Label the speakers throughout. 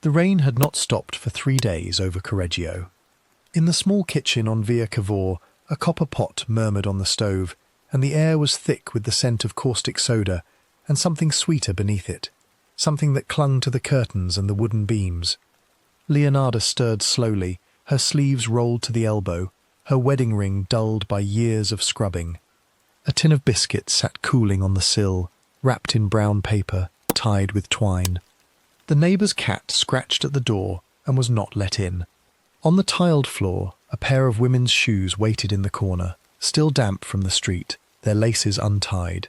Speaker 1: The rain had not stopped for 3 days over Correggio. In the small kitchen on Via Cavour, a copper pot murmured on the stove, and the air was thick with the scent of caustic soda and something sweeter beneath it, something that clung to the curtains and the wooden beams. Leonarda stirred slowly, her sleeves rolled to the elbow, her wedding ring dulled by years of scrubbing. A tin of biscuits sat cooling on the sill, wrapped in brown paper, tied with twine. The neighbour's cat scratched at the door and was not let in. On the tiled floor, a pair of women's shoes waited in the corner, still damp from the street, their laces untied.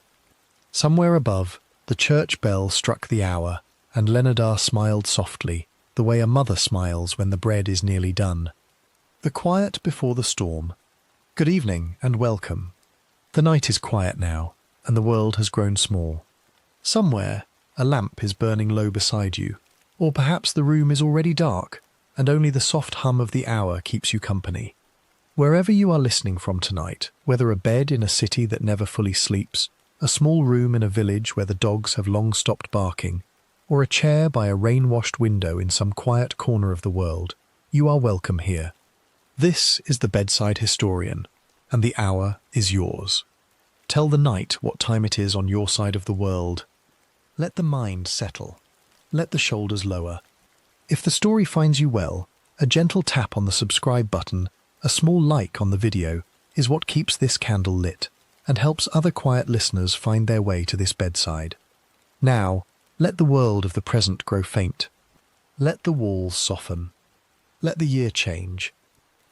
Speaker 1: Somewhere above, the church bell struck the hour, and Leonarda smiled softly, the way a mother smiles when the bread is nearly done. The quiet before the storm. Good evening and welcome. The night is quiet now, and the world has grown small. Somewhere, a lamp is burning low beside you, or perhaps the room is already dark, and only the soft hum of the hour keeps you company. Wherever you are listening from tonight, whether a bed in a city that never fully sleeps, a small room in a village where the dogs have long stopped barking, or a chair by a rain-washed window in some quiet corner of the world, you are welcome here. This is the Bedside Historian, and the hour is yours. Tell the night what time it is on your side of the world. Let the mind settle. Let the shoulders lower. If the story finds you well, a gentle tap on the subscribe button, a small like on the video, is what keeps this candle lit and helps other quiet listeners find their way to this bedside. Now, let the world of the present grow faint. Let the walls soften. Let the year change.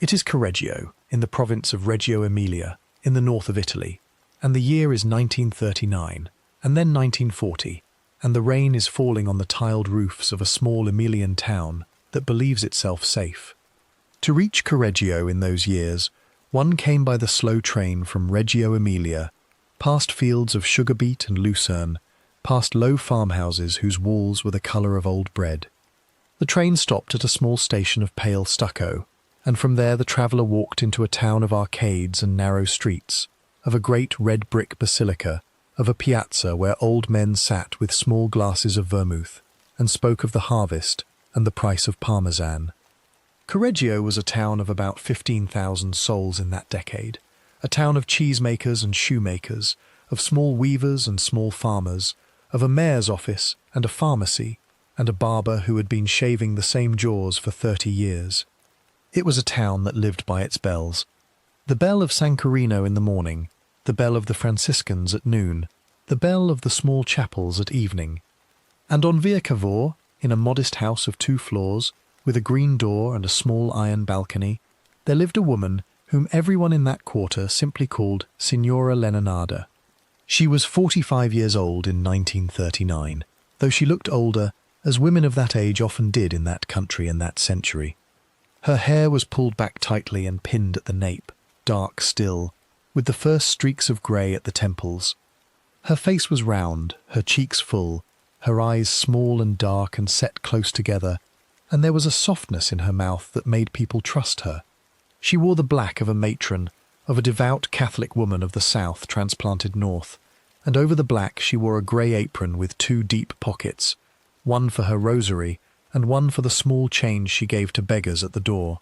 Speaker 1: It is Correggio, in the province of Reggio Emilia, in the north of Italy, and the year is 1939, and then 1940, and the rain is falling on the tiled roofs of a small Emilian town that believes itself safe. To reach Correggio in those years, one came by the slow train from Reggio Emilia, past fields of sugar beet and lucerne, past low farmhouses whose walls were the colour of old bread. The train stopped at a small station of pale stucco, and from there the traveller walked into a town of arcades and narrow streets, of a great red brick basilica, of a piazza where old men sat with small glasses of vermouth and spoke of the harvest and the price of parmesan. Correggio was a town of about 15,000 souls in that decade, a town of cheesemakers and shoemakers, of small weavers and small farmers, of a mayor's office and a pharmacy, and a barber who had been shaving the same jaws for 30 years. It was a town that lived by its bells. The bell of San Carino in the morning, the bell of the Franciscans at noon, the bell of the small chapels at evening. And on Via Cavour, in a modest house of 2 floors, with a green door and a small iron balcony, there lived a woman whom everyone in that quarter simply called Signora Leonarda. She was 45 years old in 1939, though she looked older, as women of that age often did in that country and that century. Her hair was pulled back tightly and pinned at the nape, dark still, with the first streaks of grey at the temples. Her face was round, her cheeks full, her eyes small and dark and set close together, and there was a softness in her mouth that made people trust her. She wore the black of a matron, of a devout Catholic woman of the south transplanted north, and over the black she wore a grey apron with 2 deep pockets, one for her rosary and one for the small change she gave to beggars at the door.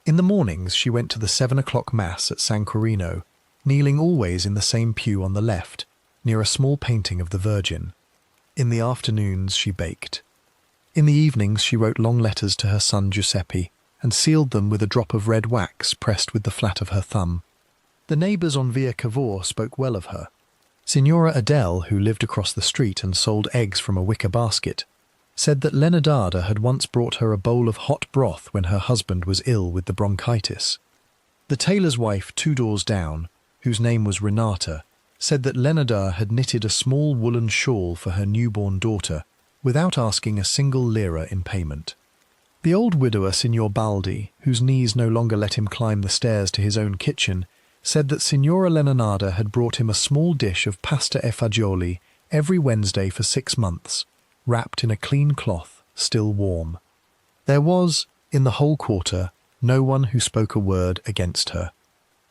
Speaker 1: In the mornings she went to the 7 o'clock Mass at San Carino, kneeling always in the same pew on the left, near a small painting of the Virgin. In the afternoons she baked. In the evenings she wrote long letters to her son Giuseppe, and sealed them with a drop of red wax pressed with the flat of her thumb. The neighbours on Via Cavour spoke well of her. Signora Adele, who lived across the street and sold eggs from a wicker basket, said that Leonarda had once brought her a bowl of hot broth when her husband was ill with the bronchitis. The tailor's wife 2 doors down, whose name was Renata, said that Leonarda had knitted a small woolen shawl for her newborn daughter without asking a single lira in payment. The old widower Signor Baldi, whose knees no longer let him climb the stairs to his own kitchen, said that Signora Leonarda had brought him a small dish of pasta e fagioli every Wednesday for 6 months, wrapped in a clean cloth, still warm. There was, in the whole quarter, no one who spoke a word against her.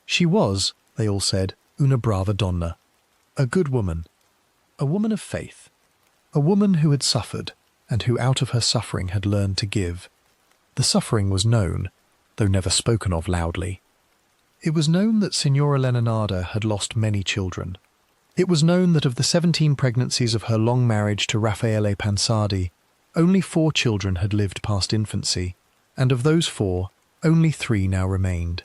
Speaker 1: She was, they all said, una brava donna, a good woman, a woman of faith, a woman who had suffered and who out of her suffering had learned to give. The suffering was known, though never spoken of loudly. It was known that Signora Leonarda had lost many children. It was known that of the 17 pregnancies of her long marriage to Raffaele Pansardi, only 4 children had lived past infancy, and of those 4, only 3 now remained.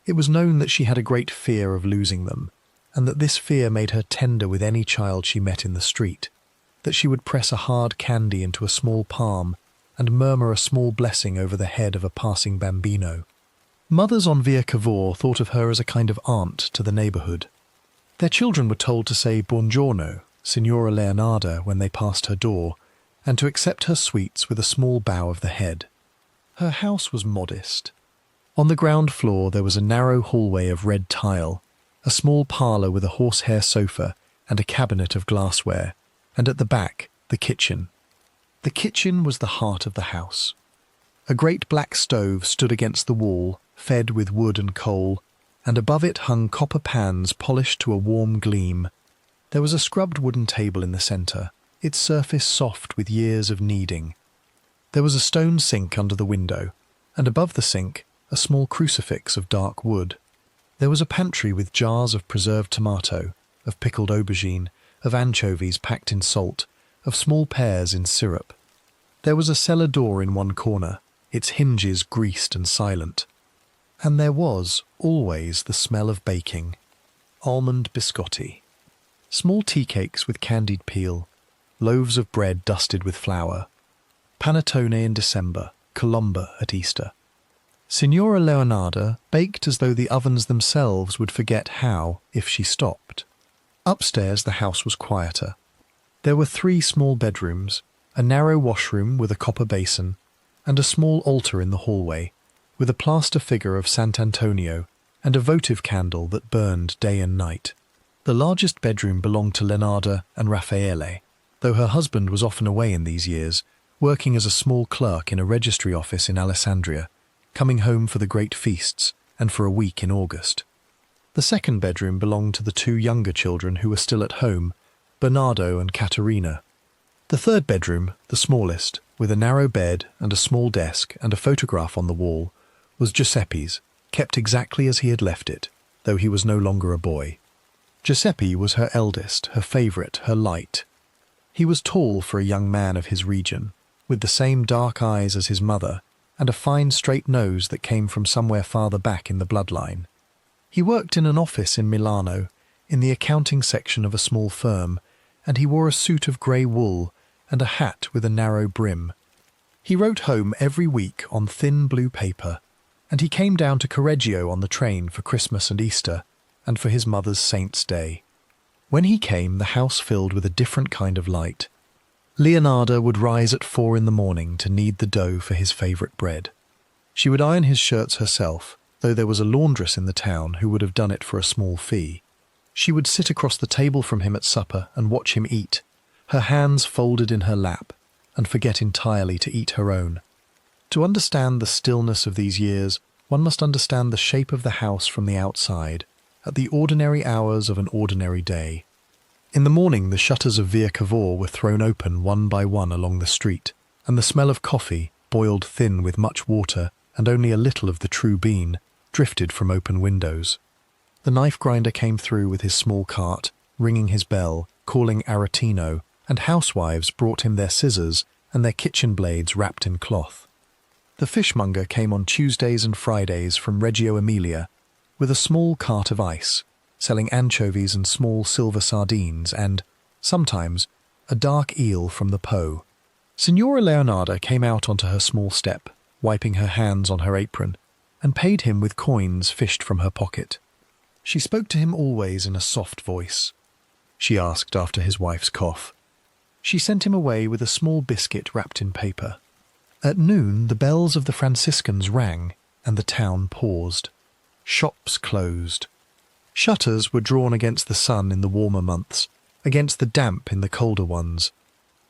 Speaker 1: It was known that she had a great fear of losing them, and that this fear made her tender with any child she met in the street, that she would press a hard candy into a small palm and murmur a small blessing over the head of a passing bambino. Mothers on Via Cavour thought of her as a kind of aunt to the neighbourhood. Their children were told to say "Buongiorno, Signora Leonarda," when they passed her door, and to accept her sweets with a small bow of the head. Her house was modest. On the ground floor there was a narrow hallway of red tile, a small parlour with a horsehair sofa and a cabinet of glassware, and at the back, the kitchen. The kitchen was the heart of the house. A great black stove stood against the wall, fed with wood and coal, and above it hung copper pans polished to a warm gleam. There was a scrubbed wooden table in the centre, its surface soft with years of kneading. There was a stone sink under the window, and above the sink, a small crucifix of dark wood. There was a pantry with jars of preserved tomato, of pickled aubergine, of anchovies packed in salt, of small pears in syrup. There was a cellar door in one corner, its hinges greased and silent. And there was, always, the smell of baking. Almond biscotti. Small tea cakes with candied peel, loaves of bread dusted with flour. Panettone in December, colomba at Easter. Signora Leonarda baked as though the ovens themselves would forget how if she stopped. Upstairs the house was quieter. There were 3 small bedrooms, a narrow washroom with a copper basin, and a small altar in the hallway, with a plaster figure of Sant'Antonio and a votive candle that burned day and night. The largest bedroom belonged to Leonarda and Raffaele, though her husband was often away in these years, working as a small clerk in a registry office in Alessandria, coming home for the great feasts and for a week in August. The second bedroom belonged to the 2 younger children who were still at home, Bernardo and Caterina. The third bedroom, the smallest, with a narrow bed and a small desk and a photograph on the wall, was Giuseppe's, kept exactly as he had left it, though he was no longer a boy. Giuseppe was her eldest, her favourite, her light. He was tall for a young man of his region, with the same dark eyes as his mother, and a fine straight nose that came from somewhere farther back in the bloodline. He worked in an office in Milano, in the accounting section of a small firm, and he wore a suit of grey wool and a hat with a narrow brim. He wrote home every week on thin blue paper, and he came down to Correggio on the train for Christmas and Easter, and for his mother's Saint's Day. When he came, the house filled with a different kind of light. Leonarda would rise at 4 in the morning to knead the dough for his favourite bread. She would iron his shirts herself, though there was a laundress in the town who would have done it for a small fee. She would sit across the table from him at supper and watch him eat, her hands folded in her lap, and forget entirely to eat her own. To understand the stillness of these years, one must understand the shape of the house from the outside, at the ordinary hours of an ordinary day. In the morning the shutters of Via Cavour were thrown open one by one along the street, and the smell of coffee, boiled thin with much water and only a little of the true bean, drifted from open windows. The knife grinder came through with his small cart, ringing his bell, calling Aretino, and housewives brought him their scissors and their kitchen blades wrapped in cloth. The fishmonger came on Tuesdays and Fridays from Reggio Emilia, with a small cart of ice, selling anchovies and small silver sardines and, sometimes, a dark eel from the Po. Signora Leonarda came out onto her small step, wiping her hands on her apron, and paid him with coins fished from her pocket. She spoke to him always in a soft voice. She asked after his wife's cough. She sent him away with a small biscuit wrapped in paper. At noon the bells of the Franciscans rang, and the town paused. Shops closed. Shutters were drawn against the sun in the warmer months, against the damp in the colder ones.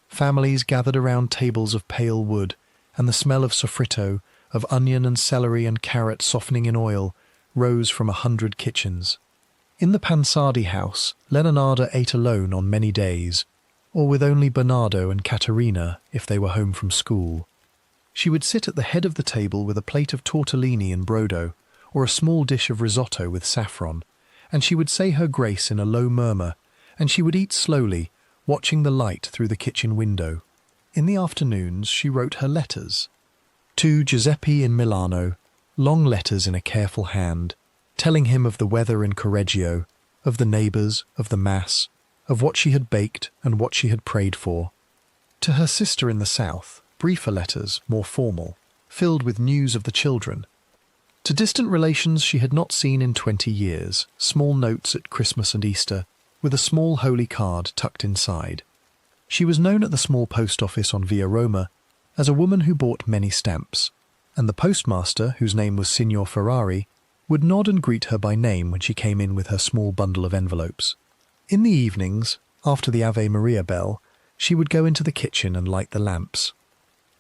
Speaker 1: Families gathered around tables of pale wood, and the smell of soffritto, of onion and celery and carrot softening in oil, rose from 100 kitchens. In the Pansardi house, Leonarda ate alone on many days, or with only Bernardo and Caterina if they were home from school. She would sit at the head of the table with a plate of tortellini in brodo, or a small dish of risotto with saffron, and she would say her grace in a low murmur, and she would eat slowly, watching the light through the kitchen window. In the afternoons she wrote her letters. To Giuseppe in Milano, long letters in a careful hand, telling him of the weather in Correggio, of the neighbours, of the Mass, of what she had baked and what she had prayed for. To her sister in the south, briefer letters, more formal, filled with news of the children. To distant relations she had not seen in 20 years, small notes at Christmas and Easter, with a small holy card tucked inside. She was known at the small post office on Via Roma as a woman who bought many stamps, and the postmaster, whose name was Signor Ferrari, would nod and greet her by name when she came in with her small bundle of envelopes. In the evenings, after the Ave Maria bell, she would go into the kitchen and light the lamps.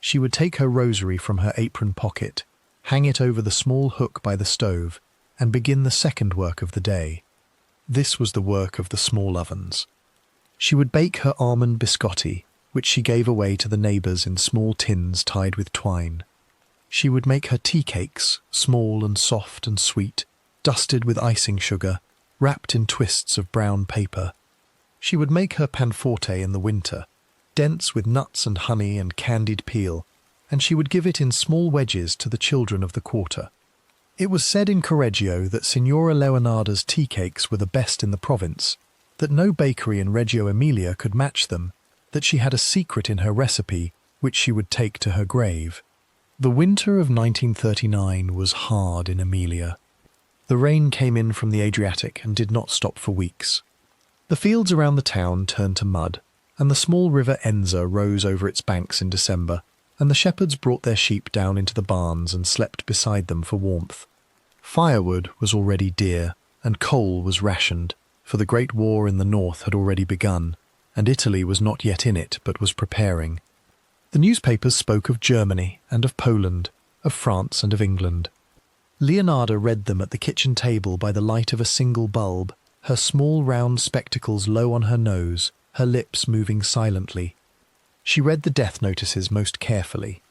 Speaker 1: She would take her rosary from her apron pocket, hang it over the small hook by the stove, and begin the second work of the day. This was the work of the small ovens. She would bake her almond biscotti, which she gave away to the neighbours in small tins tied with twine. She would make her tea cakes, small and soft and sweet, dusted with icing sugar, wrapped in twists of brown paper. She would make her panforte in the winter, dense with nuts and honey and candied peel, and she would give it in small wedges to the children of the quarter. It was said in Correggio that Signora Leonarda's tea cakes were the best in the province, that no bakery in Reggio Emilia could match them, that she had a secret in her recipe which she would take to her grave. The winter of 1939 was hard in Emilia. The rain came in from the Adriatic and did not stop for weeks. The fields around the town turned to mud, and the small river Enza rose over its banks in December, and the shepherds brought their sheep down into the barns and slept beside them for warmth. Firewood was already dear, and coal was rationed, for the Great War in the north had already begun, and Italy was not yet in it but was preparing. The newspapers spoke of Germany and of Poland, of France and of England. Leonarda read them at the kitchen table by the light of a single bulb, her small round spectacles low on her nose, her lips moving silently. She read the death notices most carefully.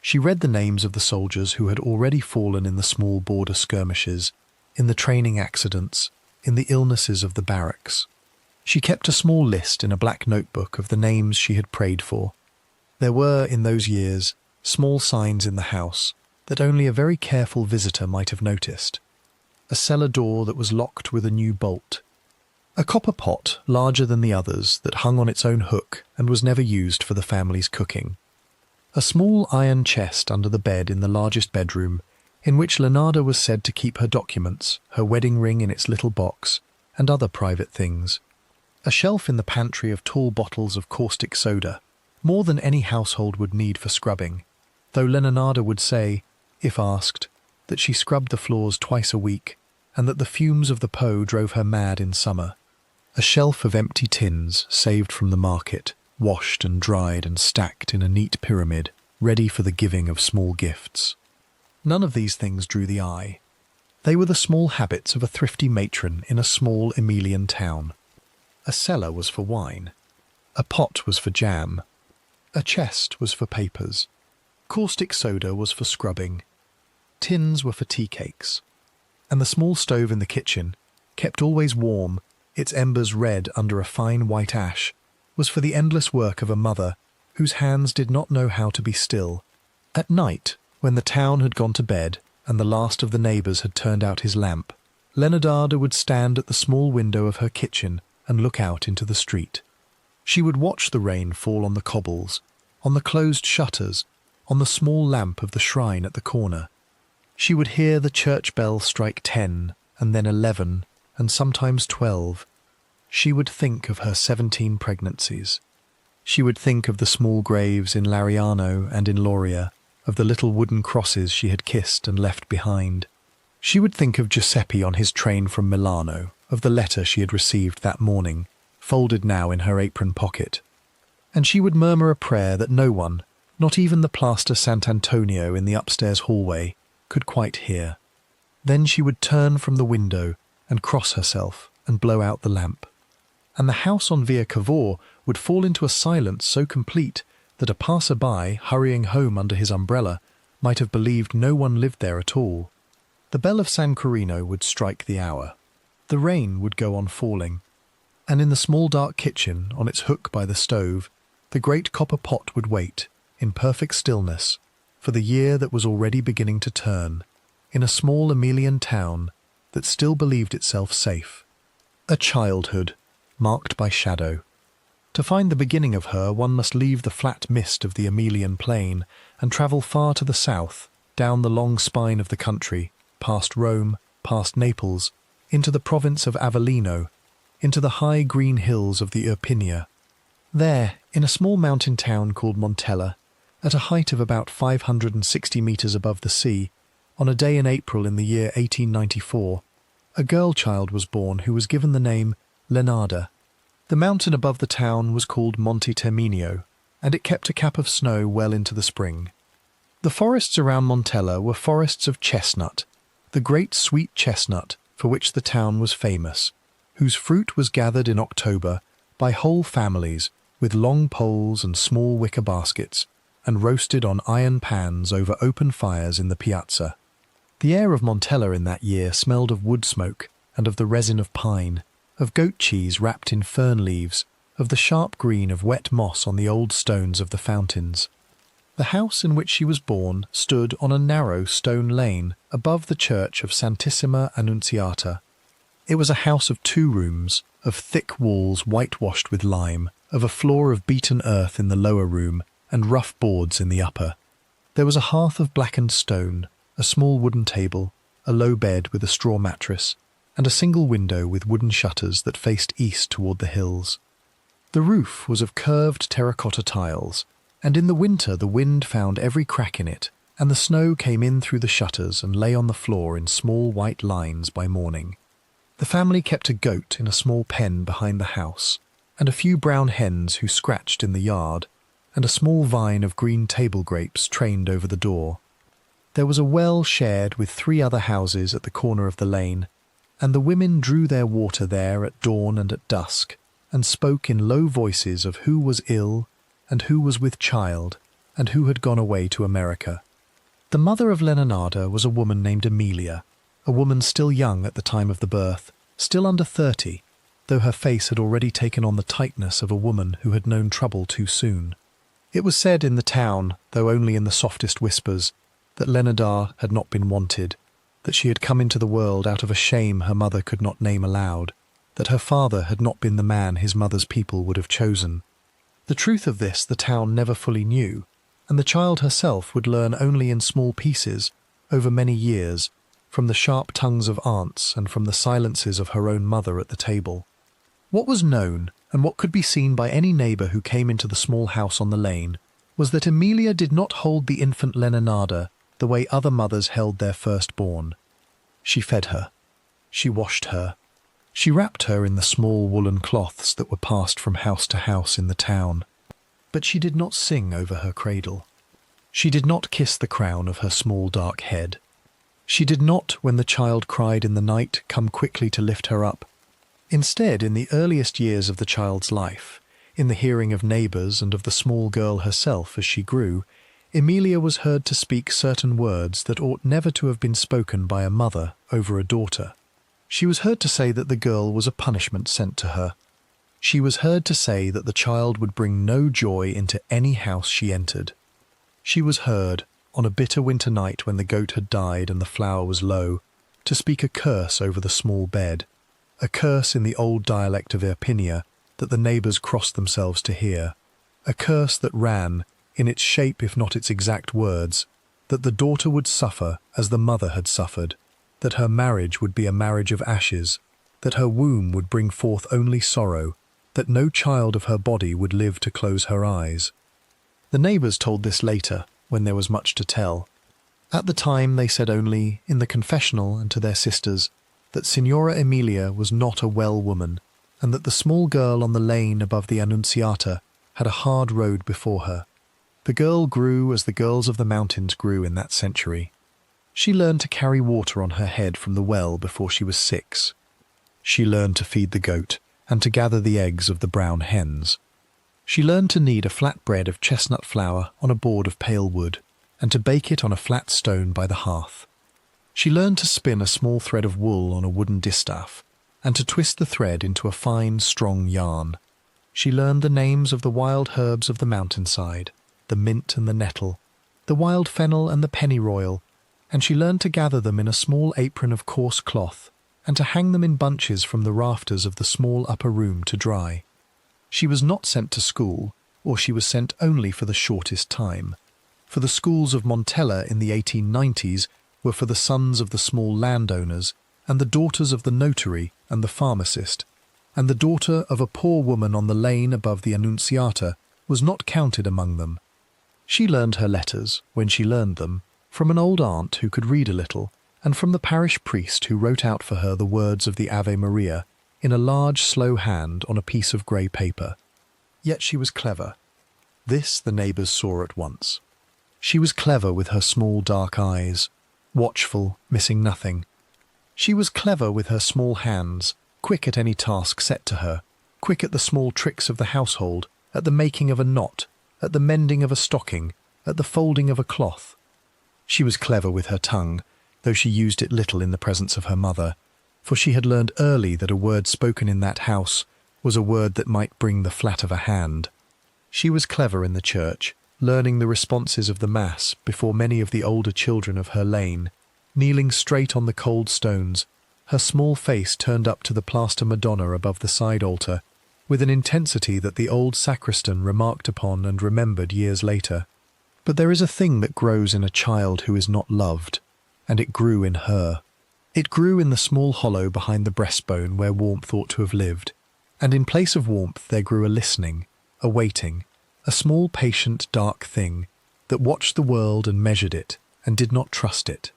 Speaker 1: She read the names of the soldiers who had already fallen in the small border skirmishes, in the training accidents, in the illnesses of the barracks. She kept a small list in a black notebook of the names she had prayed for. There were, in those years, small signs in the house that only a very careful visitor might have noticed. A cellar door that was locked with a new bolt. A copper pot, larger than the others, that hung on its own hook and was never used for the family's cooking. A small iron chest under the bed in the largest bedroom, in which Leonarda was said to keep her documents, her wedding ring in its little box, and other private things. A shelf in the pantry of tall bottles of caustic soda, more than any household would need for scrubbing, though Leonarda would say, if asked, that she scrubbed the floors twice a week, and that the fumes of the Po drove her mad in summer. A shelf of empty tins, saved from the market, washed and dried and stacked in a neat pyramid, ready for the giving of small gifts. None of these things drew the eye. They were the small habits of a thrifty matron in a small Emilian town. A cellar was for wine. A pot was for jam. A chest was for papers. Caustic soda was for scrubbing. Tins were for tea cakes. And the small stove in the kitchen, kept always warm, its embers red under a fine white ash, was for the endless work of a mother whose hands did not know how to be still. At night, when the town had gone to bed and the last of the neighbours had turned out his lamp, Leonarda would stand at the small window of her kitchen and look out into the street. She would watch the rain fall on the cobbles, on the closed shutters, on the small lamp of the shrine at the corner. She would hear the church bell strike 10, and then 11, and sometimes 12. She would think of her 17 pregnancies. She would think of the small graves in Lariano and in Lauria, of the little wooden crosses she had kissed and left behind. She would think of Giuseppe on his train from Milano, of the letter she had received that morning, folded now in her apron pocket. And she would murmur a prayer that no one, not even the plaster Sant'Antonio in the upstairs hallway, could quite hear. Then she would turn from the window and cross herself and blow out the lamp. and the house on Via Cavour would fall into a silence so complete that a passer-by, hurrying home under his umbrella, might have believed no one lived there at all. The bell of San Corino would strike the hour. The rain would go on falling, and in the small dark kitchen, on its hook by the stove, the great copper pot would wait, in perfect stillness, for the year that was already beginning to turn, in a small Emilian town that still believed itself safe. A childhood, marked by shadow. To find the beginning of her, one must leave the flat mist of the Emilian plain and travel far to the south, down the long spine of the country, past Rome, past Naples, into the province of Avellino, into the high green hills of the Irpinia. There, in a small mountain town called Montella, at a height of about 560 metres above the sea, on a day in April in the year 1894, a girl child was born who was given the name Leonarda. The mountain above the town was called Monte Terminio, and it kept a cap of snow well into the spring. The forests around Montella were forests of chestnut, the great sweet chestnut for which the town was famous, whose fruit was gathered in October by whole families with long poles and small wicker baskets, and roasted on iron pans over open fires in the piazza. The air of Montella in that year smelled of wood smoke and of the resin of pine, of goat cheese wrapped in fern leaves, of the sharp green of wet moss on the old stones of the fountains. The house in which she was born stood on a narrow stone lane above the church of Santissima Annunziata. It was a house of 2 rooms, of thick walls whitewashed with lime, of a floor of beaten earth in the lower room, and rough boards in the upper. There was a hearth of blackened stone, a small wooden table, a low bed with a straw mattress, and a single window with wooden shutters that faced east toward the hills. The roof was of curved terracotta tiles, and in the winter the wind found every crack in it, and the snow came in through the shutters and lay on the floor in small white lines by morning. The family kept a goat in a small pen behind the house, and a few brown hens who scratched in the yard, and a small vine of green table grapes trained over the door. There was a well shared with 3 other houses at the corner of the lane, and the women drew their water there at dawn and at dusk, and spoke in low voices of who was ill, and who was with child, and who had gone away to America. The mother of Leonarda was a woman named Emilia, a woman still young at the time of the birth, still under 30, though her face had already taken on the tightness of a woman who had known trouble too soon. It was said in the town, though only in the softest whispers, that Leonarda had not been wanted, that she had come into the world out of a shame her mother could not name aloud, that her father had not been the man his mother's people would have chosen. The truth of this the town never fully knew, and the child herself would learn only in small pieces, over many years, from the sharp tongues of aunts and from the silences of her own mother at the table. What was known, and what could be seen by any neighbour who came into the small house on the lane, was that Emilia did not hold the infant Leonarda the way other mothers held their firstborn. She fed her. She washed her. She wrapped her in the small woolen cloths that were passed from house to house in the town. But she did not sing over her cradle. She did not kiss the crown of her small dark head. She did not, when the child cried in the night, come quickly to lift her up. Instead, in the earliest years of the child's life, in the hearing of neighbours and of the small girl herself as she grew, Emilia was heard to speak certain words that ought never to have been spoken by a mother over a daughter. She was heard to say that the girl was a punishment sent to her. She was heard to say that the child would bring no joy into any house she entered. She was heard, on a bitter winter night when the goat had died and the flour was low, to speak a curse over the small bed, a curse in the old dialect of Irpinia that the neighbours crossed themselves to hear, a curse that ran, in its shape if not its exact words, that the daughter would suffer as the mother had suffered, that her marriage would be a marriage of ashes, that her womb would bring forth only sorrow, that no child of her body would live to close her eyes. The neighbours told this later, when there was much to tell. At the time they said only, in the confessional and to their sisters, that Signora Emilia was not a well woman, and that the small girl on the lane above the Annunziata had a hard road before her. The girl grew as the girls of the mountains grew in that century. She learned to carry water on her head from the well before she was 6. She learned to feed the goat, and to gather the eggs of the brown hens. She learned to knead a flat bread of chestnut flour on a board of pale wood, and to bake it on a flat stone by the hearth. She learned to spin a small thread of wool on a wooden distaff, and to twist the thread into a fine, strong yarn. She learned the names of the wild herbs of the mountainside, the mint and the nettle, the wild fennel and the pennyroyal, and she learned to gather them in a small apron of coarse cloth, and to hang them in bunches from the rafters of the small upper room to dry. She was not sent to school, or she was sent only for the shortest time, for the schools of Montella in the 1890s were for the sons of the small landowners and the daughters of the notary and the pharmacist, and the daughter of a poor woman on the lane above the Annunziata was not counted among them. She learned her letters, when she learned them, from an old aunt who could read a little, and from the parish priest who wrote out for her the words of the Ave Maria in a large, slow hand on a piece of grey paper. Yet she was clever. This the neighbours saw at once. She was clever with her small dark eyes, watchful, missing nothing. She was clever with her small hands, quick at any task set to her, quick at the small tricks of the household, at the making of a knot, at the mending of a stocking, at the folding of a cloth. She was clever with her tongue, though she used it little in the presence of her mother, for she had learned early that a word spoken in that house was a word that might bring the flat of a hand. She was clever in the church, learning the responses of the Mass before many of the older children of her lane, kneeling straight on the cold stones, her small face turned up to the plaster Madonna above the side altar, with an intensity that the old sacristan remarked upon and remembered years later. But there is a thing that grows in a child who is not loved, and it grew in her. It grew in the small hollow behind the breastbone where warmth ought to have lived, and in place of warmth there grew a listening, a waiting, a small patient dark thing that watched the world and measured it and did not trust it.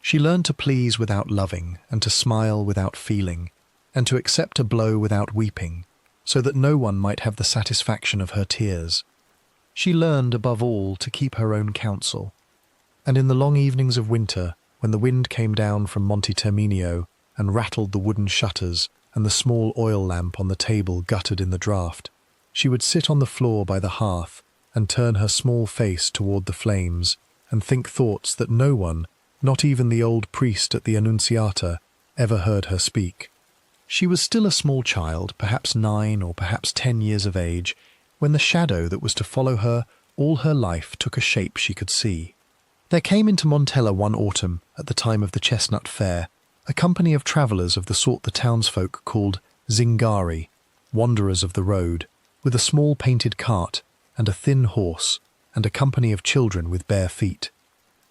Speaker 1: She learned to please without loving, and to smile without feeling, and to accept a blow without weeping, so that no one might have the satisfaction of her tears. She learned, above all, to keep her own counsel, and in the long evenings of winter, when the wind came down from Monte Terminio and rattled the wooden shutters and the small oil lamp on the table guttered in the draught, she would sit on the floor by the hearth and turn her small face toward the flames and think thoughts that no one, not even the old priest at the Annunziata, ever heard her speak. She was still a small child, perhaps 9 or perhaps 10 years of age, when the shadow that was to follow her all her life took a shape she could see. There came into Montella one autumn, at the time of the chestnut fair, a company of travellers of the sort the townsfolk called zingari, wanderers of the road, with a small painted cart and a thin horse, and a company of children with bare feet.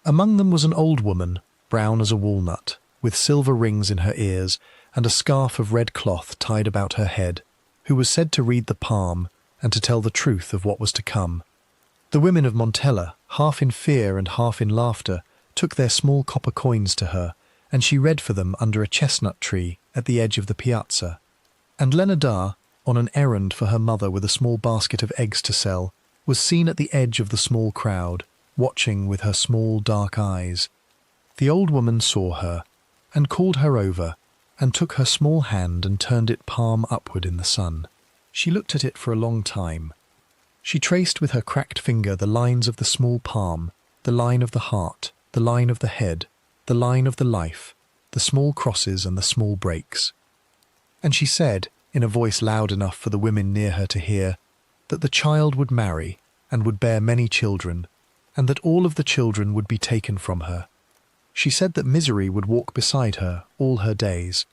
Speaker 1: Among them was an old woman, brown as a walnut, with silver rings in her ears and a scarf of red cloth tied about her head, who was said to read the palm and to tell the truth of what was to come. The women of Montella, half in fear and half in laughter, took their small copper coins to her, and she read for them under a chestnut tree at the edge of the piazza. And Leonarda, on an errand for her mother with a small basket of eggs to sell, was seen at the edge of the small crowd, watching with her small dark eyes. The old woman saw her, and called her over, and took her small hand and turned it palm upward in the sun. She looked at it for a long time. She traced with her cracked finger the lines of the small palm, the line of the heart, the line of the head, the line of the life, the small crosses and the small breaks. And she said, in a voice loud enough for the women near her to hear, that the child would marry and would bear many children, and that all of the children would be taken from her. She said that misery would walk beside her all her days.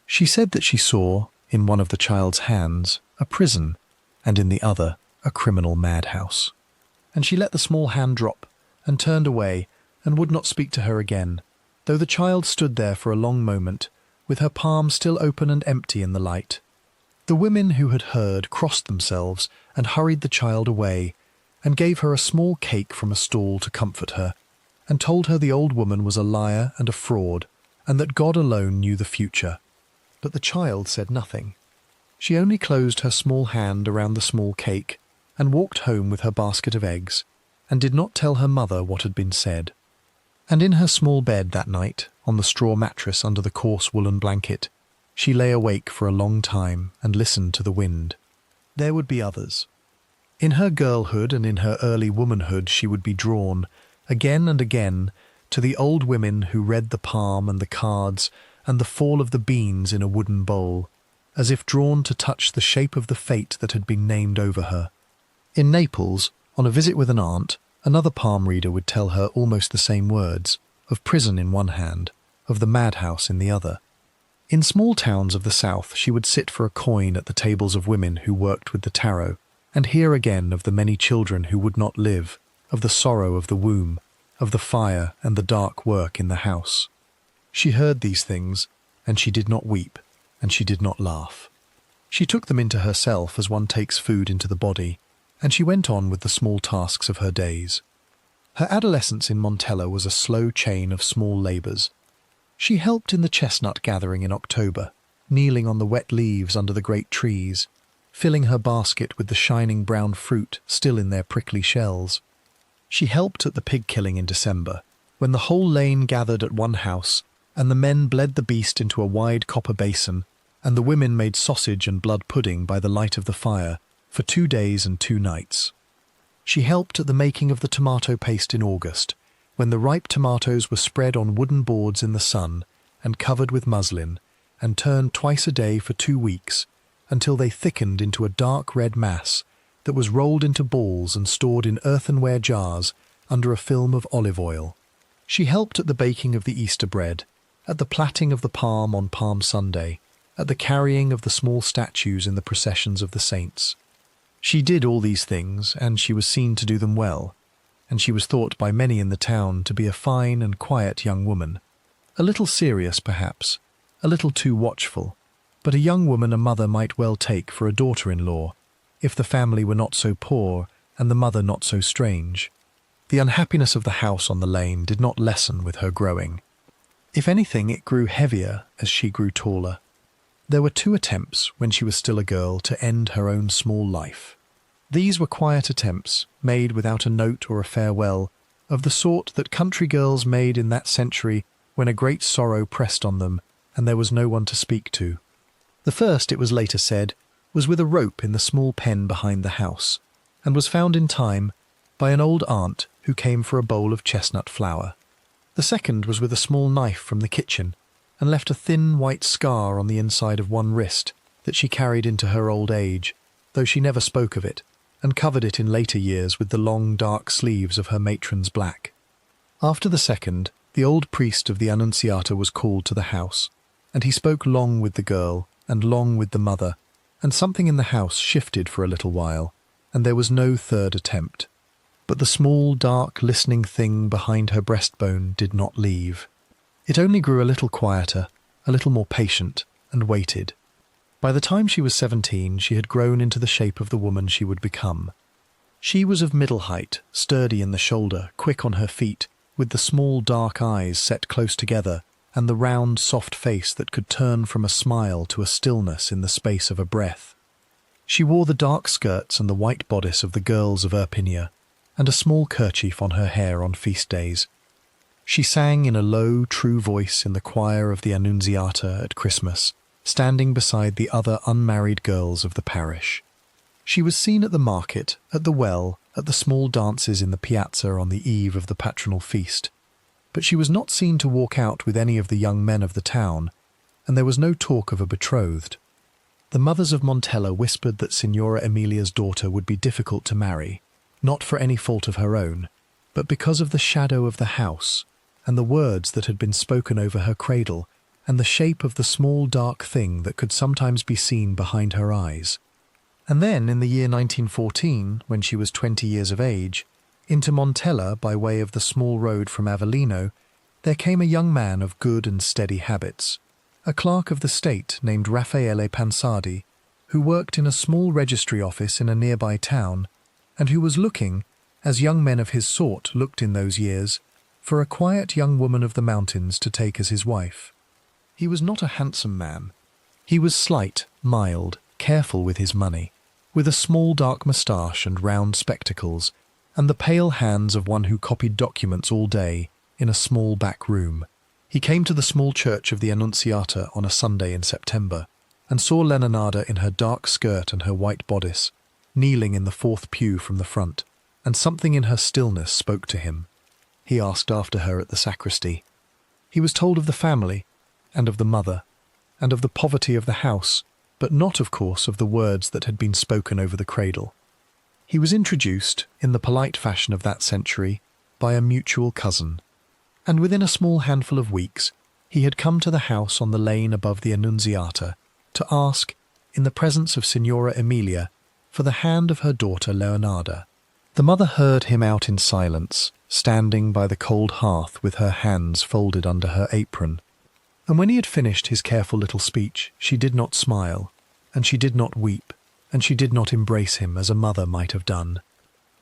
Speaker 1: She said that she saw, in one of the child's hands, a prison, and in the other, a criminal madhouse. And she let the small hand drop, and turned away, and would not speak to her again, though the child stood there for a long moment, with her palm still open and empty in the light. The women who had heard crossed themselves and hurried the child away, and gave her a small cake from a stall to comfort her, and told her the old woman was a liar and a fraud, and that God alone knew the future. But the child said nothing. She only closed her small hand around the small cake, and walked home with her basket of eggs, and did not tell her mother what had been said. And in her small bed that night, on the straw mattress under the coarse woolen blanket, She lay awake for a long time and listened to the wind. There would be others. In her girlhood and in her early womanhood she would be drawn, again and again, to the old women who read the palm and the cards and the fall of the beans in a wooden bowl, as if drawn to touch the shape of the fate that had been named over her. In Naples, on a visit with an aunt, another palm reader would tell her almost the same words, of prison in one hand, of the madhouse in the other. In small towns of the south she would sit for a coin at the tables of women who worked with the tarot, and hear again of the many children who would not live, of the sorrow of the womb, of the fire and the dark work in the house. She heard these things, and she did not weep, and she did not laugh. She took them into herself as one takes food into the body, and she went on with the small tasks of her days. Her adolescence in Montella was a slow chain of small labours. She helped in the chestnut gathering in October, kneeling on the wet leaves under the great trees, filling her basket with the shining brown fruit still in their prickly shells. She helped at the pig killing in December, when the whole lane gathered at one house, and the men bled the beast into a wide copper basin, and the women made sausage and blood pudding by the light of the fire for 2 days and 2 nights. She helped at the making of the tomato paste in August, when the ripe tomatoes were spread on wooden boards in the sun and covered with muslin, and turned twice a day for 2 weeks, until they thickened into a dark red mass that was rolled into balls and stored in earthenware jars under a film of olive oil. She helped at the baking of the Easter bread, at the plaiting of the palm on Palm Sunday, at the carrying of the small statues in the processions of the saints. She did all these things, and she was seen to do them well, and she was thought by many in the town to be a fine and quiet young woman, a little serious perhaps, a little too watchful, but a young woman a mother might well take for a daughter-in-law, if the family were not so poor and the mother not so strange. The unhappiness of the house on the lane did not lessen with her growing. If anything, it grew heavier as she grew taller. There were 2 attempts, when she was still a girl, to end her own small life. These were quiet attempts, made without a note or a farewell, of the sort that country girls made in that century when a great sorrow pressed on them and there was no one to speak to. The first, it was later said, was with a rope in the small pen behind the house, and was found in time by an old aunt who came for a bowl of chestnut flour. The second was with a small knife from the kitchen, and left a thin white scar on the inside of one wrist that she carried into her old age, though she never spoke of it, and covered it in later years with the long dark sleeves of her matron's black. After the second, the old priest of the Annunziata was called to the house, and he spoke long with the girl and long with the mother, and something in the house shifted for a little while, and there was no third attempt. But the small, dark, listening thing behind her breastbone did not leave. It only grew a little quieter, a little more patient, and waited. By the time she was 17, she had grown into the shape of the woman she would become. She was of middle height, sturdy in the shoulder, quick on her feet, with the small dark eyes set close together, and the round, soft face that could turn from a smile to a stillness in the space of a breath. She wore the dark skirts and the white bodice of the girls of Irpinia, and a small kerchief on her hair on feast days. She sang in a low, true voice in the choir of the Annunziata at Christmas, standing beside the other unmarried girls of the parish. She was seen at the market, at the well, at the small dances in the piazza on the eve of the patronal feast, but she was not seen to walk out with any of the young men of the town, and there was no talk of a betrothed. The mothers of Montella whispered that Signora Emilia's daughter would be difficult to marry, not for any fault of her own, but because of the shadow of the house, and the words that had been spoken over her cradle, and the shape of the small dark thing that could sometimes be seen behind her eyes. And then, in the year 1914, when she was 20 years of age, into Montella, by way of the small road from Avellino, there came a young man of good and steady habits, a clerk of the state named Raffaele Pansardi, who worked in a small registry office in a nearby town, and who was looking, as young men of his sort looked in those years, for a quiet young woman of the mountains to take as his wife. He was not a handsome man. He was slight, mild, careful with his money, with a small dark moustache and round spectacles, and the pale hands of one who copied documents all day in a small back room. He came to the small church of the Annunziata on a Sunday in September, and saw Leonarda in her dark skirt and her white bodice, kneeling in the fourth pew from the front, and something in her stillness spoke to him. He asked after her at the sacristy. He was told of the family, and of the mother, and of the poverty of the house, but not, of course, of the words that had been spoken over the cradle. He was introduced, in the polite fashion of that century, by a mutual cousin, and within a small handful of weeks he had come to the house on the lane above the Annunziata to ask, in the presence of Signora Emilia, for the hand of her daughter Leonarda. The mother heard him out in silence, standing by the cold hearth with her hands folded under her apron. And when he had finished his careful little speech, she did not smile, and she did not weep, and she did not embrace him as a mother might have done.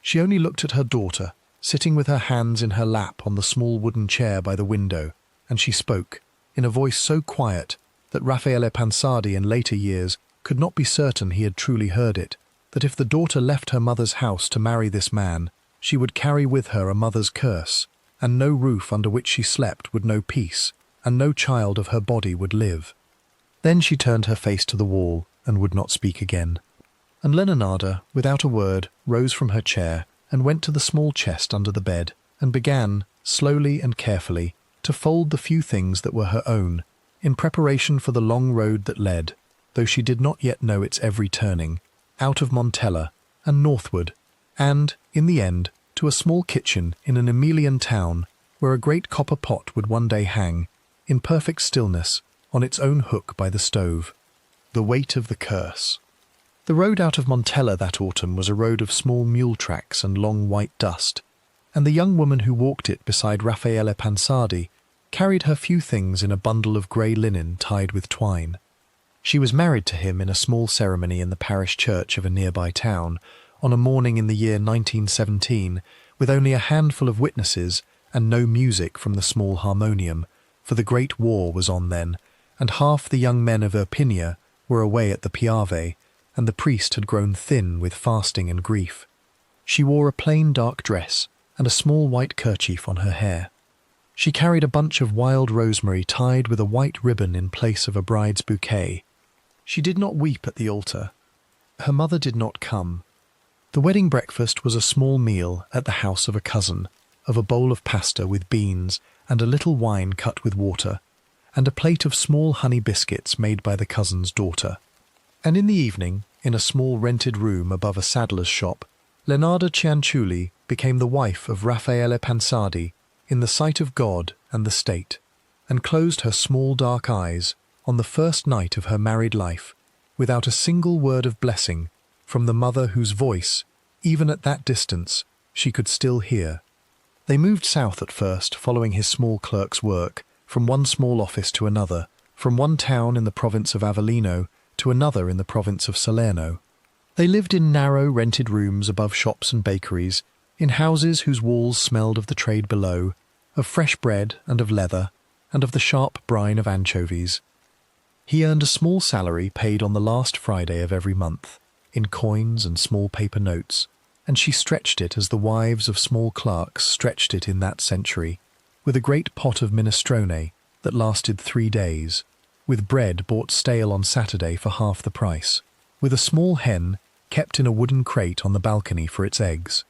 Speaker 1: She only looked at her daughter, sitting with her hands in her lap on the small wooden chair by the window, and she spoke, in a voice so quiet that Raffaele Pansardi in later years could not be certain he had truly heard it, that if the daughter left her mother's house to marry this man, she would carry with her a mother's curse, and no roof under which she slept would know peace, and no child of her body would live. Then she turned her face to the wall and would not speak again. And Leonarda, without a word, rose from her chair and went to the small chest under the bed and began, slowly and carefully, to fold the few things that were her own, in preparation for the long road that led, though she did not yet know its every turning, out of Montella and northward, and, in the end, to a small kitchen in an Emilian town where a great copper pot would one day hang, in perfect stillness, on its own hook by the stove. The weight of the curse. The road out of Montella that autumn was a road of small mule tracks and long white dust, and the young woman who walked it beside Raffaele Pansardi carried her few things in a bundle of grey linen tied with twine. She was married to him in a small ceremony in the parish church of a nearby town, on a morning in the year 1917, with only a handful of witnesses and no music from the small harmonium, for the Great War was on then, and half the young men of Irpinia were away at the Piave, and the priest had grown thin with fasting and grief. She wore a plain dark dress and a small white kerchief on her hair. She carried a bunch of wild rosemary tied with a white ribbon in place of a bride's bouquet. She did not weep at the altar. Her mother did not come. The wedding breakfast was a small meal at the house of a cousin, of a bowl of pasta with beans and a little wine cut with water, and a plate of small honey biscuits made by the cousin's daughter. And in the evening, in a small rented room above a saddler's shop, Leonarda Cianciulli became the wife of Raffaele Pansardi in the sight of God and the state, and closed her small dark eyes on the first night of her married life, without a single word of blessing from the mother whose voice, even at that distance, she could still hear. They moved south at first, following his small clerk's work, from one small office to another, from one town in the province of Avellino to another in the province of Salerno. They lived in narrow rented rooms above shops and bakeries, in houses whose walls smelled of the trade below, of fresh bread and of leather, and of the sharp brine of anchovies. He earned a small salary paid on the last Friday of every month, in coins and small paper notes, and she stretched it as the wives of small clerks stretched it in that century, with a great pot of minestrone that lasted 3 days, with bread bought stale on Saturday for half the price, with a small hen kept in a wooden crate on the balcony for its eggs.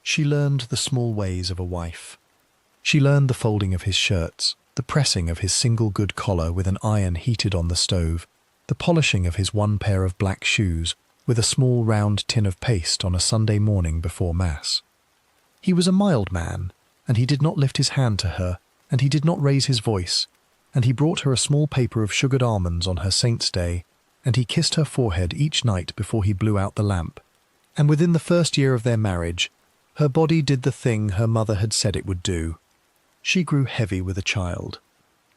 Speaker 1: She learned the small ways of a wife. She learned the folding of his shirts, the pressing of his single good collar with an iron heated on the stove, the polishing of his one pair of black shoes with a small round tin of paste on a Sunday morning before Mass. He was a mild man, and he did not lift his hand to her, and he did not raise his voice, and he brought her a small paper of sugared almonds on her saint's day, and he kissed her forehead each night before he blew out the lamp. And within the first year of their marriage, her body did the thing her mother had said it would do. She grew heavy with a child.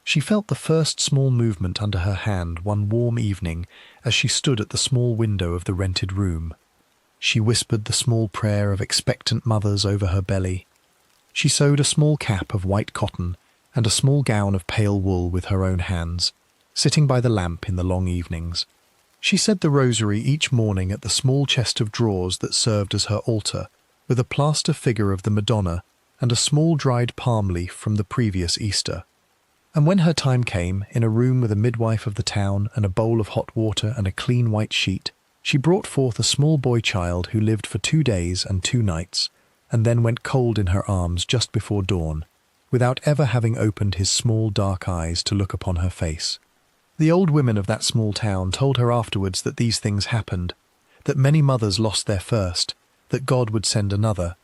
Speaker 1: She felt the first small movement under her hand one warm evening as she stood at the small window of the rented room. She whispered the small prayer of expectant mothers over her belly. She sewed a small cap of white cotton and a small gown of pale wool with her own hands, sitting by the lamp in the long evenings. She said the rosary each morning at the small chest of drawers that served as her altar, with a plaster figure of the Madonna and a small dried palm leaf from the previous Easter. And when her time came, in a room with a midwife of the town and a bowl of hot water and a clean white sheet, she brought forth a small boy child who lived for 2 days and 2 nights, and then went cold in her arms just before dawn, without ever having opened his small dark eyes to look upon her face. The old women of that small town told her afterwards that these things happened, that many mothers lost their first, that God would send another.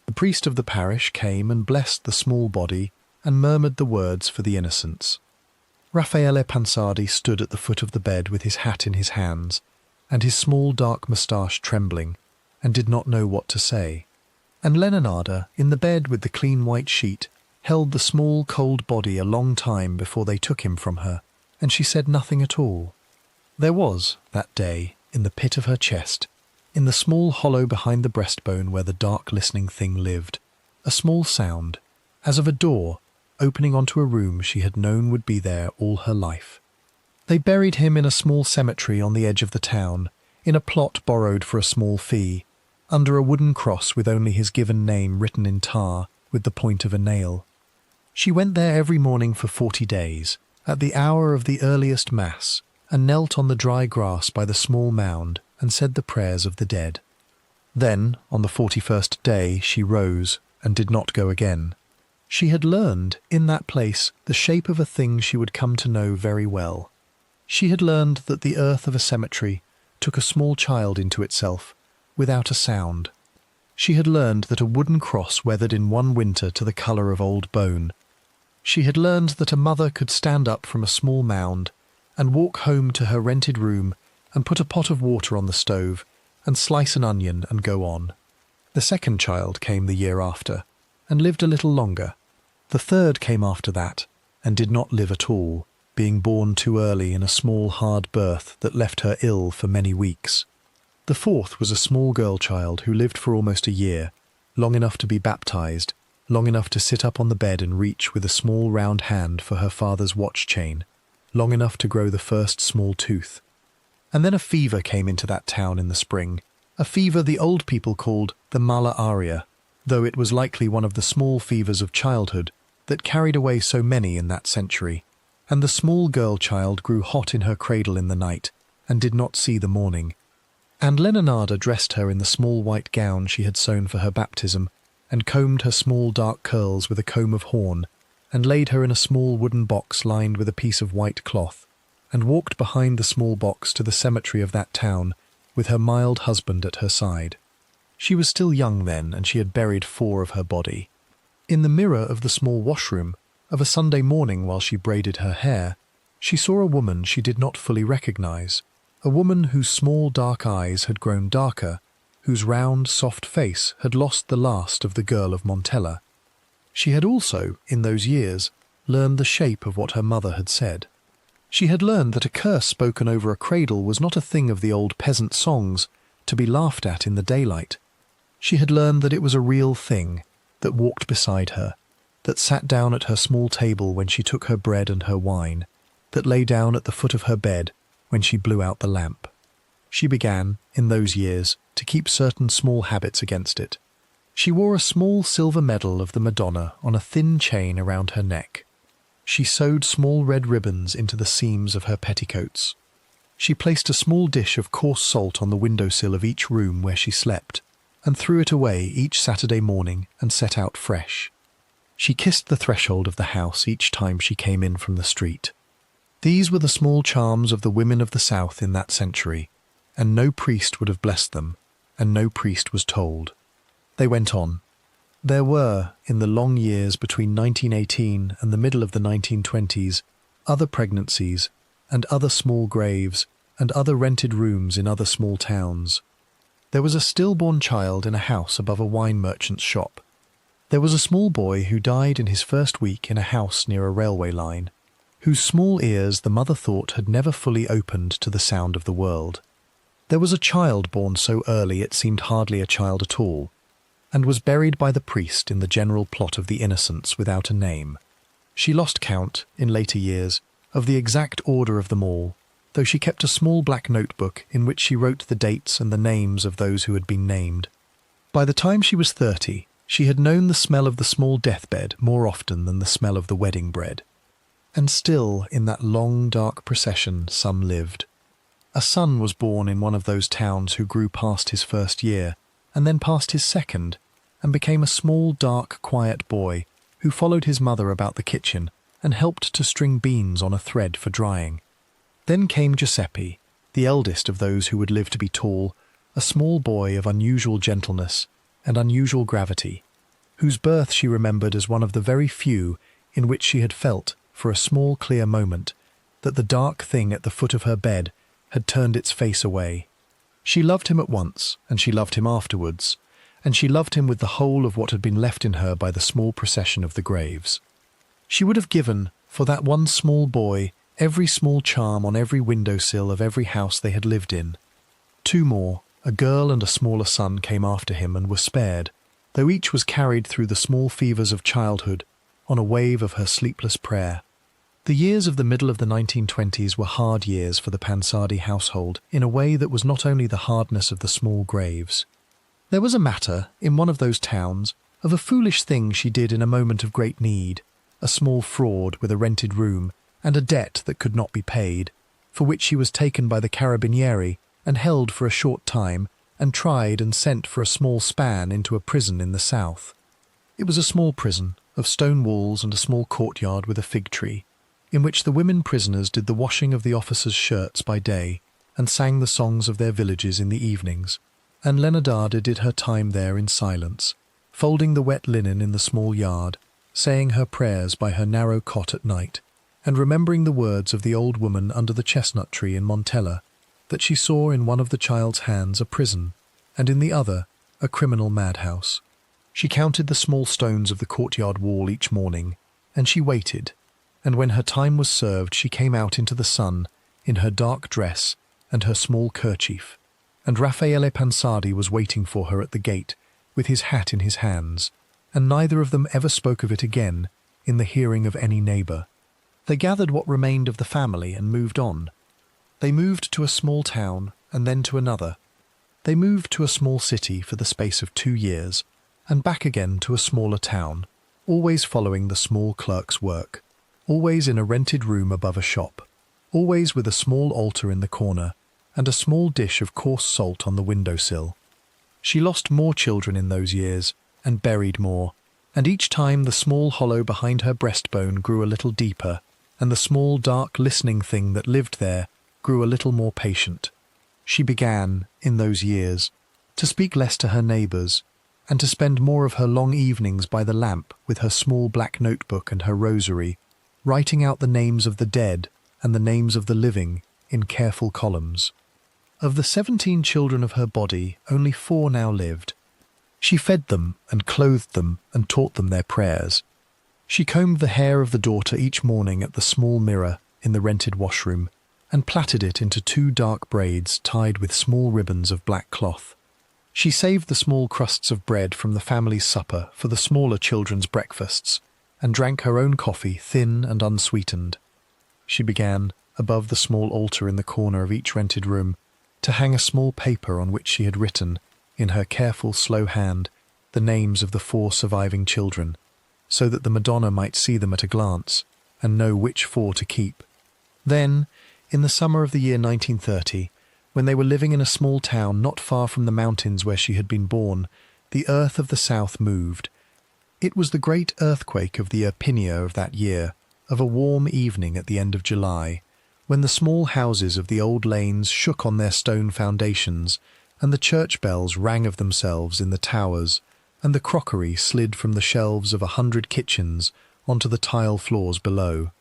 Speaker 1: The priest of the parish came and blessed the small body and murmured the words for the innocents. Raffaele Pansardi stood at the foot of the bed with his hat in his hands, and his small dark moustache trembling, and did not know what to say. And Leonarda, in the bed with the clean white sheet, held the small cold body a long time before they took him from her, and she said nothing at all. There was, that day, in the pit of her chest, in the small hollow behind the breastbone where the dark listening thing lived, a small sound, as of a door, opening onto a room she had known would be there all her life. They buried him in a small cemetery on the edge of the town, in a plot borrowed for a small fee, under a wooden cross with only his given name written in tar with the point of a nail. She went there every morning for 40 days, at the hour of the earliest mass, and knelt on the dry grass by the small mound and said the prayers of the dead. Then, on the 41st day, she rose and did not go again. She had learned, in that place, the shape of a thing she would come to know very well. She had learned that the earth of a cemetery took a small child into itself, without a sound. She had learned that a wooden cross weathered in one winter to the colour of old bone. She had learned that a mother could stand up from a small mound and walk home to her rented room and put a pot of water on the stove and slice an onion and go on. The second child came the year after, and lived a little longer. The third came after that, and did not live at all, being born too early in a small hard birth that left her ill for many weeks. The fourth was a small girl child who lived for almost a year, long enough to be baptized, long enough to sit up on the bed and reach with a small round hand for her father's watch chain, long enough to grow the first small tooth. And then a fever came into that town in the spring, a fever the old people called the malaria, though it was likely one of the small fevers of childhood that carried away so many in that century, and the small girl child grew hot in her cradle in the night, and did not see the morning. And Leonarda dressed her in the small white gown she had sewn for her baptism, and combed her small dark curls with a comb of horn, and laid her in a small wooden box lined with a piece of white cloth, and walked behind the small box to the cemetery of that town, with her mild husband at her side. She was still young then, and she had buried 4 of her body. In the mirror of the small washroom, of a Sunday morning while she braided her hair, she saw a woman she did not fully recognize, a woman whose small dark eyes had grown darker, whose round, soft face had lost the last of the girl of Montella. She had also, in those years, learned the shape of what her mother had said. She had learned that a curse spoken over a cradle was not a thing of the old peasant songs, to be laughed at in the daylight. She had learned that it was a real thing, that walked beside her, that sat down at her small table when she took her bread and her wine, that lay down at the foot of her bed when she blew out the lamp. She began, in those years, to keep certain small habits against it. She wore a small silver medal of the Madonna on a thin chain around her neck. She sewed small red ribbons into the seams of her petticoats. She placed a small dish of coarse salt on the windowsill of each room where she slept, and threw it away each Saturday morning and set out fresh. She kissed the threshold of the house each time she came in from the street. These were the small charms of the women of the South in that century, and no priest would have blessed them, and no priest was told. They went on. There were, in the long years between 1918 and the middle of the 1920s, other pregnancies, and other small graves, and other rented rooms in other small towns. There was a stillborn child in a house above a wine merchant's shop. There was a small boy who died in his first week in a house near a railway line, whose small ears the mother thought had never fully opened to the sound of the world. There was a child born so early it seemed hardly a child at all, and was buried by the priest in the general plot of the innocents without a name. She lost count, in later years, of the exact order of them all, though she kept a small black notebook in which she wrote the dates and the names of those who had been named. By the time she was 30, she had known the smell of the small deathbed more often than the smell of the wedding bread. And still, in that long, dark procession, some lived. A son was born in one of those towns who grew past his first year, and then past his second, and became a small, dark, quiet boy who followed his mother about the kitchen and helped to string beans on a thread for drying. Then came Giuseppe, the eldest of those who would live to be tall, a small boy of unusual gentleness and unusual gravity, whose birth she remembered as one of the very few in which she had felt, for a small clear moment, that the dark thing at the foot of her bed had turned its face away. She loved him at once, and she loved him afterwards, and she loved him with the whole of what had been left in her by the small procession of the graves. She would have given, for that one small boy, every small charm on every windowsill of every house they had lived in. Two more, a girl and a smaller son, came after him and were spared, though each was carried through the small fevers of childhood on a wave of her sleepless prayer. The years of the middle of the 1920s were hard years for the Pansardi household in a way that was not only the hardness of the small graves. There was a matter, in one of those towns, of a foolish thing she did in a moment of great need, a small fraud with a rented room and a debt that could not be paid, for which she was taken by the Carabinieri and held for a short time and tried and sent for a small span into a prison in the south. It was a small prison, of stone walls and a small courtyard with a fig tree, in which the women prisoners did the washing of the officers' shirts by day and sang the songs of their villages in the evenings, and Leonarda did her time there in silence, folding the wet linen in the small yard, saying her prayers by her narrow cot at night, and remembering the words of the old woman under the chestnut tree in Montella, that she saw in one of the child's hands a prison, and in the other a criminal madhouse. She counted the small stones of the courtyard wall each morning, and she waited, and when her time was served she came out into the sun, in her dark dress and her small kerchief, and Raffaele Pansardi was waiting for her at the gate, with his hat in his hands, and neither of them ever spoke of it again in the hearing of any neighbour. They gathered what remained of the family and moved on. They moved to a small town, and then to another. They moved to a small city for the space of 2 years, and back again to a smaller town, always following the small clerk's work, always in a rented room above a shop, always with a small altar in the corner, and a small dish of coarse salt on the windowsill. She lost more children in those years, and buried more, and each time the small hollow behind her breastbone grew a little deeper, and the small dark listening thing that lived there grew a little more patient. She began, in those years, to speak less to her neighbours, and to spend more of her long evenings by the lamp with her small black notebook and her rosary, writing out the names of the dead and the names of the living in careful columns. Of the 17 children of her body, only 4 now lived. She fed them and clothed them and taught them their prayers. She combed the hair of the daughter each morning at the small mirror in the rented washroom, and plaited it into 2 dark braids tied with small ribbons of black cloth. She saved the small crusts of bread from the family's supper for the smaller children's breakfasts, and drank her own coffee thin and unsweetened. She began, above the small altar in the corner of each rented room, to hang a small paper on which she had written, in her careful, slow hand, the names of the 4 surviving children, so that the Madonna might see them at a glance, and know which 4 to keep. Then, in the summer of the year 1930, when they were living in a small town not far from the mountains where she had been born, the earth of the south moved. It was the great earthquake of the Irpinia of that year, of a warm evening at the end of July, when the small houses of the old lanes shook on their stone foundations, and the church bells rang of themselves in the towers, and the crockery slid from the shelves of 100 kitchens onto the tile floors below.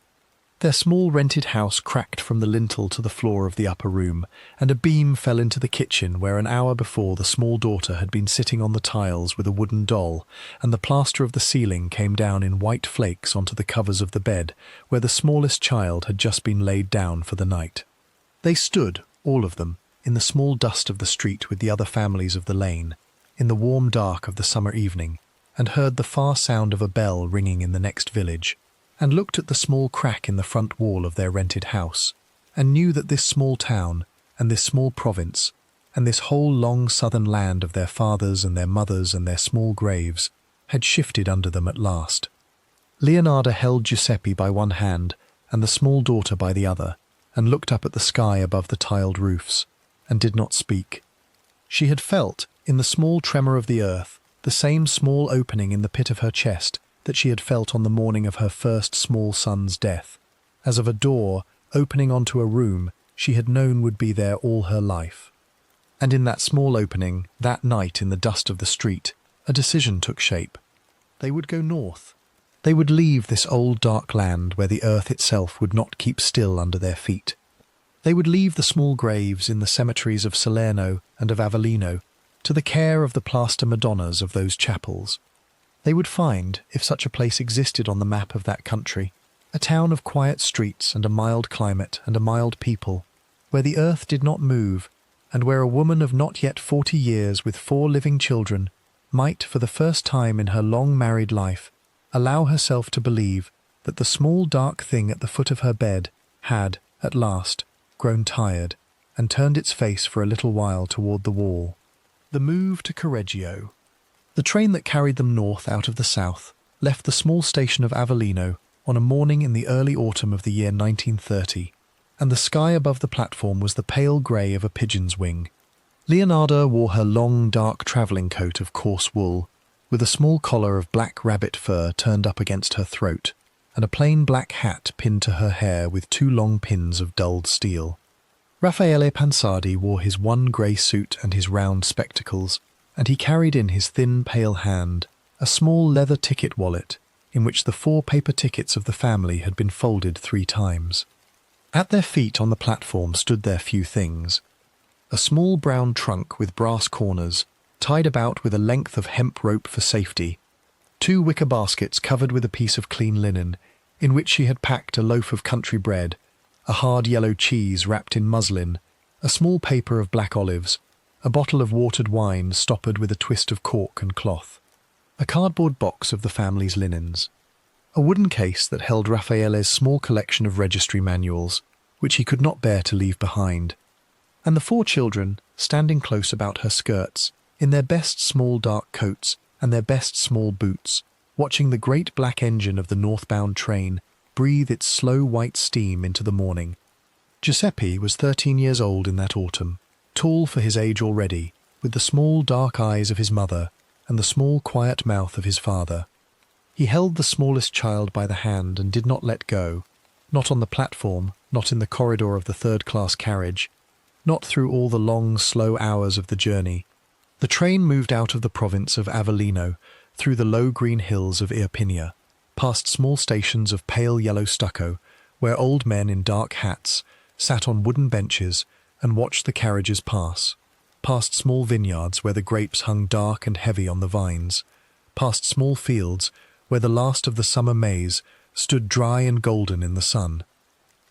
Speaker 1: Their small rented house cracked from the lintel to the floor of the upper room, and a beam fell into the kitchen where an hour before the small daughter had been sitting on the tiles with a wooden doll, and the plaster of the ceiling came down in white flakes onto the covers of the bed where the smallest child had just been laid down for the night. They stood, all of them, in the small dust of the street with the other families of the lane, in the warm dark of the summer evening, and heard the far sound of a bell ringing in the next village, and looked at the small crack in the front wall of their rented house, and knew that this small town, and this small province, and this whole long southern land of their fathers and their mothers and their small graves, had shifted under them at last. Leonarda held Giuseppe by one hand, and the small daughter by the other, and looked up at the sky above the tiled roofs, and did not speak. She had felt, in the small tremor of the earth, the same small opening in the pit of her chest that she had felt on the morning of her first small son's death, as of a door opening onto a room she had known would be there all her life. And in that small opening, that night in the dust of the street, a decision took shape. They would go north. They would leave this old dark land where the earth itself would not keep still under their feet. They would leave the small graves in the cemeteries of Salerno and of Avellino to the care of the plaster Madonnas of those chapels. They would find, if such a place existed on the map of that country, a town of quiet streets and a mild climate and a mild people, where the earth did not move, and where a woman of not yet 40 years with 4 living children might, for the first time in her long married life, allow herself to believe that the small dark thing at the foot of her bed had, at last, grown tired, and turned its face for a little while toward the wall. The move to Correggio. The train that carried them north out of the south left the small station of Avellino on a morning in the early autumn of the year 1930, and the sky above the platform was the pale grey of a pigeon's wing. Leonarda wore her long, dark travelling coat of coarse wool, with a small collar of black rabbit fur turned up against her throat, and a plain black hat pinned to her hair with 2 long pins of dulled steel. Raffaele Pansardi wore his one grey suit and his round spectacles, and he carried in his thin, pale hand a small leather ticket wallet in which the 4 paper tickets of the family had been folded 3 times. At their feet on the platform stood their few things: a small brown trunk with brass corners, tied about with a length of hemp rope for safety, 2 wicker baskets covered with a piece of clean linen, in which she had packed a loaf of country bread, a hard yellow cheese wrapped in muslin, a small paper of black olives, a bottle of watered wine stoppered with a twist of cork and cloth, a cardboard box of the family's linens, a wooden case that held Raffaele's small collection of registry manuals, which he could not bear to leave behind, and the 4 children, standing close about her skirts, in their best small dark coats and their best small boots, watching the great black engine of the northbound train breathe its slow white steam into the morning. Giuseppe was 13 years old in that autumn, tall for his age already, with the small dark eyes of his mother and the small quiet mouth of his father. He held the smallest child by the hand and did not let go, not on the platform, not in the corridor of the third-class carriage, not through all the long, slow hours of the journey. The train moved out of the province of Avellino, through the low green hills of Irpinia, past small stations of pale yellow stucco, where old men in dark hats sat on wooden benches and watched the carriages pass, past small vineyards where the grapes hung dark and heavy on the vines, past small fields where the last of the summer maize stood dry and golden in the sun.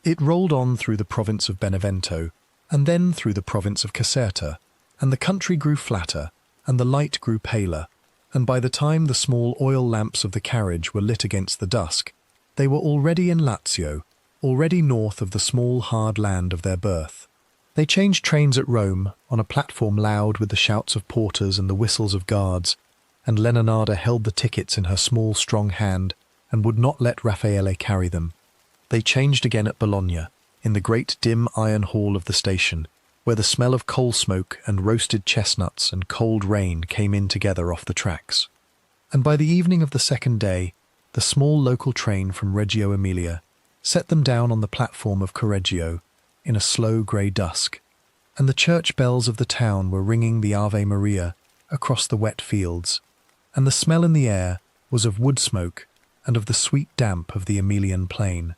Speaker 1: It rolled on through the province of Benevento, and then through the province of Caserta, and the country grew flatter, and the light grew paler, and by the time the small oil lamps of the carriage were lit against the dusk, they were already in Lazio, already north of the small hard land of their birth. They changed trains at Rome, on a platform loud with the shouts of porters and the whistles of guards, and Leonarda held the tickets in her small strong hand and would not let Raffaele carry them. They changed again at Bologna, in the great dim iron hall of the station, where the smell of coal smoke and roasted chestnuts and cold rain came in together off the tracks. And by the evening of the second day, the small local train from Reggio Emilia set them down on the platform of Correggio in a slow grey dusk, and the church bells of the town were ringing the Ave Maria across the wet fields, and the smell in the air was of wood smoke and of the sweet damp of the Emilian plain.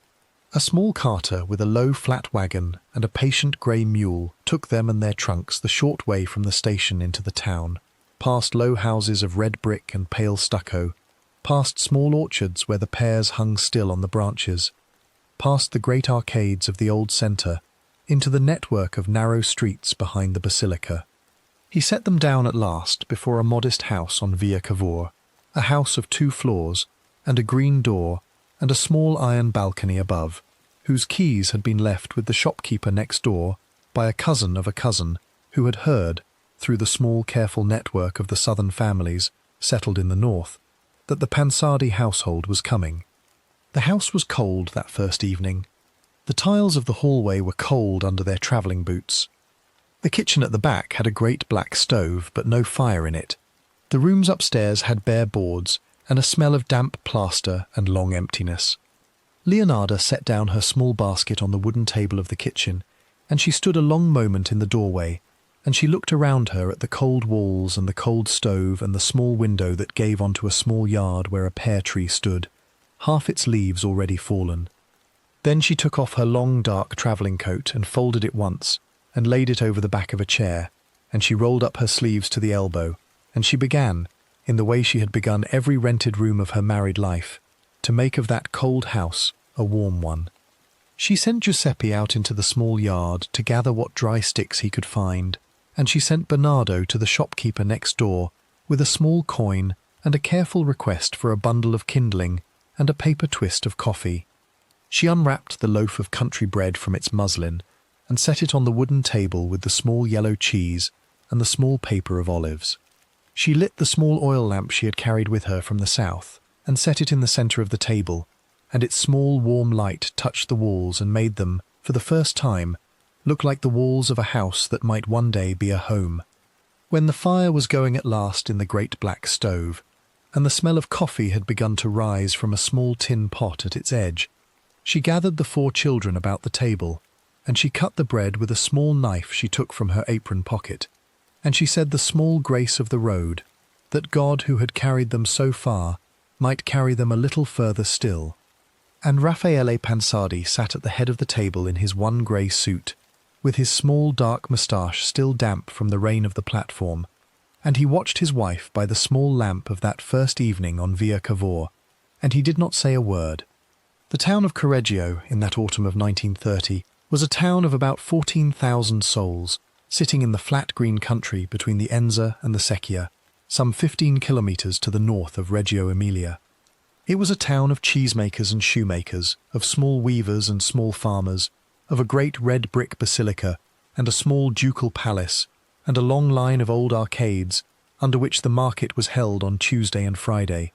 Speaker 1: A small carter with a low flat wagon and a patient grey mule took them and their trunks the short way from the station into the town, past low houses of red brick and pale stucco, past small orchards where the pears hung still on the branches, past the great arcades of the old centre, into the network of narrow streets behind the basilica. He set them down at last before a modest house on Via Cavour, a house of 2 floors, and a green door, and a small iron balcony above, whose keys had been left with the shopkeeper next door by a cousin of a cousin who had heard, through the small careful network of the southern families settled in the north, that the Pansardi household was coming. The house was cold that first evening, The tiles of the hallway were cold under their travelling boots. The kitchen at the back had a great black stove, but no fire in it. The rooms upstairs had bare boards and a smell of damp plaster and long emptiness. Leonarda set down her small basket on the wooden table of the kitchen, and she stood a long moment in the doorway, and she looked around her at the cold walls and the cold stove and the small window that gave onto a small yard where a pear tree stood, half its leaves already fallen. Then she took off her long dark travelling coat and folded it once, and laid it over the back of a chair, and she rolled up her sleeves to the elbow, and she began, in the way she had begun every rented room of her married life, to make of that cold house a warm one. She sent Giuseppe out into the small yard to gather what dry sticks he could find, and she sent Bernardo to the shopkeeper next door with a small coin and a careful request for a bundle of kindling and a paper twist of coffee. She unwrapped the loaf of country bread from its muslin and set it on the wooden table with the small yellow cheese and the small paper of olives. She lit the small oil lamp she had carried with her from the south and set it in the centre of the table, and its small warm light touched the walls and made them, for the first time, look like the walls of a house that might one day be a home. When the fire was going at last in the great black stove, and the smell of coffee had begun to rise from a small tin pot at its edge, she gathered the 4 children about the table, and she cut the bread with a small knife she took from her apron pocket, and she said the small grace of the road, that God who had carried them so far might carry them a little further still. And Raffaele Pansardi sat at the head of the table in his one grey suit, with his small dark moustache still damp from the rain of the platform, and he watched his wife by the small lamp of that first evening on Via Cavour, and he did not say a word. The town of Correggio, in that autumn of 1930, was a town of about 14,000 souls, sitting in the flat green country between the Enza and the Secchia, some 15 kilometres to the north of Reggio Emilia. It was a town of cheesemakers and shoemakers, of small weavers and small farmers, of a great red brick basilica and a small ducal palace, and a long line of old arcades, under which the market was held on Tuesday and Friday.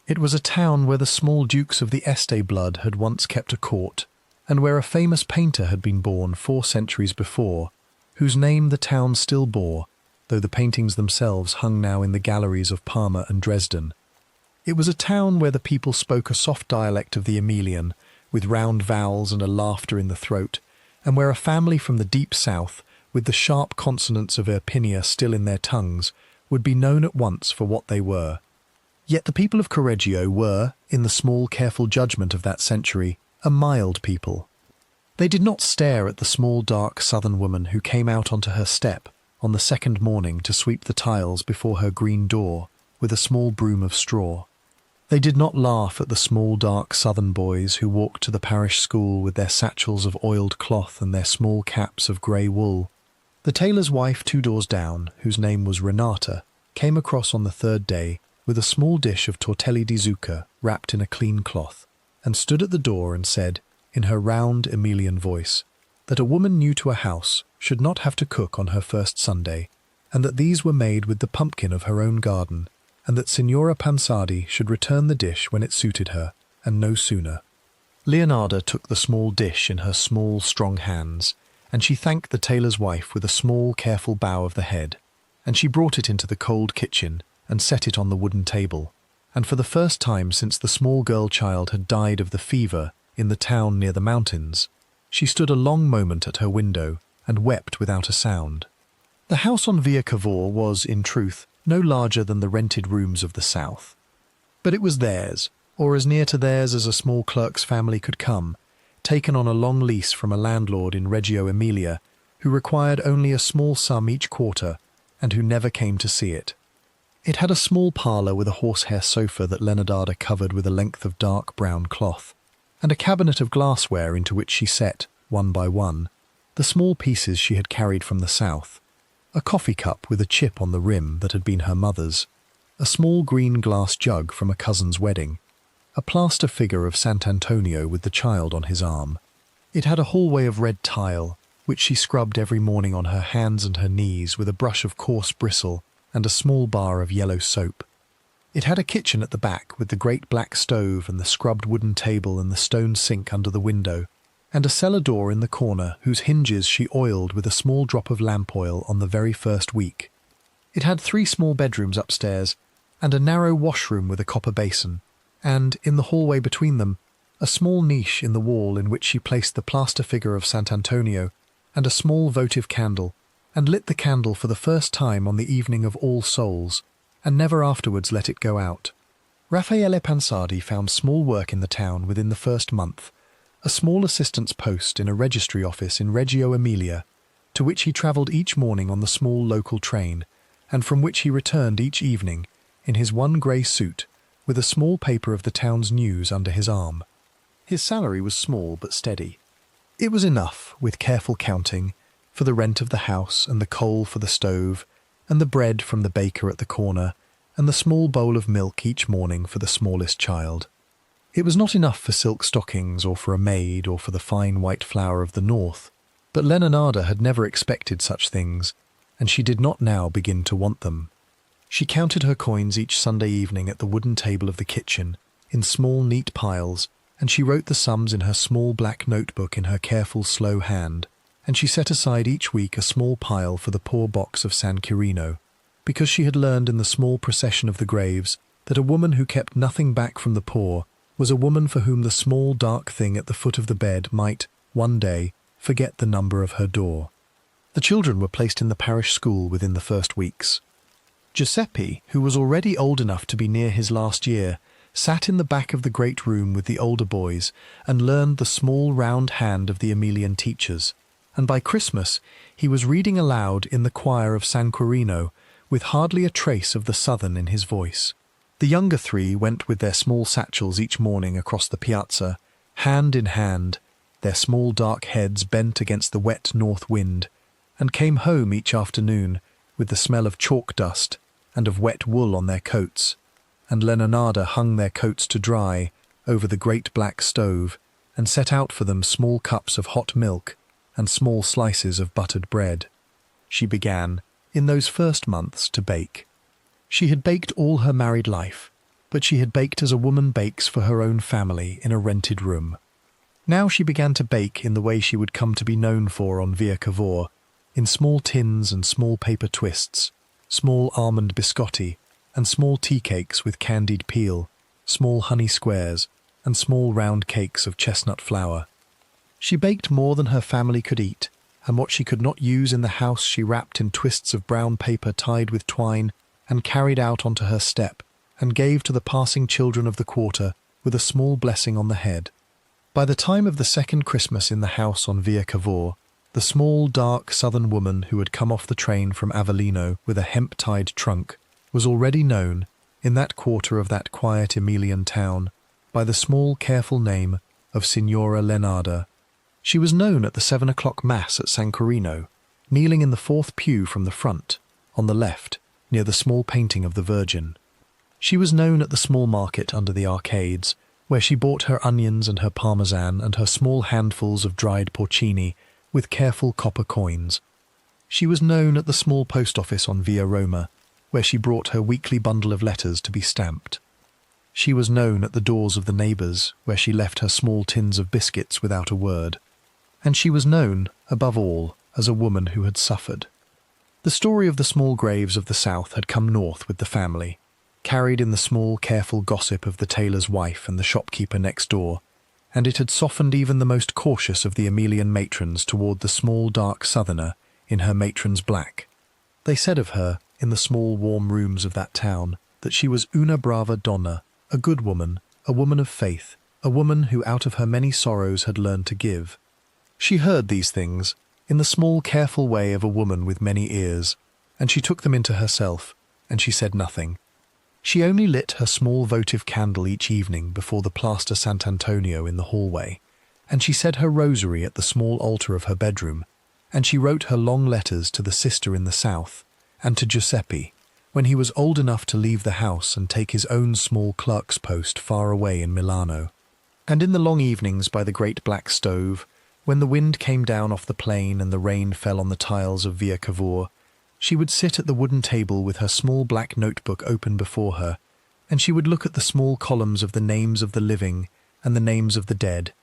Speaker 1: It was a town where the small dukes of the Este blood had once kept a court, and where a famous painter had been born 4 centuries before, whose name the town still bore, though the paintings themselves hung now in the galleries of Parma and Dresden. It was a town where the people spoke a soft dialect of the Emilian, with round vowels and a laughter in the throat, and where a family from the deep south, with the sharp consonants of Irpinia still in their tongues, would be known at once for what they were. Yet the people of Correggio were, in the small careful judgment of that century, a mild people. They did not stare at the small dark southern woman who came out onto her step on the second morning to sweep the tiles before her green door with a small broom of straw. They did not laugh at the small dark southern boys who walked to the parish school with their satchels of oiled cloth and their small caps of grey wool. The tailor's wife 2 doors down, whose name was Renata, came across on the 3rd day with a small dish of tortelli di zucca wrapped in a clean cloth, and stood at the door and said, in her round Emilian voice, that a woman new to a house should not have to cook on her first Sunday, and that these were made with the pumpkin of her own garden, and that Signora Pansardi should return the dish when it suited her, and no sooner. Leonarda took the small dish in her small, strong hands, and she thanked the tailor's wife with a small, careful bow of the head, and she brought it into the cold kitchen and set it on the wooden table, and for the first time since the small girl-child had died of the fever in the town near the mountains, she stood a long moment at her window and wept without a sound. The house on Via Cavour was, in truth, no larger than the rented rooms of the south. But it was theirs, or as near to theirs as a small clerk's family could come, taken on a long lease from a landlord in Reggio Emilia, who required only a small sum each quarter, and who never came to see it. It had a small parlour with a horsehair sofa that Leonarda covered with a length of dark brown cloth, and a cabinet of glassware into which she set, one by one, the small pieces she had carried from the south, a coffee cup with a chip on the rim that had been her mother's, a small green glass jug from a cousin's wedding, a plaster figure of Sant' Antonio with the child on his arm. It had a hallway of red tile, which she scrubbed every morning on her hands and her knees with a brush of coarse bristle and a small bar of yellow soap. It had a kitchen at the back with the great black stove and the scrubbed wooden table and the stone sink under the window, and a cellar door in the corner whose hinges she oiled with a small drop of lamp oil on the very first week. It had 3 small bedrooms upstairs, and a narrow washroom with a copper basin, and, in the hallway between them, a small niche in the wall in which she placed the plaster figure of Sant' Antonio and a small votive candle, and lit the candle for the first time on the evening of All Souls, and never afterwards let it go out. Raffaele Pansardi found small work in the town within the first month, a small assistant's post in a registry office in Reggio Emilia, to which he travelled each morning on the small local train, and from which he returned each evening in his one grey suit, with a small paper of the town's news under his arm. His salary was small but steady. It was enough, with careful counting, for the rent of the house and the coal for the stove, and the bread from the baker at the corner, and the small bowl of milk each morning for the smallest child. It was not enough for silk stockings or for a maid or for the fine white flour of the north, but Leonarda had never expected such things, and she did not now begin to want them. She counted her coins each Sunday evening at the wooden table of the kitchen, in small neat piles, and she wrote the sums in her small black notebook in her careful slow hand, and she set aside each week a small pile for the poor box of San Quirino, because she had learned in the small procession of the graves that a woman who kept nothing back from the poor was a woman for whom the small dark thing at the foot of the bed might, one day, forget the number of her door. The children were placed in the parish school within the first weeks. Giuseppe, who was already old enough to be near his last year, sat in the back of the great room with the older boys and learned the small round hand of the Emilian teachers, and by Christmas he was reading aloud in the choir of San Quirino with hardly a trace of the southern in his voice. The younger 3 went with their small satchels each morning across the piazza, hand in hand, their small dark heads bent against the wet north wind, and came home each afternoon with the smell of chalk dust and of wet wool on their coats, and Leonarda hung their coats to dry over the great black stove and set out for them small cups of hot milk and small slices of buttered bread. She began, in those first months, to bake. She had baked all her married life, but she had baked as a woman bakes for her own family in a rented room. Now she began to bake in the way she would come to be known for on Via Cavour, in small tins and small paper twists, small almond biscotti, and small tea cakes with candied peel, small honey squares, and small round cakes of chestnut flour. She baked more than her family could eat, and what she could not use in the house she wrapped in twists of brown paper tied with twine and carried out onto her step, and gave to the passing children of the quarter with a small blessing on the head. By the time of the second Christmas in the house on Via Cavour, the small, dark southern woman who had come off the train from Avellino with a hemp-tied trunk was already known, in that quarter of that quiet Emilian town, by the small, careful name of Signora Leonarda. She was known at the 7 o'clock Mass at San Quirino, kneeling in the 4th pew from the front, on the left, near the small painting of the Virgin. She was known at the small market under the arcades, where she bought her onions and her parmesan and her small handfuls of dried porcini with careful copper coins. She was known at the small post office on Via Roma, where she brought her weekly bundle of letters to be stamped. She was known at the doors of the neighbours, where she left her small tins of biscuits without a word. And she was known, above all, as a woman who had suffered. The story of the small graves of the south had come north with the family, carried in the small, careful gossip of the tailor's wife and the shopkeeper next door, and it had softened even the most cautious of the Emilian matrons toward the small, dark southerner in her matron's black. They said of her, in the small, warm rooms of that town, that she was una brava donna, a good woman, a woman of faith, a woman who out of her many sorrows had learned to give. She heard these things, in the small, careful way of a woman with many ears, and she took them into herself, and she said nothing. She only lit her small votive candle each evening before the plaster Sant' Antonio in the hallway, and she said her rosary at the small altar of her bedroom, and she wrote her long letters to the sister in the south, and to Giuseppe, when he was old enough to leave the house and take his own small clerk's post far away in Milano. And in the long evenings by the great black stove, when the wind came down off the plain and the rain fell on the tiles of Via Cavour, she would sit at the wooden table with her small black notebook open before her, and she would look at the small columns of the names of the living and the names of the dead,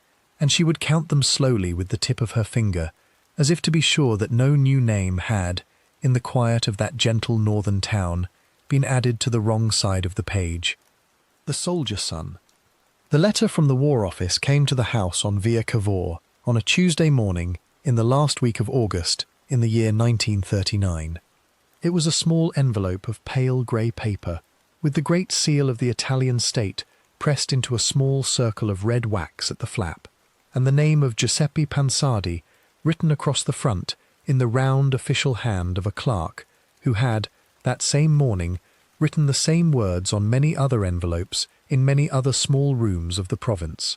Speaker 1: and she would count them slowly with the tip of her finger, as if to be sure that no new name had, in the quiet of that gentle northern town, been added to the wrong side of the page. The soldier son. The letter from the War Office came to the house on Via Cavour on a Tuesday morning in the last week of August in the year 1939. It was a small envelope of pale grey paper, with the great seal of the Italian state pressed into a small circle of red wax at the flap, and the name of Giuseppe Pansardi written across the front in the round official hand of a clerk who had, that same morning, written the same words on many other envelopes in many other small rooms of the province.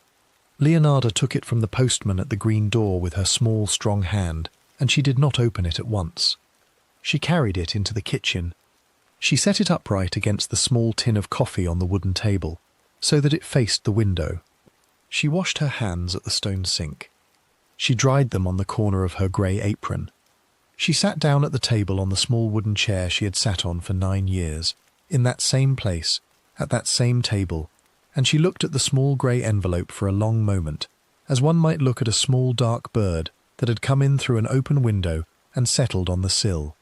Speaker 1: Leonarda took it from the postman at the green door with her small, strong hand, and she did not open it at once. She carried it into the kitchen. She set it upright against the small tin of coffee on the wooden table, so that it faced the window. She washed her hands at the stone sink. She dried them on the corner of her grey apron. She sat down at the table on the small wooden chair she had sat on for 9 years, in that same place, at that same table, and she looked at the small grey envelope for a long moment, as one might look at a small dark bird that had come in through an open window and settled on the sill.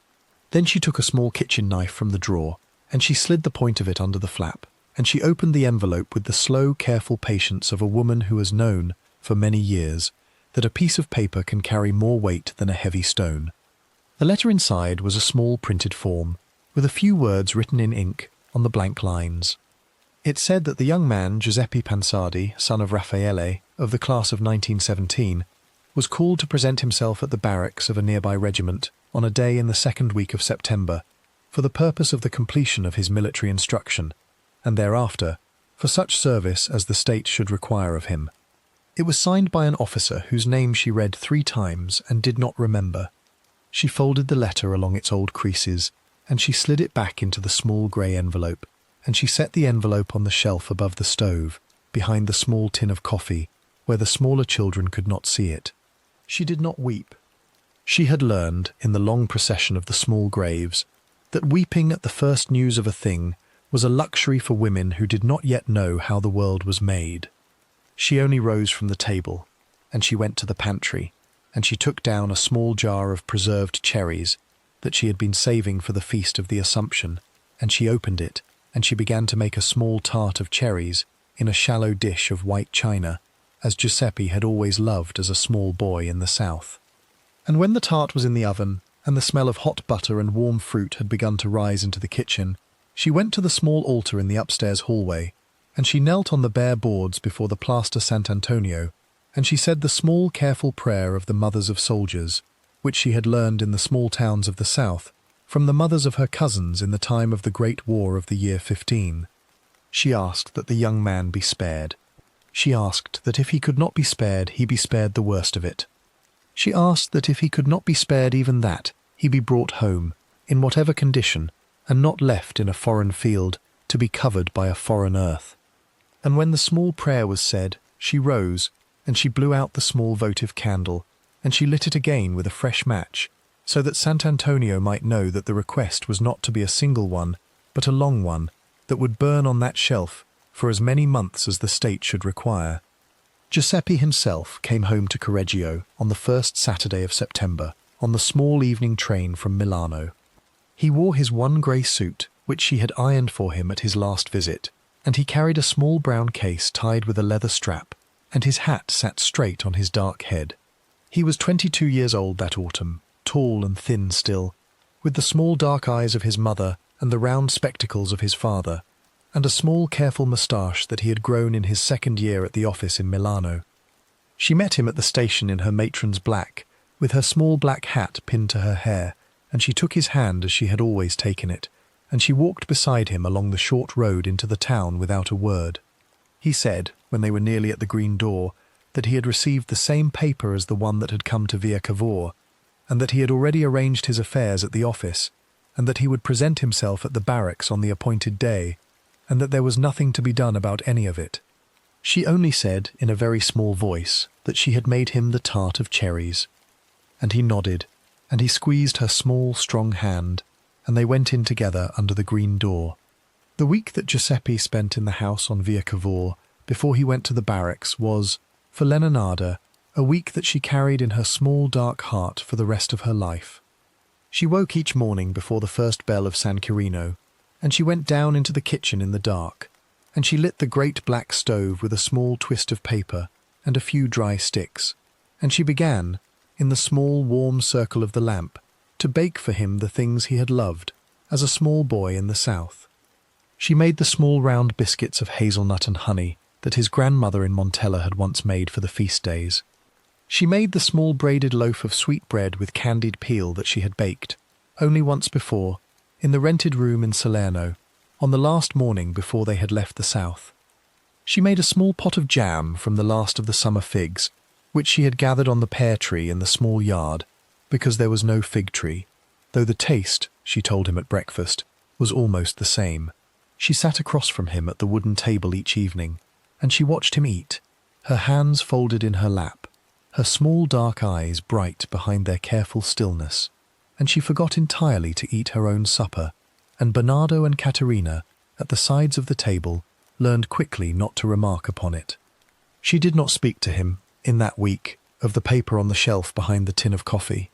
Speaker 1: Then she took a small kitchen knife from the drawer, and she slid the point of it under the flap, and she opened the envelope with the slow, careful patience of a woman who has known, for many years, that a piece of paper can carry more weight than a heavy stone. The letter inside was a small printed form, with a few words written in ink on the blank lines. It said that the young man, Giuseppe Pansardi, son of Raffaele, of the class of 1917, was called to present himself at the barracks of a nearby regiment on a day in the second week of September, for the purpose of the completion of his military instruction, and thereafter, for such service as the state should require of him. It was signed by an officer whose name she read 3 times and did not remember. She folded the letter along its old creases, and she slid it back into the small grey envelope, and she set the envelope on the shelf above the stove, behind the small tin of coffee, where the smaller children could not see it. She did not weep. She had learned, in the long procession of the small graves, that weeping at the first news of a thing was a luxury for women who did not yet know how the world was made. She only rose from the table, and she went to the pantry, and she took down a small jar of preserved cherries that she had been saving for the feast of the Assumption, and she opened it, and she began to make a small tart of cherries in a shallow dish of white china, as Giuseppe had always loved as a small boy in the south. And when the tart was in the oven, and the smell of hot butter and warm fruit had begun to rise into the kitchen, she went to the small altar in the upstairs hallway, and she knelt on the bare boards before the plaster Sant'Antonio, and she said the small careful prayer of the mothers of soldiers, which she had learned in the small towns of the south, from the mothers of her cousins in the time of the Great War of the year 15. She asked that the young man be spared. She asked that if he could not be spared, he be spared the worst of it. She asked that if he could not be spared even that, he be brought home, in whatever condition, and not left in a foreign field, to be covered by a foreign earth. And when the small prayer was said, she rose, and she blew out the small votive candle, and she lit it again with a fresh match, so that Sant'Antonio might know that the request was not to be a single one, but a long one, that would burn on that shelf for as many months as the state should require. Giuseppe himself came home to Correggio on the first Saturday of September, on the small evening train from Milano. He wore his one grey suit, which she had ironed for him at his last visit, and he carried a small brown case tied with a leather strap, and his hat sat straight on his dark head. He was 22 years old that autumn, tall and thin still, with the small dark eyes of his mother and the round spectacles of his father, and a small careful moustache that he had grown in his second year at the office in Milano. She met him at the station in her matron's black, with her small black hat pinned to her hair, and she took his hand as she had always taken it, and she walked beside him along the short road into the town without a word. He said, when they were nearly at the green door, that he had received the same paper as the one that had come to Via Cavour, and that he had already arranged his affairs at the office, and that he would present himself at the barracks on the appointed day, and that there was nothing to be done about any of it. She only said, in a very small voice, that she had made him the tart of cherries. And he nodded, and he squeezed her small, strong hand, and they went in together under the green door. The week that Giuseppe spent in the house on Via Cavour, before he went to the barracks, was, For Leonarda, a week that she carried in her small dark heart for the rest of her life. She woke each morning before the first bell of San Quirino, and she went down into the kitchen in the dark, and she lit the great black stove with a small twist of paper and a few dry sticks, and she began, in the small warm circle of the lamp, to bake for him the things he had loved as a small boy in the south. She made the small round biscuits of hazelnut and honey that his grandmother in Montella had once made for the feast days. She made the small braided loaf of sweet bread with candied peel that she had baked, only once before, in the rented room in Salerno, on the last morning before they had left the south. She made a small pot of jam from the last of the summer figs, which she had gathered on the pear tree in the small yard, because there was no fig tree, though the taste, she told him at breakfast, was almost the same. She sat across from him at the wooden table each evening, and she watched him eat, her hands folded in her lap, her small dark eyes bright behind their careful stillness, and she forgot entirely to eat her own supper, and Bernardo and Caterina, at the sides of the table, learned quickly not to remark upon it. She did not speak to him, in that week, of the paper on the shelf behind the tin of coffee.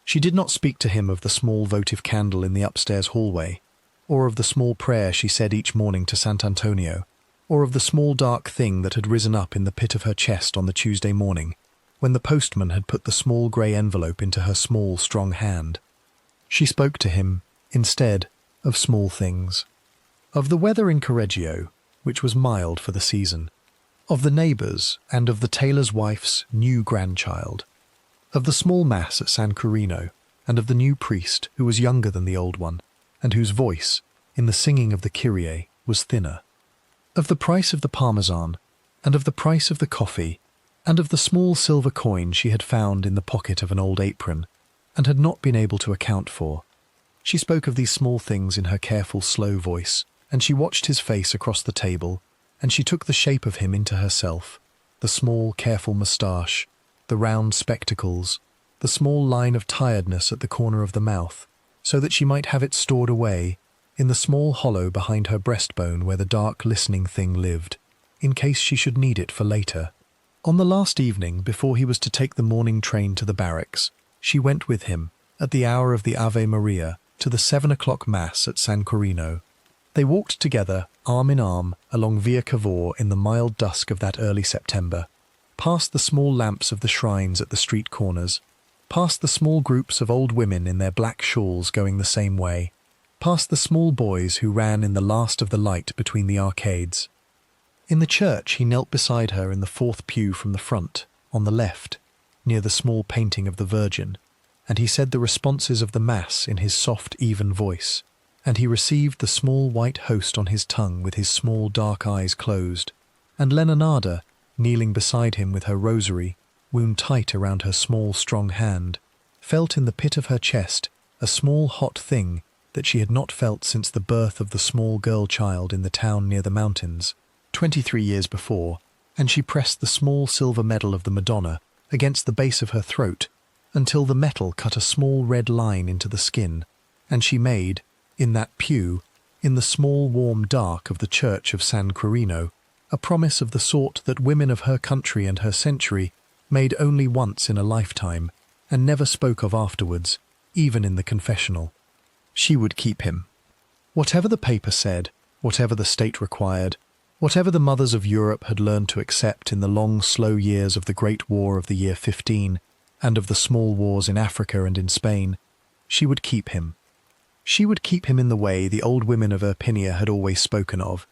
Speaker 1: She did not speak to him of the small votive candle in the upstairs hallway, or of the small prayer she said each morning to Sant'Antonio, or of the small dark thing that had risen up in the pit of her chest on the Tuesday morning, when the postman had put the small grey envelope into her small, strong hand. She spoke to him, instead, of small things. Of the weather in Correggio, which was mild for the season, of the neighbours and of the tailor's wife's new grandchild, of the small mass at San Quirino, and of the new priest who was younger than the old one, and whose voice, in the singing of the Kyrie, was thinner, of the price of the parmesan, and of the price of the coffee, and of the small silver coin she had found in the pocket of an old apron, and had not been able to account for. She spoke of these small things in her careful, slow voice, and she watched his face across the table, and she took the shape of him into herself, the small, careful moustache, the round spectacles, the small line of tiredness at the corner of the mouth, so that she might have it stored away, in the small hollow behind her breastbone where the dark, listening thing lived, in case she should need it for later. On the last evening, before he was to take the morning train to the barracks, she went with him, at the hour of the Ave Maria, to the 7 o'clock Mass at San Quirino. They walked together, arm in arm, along Via Cavour in the mild dusk of that early September, past the small lamps of the shrines at the street corners, past the small groups of old women in their black shawls going the same way, past the small boys who ran in the last of the light between the arcades. In the church he knelt beside her in the fourth pew from the front, on the left, near the small painting of the Virgin, and he said the responses of the Mass in his soft, even voice, and he received the small white host on his tongue with his small dark eyes closed, and Leonarda, kneeling beside him with her rosary, wound tight around her small, strong hand, felt in the pit of her chest a small hot thing that she had not felt since the birth of the small girl-child in the town near the mountains, 23 years before, and she pressed the small silver medal of the Madonna against the base of her throat until the metal cut a small red line into the skin, and she made, in that pew, in the small warm dark of the church of San Quirino, a promise of the sort that women of her country and her century made only once in a lifetime, and never spoke of afterwards, even in the confessional. She would keep him. Whatever the paper said, whatever the state required, whatever the mothers of Europe had learned to accept in the long, slow years of the Great War of the year 15, and of the small wars in Africa and in Spain, she would keep him. She would keep him in the way the old women of Irpinia had always spoken of,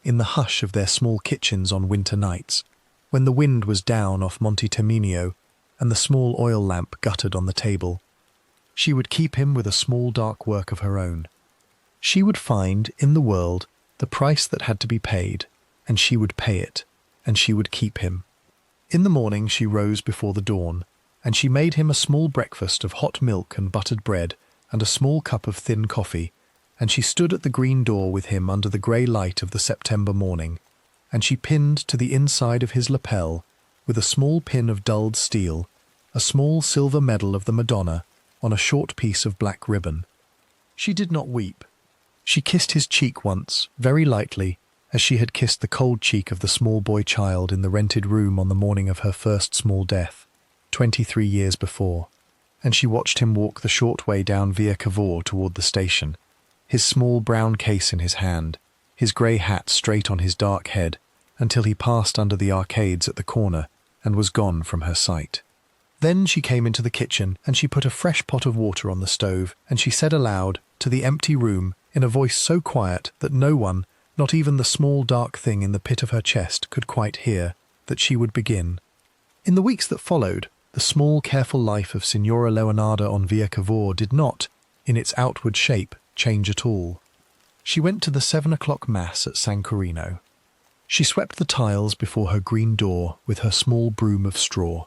Speaker 1: in the hush of their small kitchens on winter nights, when the wind was down off Monte Terminio and the small oil lamp guttered on the table. She would keep him with a small dark work of her own. She would find, in the world, the price that had to be paid, and she would pay it, and she would keep him. In the morning she rose before the dawn, and she made him a small breakfast of hot milk and buttered bread and a small cup of thin coffee, and she stood at the green door with him under the grey light of the September morning, and she pinned to the inside of his lapel, with a small pin of dulled steel, a small silver medal of the Madonna on a short piece of black ribbon. She did not weep. She kissed his cheek once, very lightly, as she had kissed the cold cheek of the small boy child in the rented room on the morning of her first small death, 23 years before, and she watched him walk the short way down Via Cavour toward the station, his small brown case in his hand, his grey hat straight on his dark head, until he passed under the arcades at the corner and was gone from her sight. Then she came into the kitchen and she put a fresh pot of water on the stove, and she said aloud to the empty room in a voice so quiet that no one, not even the small dark thing in the pit of her chest, could quite hear, that she would begin. In the weeks that followed, the small careful life of Signora Leonarda on Via Cavour did not, in its outward shape, change at all. She went to the 7 o'clock mass at San Corino. She swept the tiles before her green door with her small broom of straw.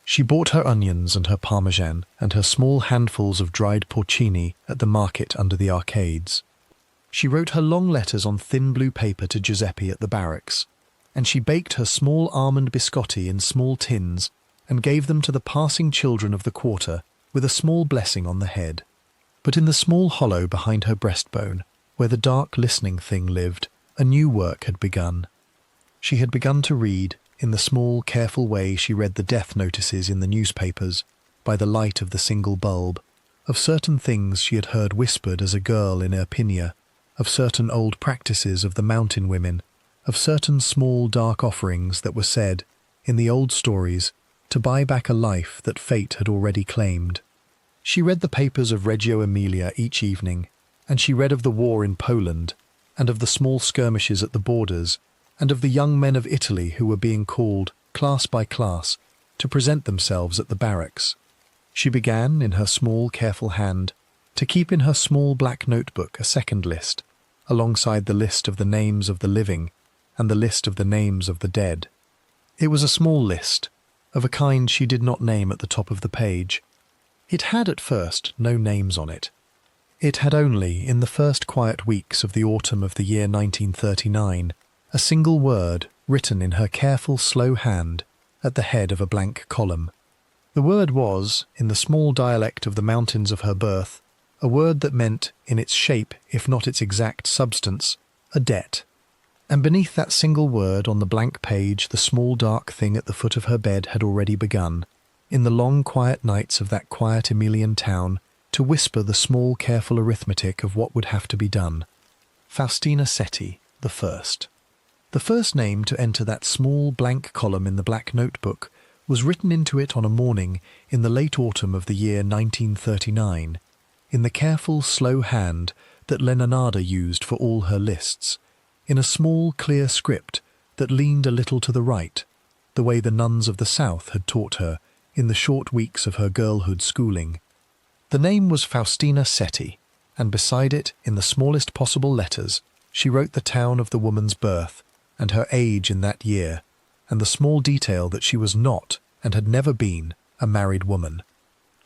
Speaker 1: She bought her onions and her parmesan and her small handfuls of dried porcini at the market under the arcades. She wrote her long letters on thin blue paper to Giuseppe at the barracks, and she baked her small almond biscotti in small tins and gave them to the passing children of the quarter with a small blessing on the head. But in the small hollow behind her breastbone, where the dark listening thing lived, a new work had begun. She had begun to read, in the small, careful way she read the death notices in the newspapers, by the light of the single bulb, of certain things she had heard whispered as a girl in Irpinia, of certain old practices of the mountain women, of certain small dark offerings that were said, in the old stories, to buy back a life that fate had already claimed. She read the papers of Reggio Emilia each evening, and she read of the war in Poland, and of the small skirmishes at the borders, and of the young men of Italy who were being called, class by class, to present themselves at the barracks. She began, in her small, careful hand, to keep in her small black notebook a second list, alongside the list of the names of the living and the list of the names of the dead. It was a small list, of a kind she did not name at the top of the page. It had at first no names on it. It had only, in the first quiet weeks of the autumn of the year 1939, a single word written in her careful, slow hand at the head of a blank column. The word was, in the small dialect of the mountains of her birth, a word that meant, in its shape, if not its exact substance, a debt. And beneath that single word on the blank page the small dark thing at the foot of her bed had already begun, in the long quiet nights of that quiet Emilian town, to whisper the small careful arithmetic of what would have to be done. Faustina Setti, the first. The first name to enter that small blank column in the black notebook was written into it on a morning in the late autumn of the year 1939, in the careful, slow hand that Leonarda used for all her lists, in a small, clear script that leaned a little to the right, the way the nuns of the south had taught her in the short weeks of her girlhood schooling. The name was Faustina Setti, and beside it, in the smallest possible letters, she wrote the town of the woman's birth, and her age in that year, and the small detail that she was not, and had never been, a married woman.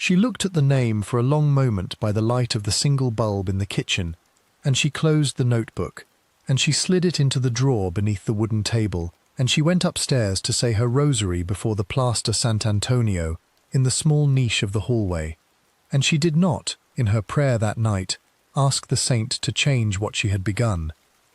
Speaker 1: She looked at the name for a long moment by the light of the single bulb in the kitchen, and she closed the notebook, and she slid it into the drawer beneath the wooden table, and she went upstairs to say her rosary before the plaster Sant'Antonio in the small niche of the hallway, and she did not, in her prayer that night, ask the saint to change what she had begun.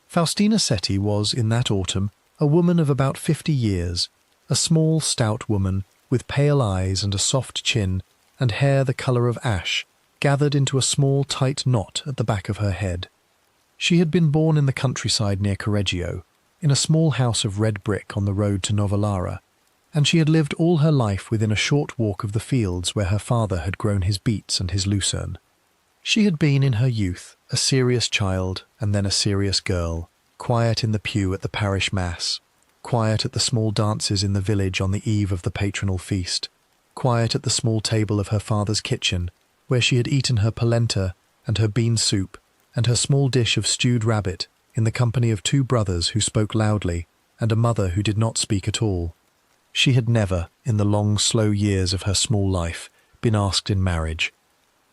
Speaker 1: Faustina Setti was, in that autumn, a woman of about 50 years, a small, stout woman, with pale eyes and a soft chin, and hair the colour of ash, gathered into a small, tight knot at the back of her head. She had been born in the countryside near Correggio, in a small house of red brick on the road to Novellara, and she had lived all her life within a short walk of the fields where her father had grown his beets and his lucerne. She had been, in her youth, a serious child and then a serious girl, quiet in the pew at the parish mass, quiet at the small dances in the village on the eve of the patronal feast, quiet at the small table of her father's kitchen, where she had eaten her polenta and her bean soup and her small dish of stewed rabbit in the company of 2 brothers who spoke loudly and a mother who did not speak at all. She had never, in the long, slow years of her small life, been asked in marriage.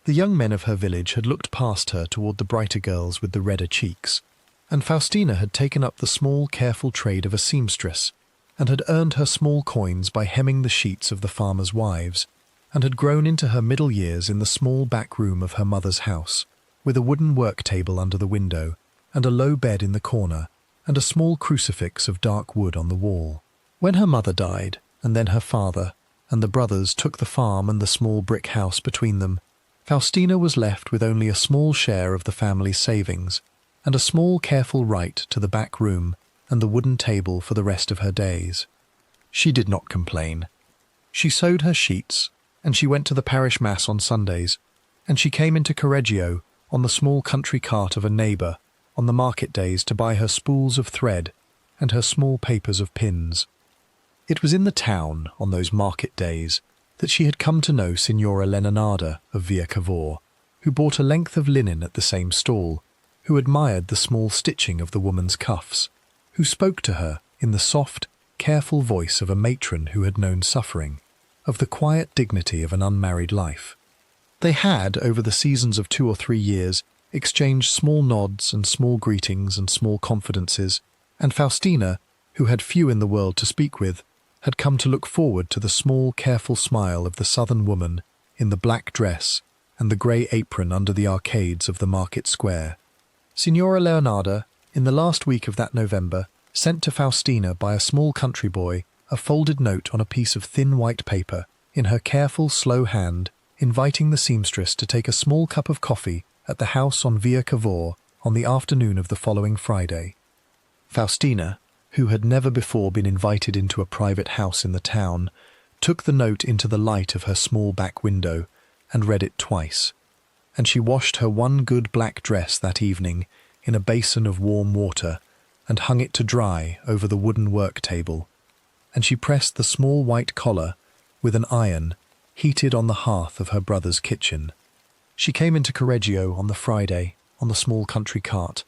Speaker 1: The young men of her village had looked past her toward the brighter girls with the redder cheeks, and Faustina had taken up the small, careful trade of a seamstress, and had earned her small coins by hemming the sheets of the farmers' wives, and had grown into her middle years in the small back room of her mother's house, with a wooden work table under the window, and a low bed in the corner, and a small crucifix of dark wood on the wall. When her mother died, and then her father, and the brothers took the farm and the small brick house between them, Faustina was left with only a small share of the family's savings, and a small careful right to the back room and the wooden table for the rest of her days. She did not complain. She sewed her sheets, and she went to the parish mass on Sundays, and she came into Correggio on the small country cart of a neighbour on the market days to buy her spools of thread and her small papers of pins. It was in the town, on those market days, that she had come to know Signora Leonarda of Via Cavour, who bought a length of linen at the same stall, who admired the small stitching of the woman's cuffs, who spoke to her in the soft, careful voice of a matron who had known suffering, of the quiet dignity of an unmarried life. They had, over the seasons of 2 or 3 years, exchanged small nods and small greetings and small confidences, and Faustina, who had few in the world to speak with, had come to look forward to the small, careful smile of the southern woman in the black dress and the grey apron under the arcades of the market square. Signora Leonarda, in the last week of that November, sent to Faustina by a small country boy a folded note on a piece of thin white paper, in her careful, slow hand, inviting the seamstress to take a small cup of coffee at the house on Via Cavour on the afternoon of the following Friday. Faustina, who had never before been invited into a private house in the town, took the note into the light of her small back window and read it twice, and she washed her one good black dress that evening in a basin of warm water and hung it to dry over the wooden work table, and she pressed the small white collar with an iron heated on the hearth of her brother's kitchen. She came into Correggio on the Friday on the small country cart,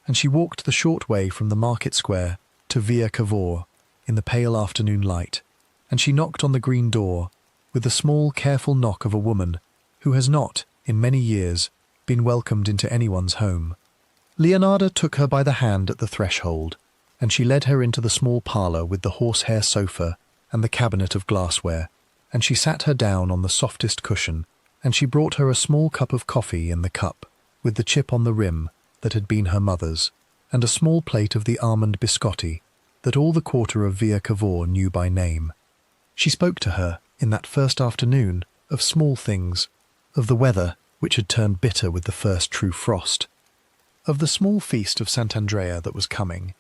Speaker 1: and she walked the short way from the market square to Via Cavour in the pale afternoon light, and she knocked on the green door with the small careful knock of a woman who has not, in many years, been welcomed into anyone's home. Leonarda took her by the hand at the threshold, and she led her into the small parlour with the horsehair sofa and the cabinet of glassware, and she sat her down on the softest cushion, and she brought her a small cup of coffee in the cup, with the chip on the rim that had been her mother's, and a small plate of the almond biscotti that all the quarter of Via Cavour knew by name. She spoke to her, in that first afternoon, of small things, of the weather, which had turned bitter with the first true frost, of the small feast of Sant'Andrea that was coming,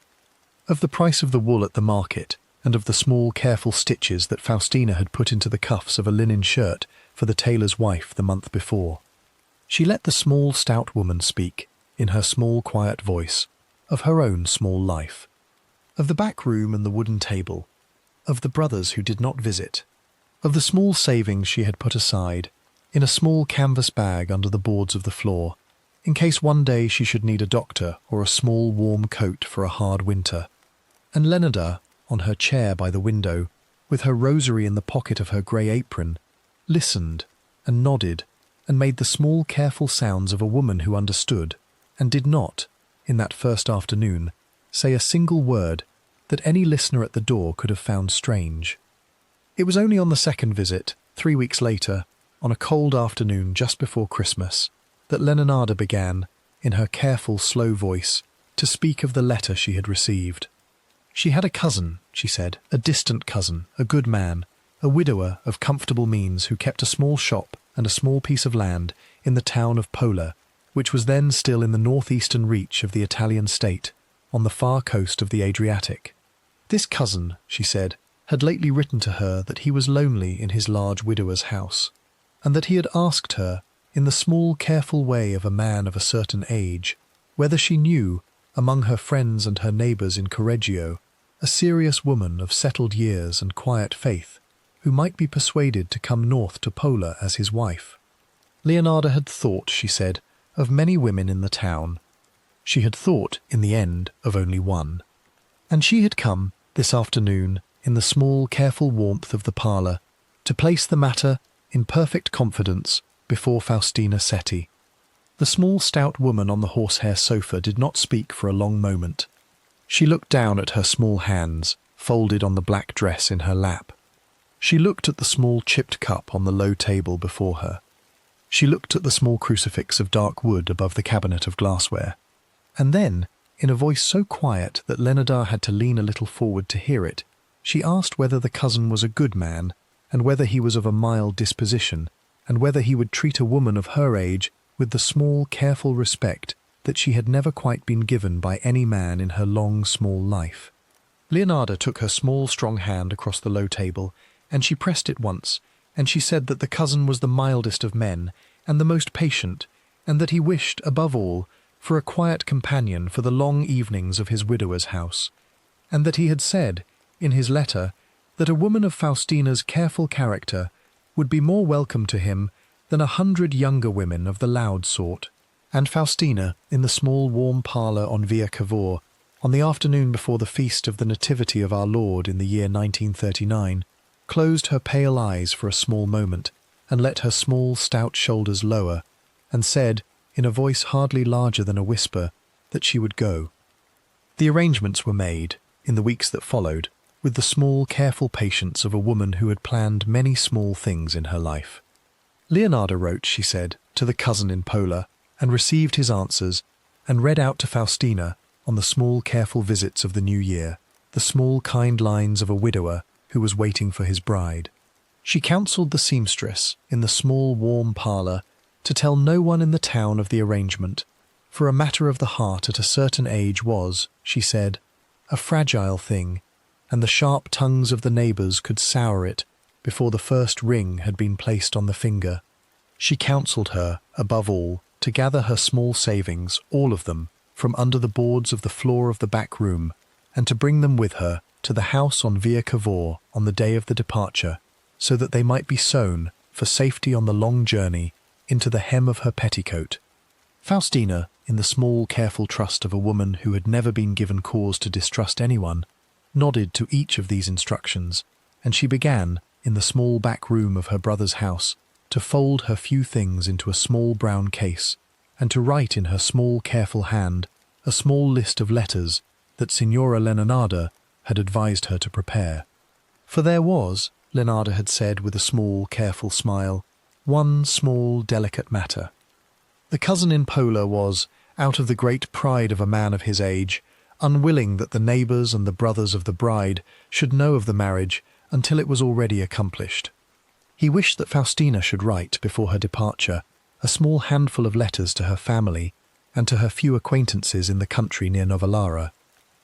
Speaker 1: of the price of the wool at the market, and of the small careful stitches that Faustina had put into the cuffs of a linen shirt for the tailor's wife the month before. She let the small stout woman speak, in her small quiet voice, of her own small life, of the back room and the wooden table, of the brothers who did not visit, of the small savings she had put aside, in a small canvas bag under the boards of the floor, in case one day she should need a doctor or a small warm coat for a hard winter. And Leonarda, on her chair by the window, with her rosary in the pocket of her grey apron, listened and nodded and made the small careful sounds of a woman who understood, and did not, in that first afternoon, say a single word that any listener at the door could have found strange. It was only on the second visit, 3 weeks later, on a cold afternoon just before Christmas, that Leonarda began, in her careful, slow voice, to speak of the letter she had received. She had a cousin, she said, a distant cousin, a good man, a widower of comfortable means who kept a small shop and a small piece of land in the town of Pola, which was then still in the northeastern reach of the Italian state, on the far coast of the Adriatic. This cousin, she said, had lately written to her that he was lonely in his large widower's house, and that he had asked her, in the small careful way of a man of a certain age, whether she knew, among her friends and her neighbours in Correggio, a serious woman of settled years and quiet faith, who might be persuaded to come north to Pola as his wife. Leonarda had thought, she said, of many women in the town. She had thought, in the end, of only one. And she had come, this afternoon, in the small, careful warmth of the parlour, to place the matter, in perfect confidence, before Faustina Setti. The small, stout woman on the horsehair sofa did not speak for a long moment. She looked down at her small hands, folded on the black dress in her lap. She looked at the small chipped cup on the low table before her. She looked at the small crucifix of dark wood above the cabinet of glassware. And then, in a voice so quiet that Leonarda had to lean a little forward to hear it. She asked whether the cousin was a good man, and whether he was of a mild disposition, and whether he would treat a woman of her age with the small, careful respect that she had never quite been given by any man in her long, small life. Leonarda took her small, strong hand across the low table, and she pressed it once, and she said that the cousin was the mildest of men, and the most patient, and that he wished, above all, for a quiet companion for the long evenings of his widower's house, and that he had said, in his letter, that a woman of Faustina's careful character would be more welcome to him than 100 younger women of the loud sort. And Faustina, in the small warm parlour on Via Cavour, on the afternoon before the feast of the Nativity of our Lord in the year 1939, closed her pale eyes for a small moment, and let her small, stout shoulders lower, and said, in a voice hardly larger than a whisper, that she would go. The arrangements were made, in the weeks that followed, with the small, careful patience of a woman who had planned many small things in her life. Leonarda wrote, she said, to the cousin in Pola, and received his answers, and read out to Faustina, on the small, careful visits of the new year, the small, kind lines of a widower who was waiting for his bride. She counselled the seamstress, in the small, warm parlour, to tell no one in the town of the arrangement, for a matter of the heart at a certain age was, she said, a fragile thing, and the sharp tongues of the neighbours could sour it before the first ring had been placed on the finger. She counselled her, above all, to gather her small savings, all of them, from under the boards of the floor of the back room, and to bring them with her to the house on Via Cavour on the day of the departure, so that they might be sewn, for safety on the long journey, into the hem of her petticoat. Faustina, in the small, careful trust of a woman who had never been given cause to distrust anyone, nodded to each of these instructions, and she began, in the small back room of her brother's house, to fold her few things into a small brown case, and to write in her small, careful hand a small list of letters that Signora Leonarda had advised her to prepare. For there was, Leonarda had said with a small, careful smile, one small, delicate matter. The cousin in Pola was, out of the great pride of a man of his age, unwilling that the neighbours and the brothers of the bride should know of the marriage until it was already accomplished. He wished that Faustina should write, before her departure, a small handful of letters to her family and to her few acquaintances in the country near Novellara,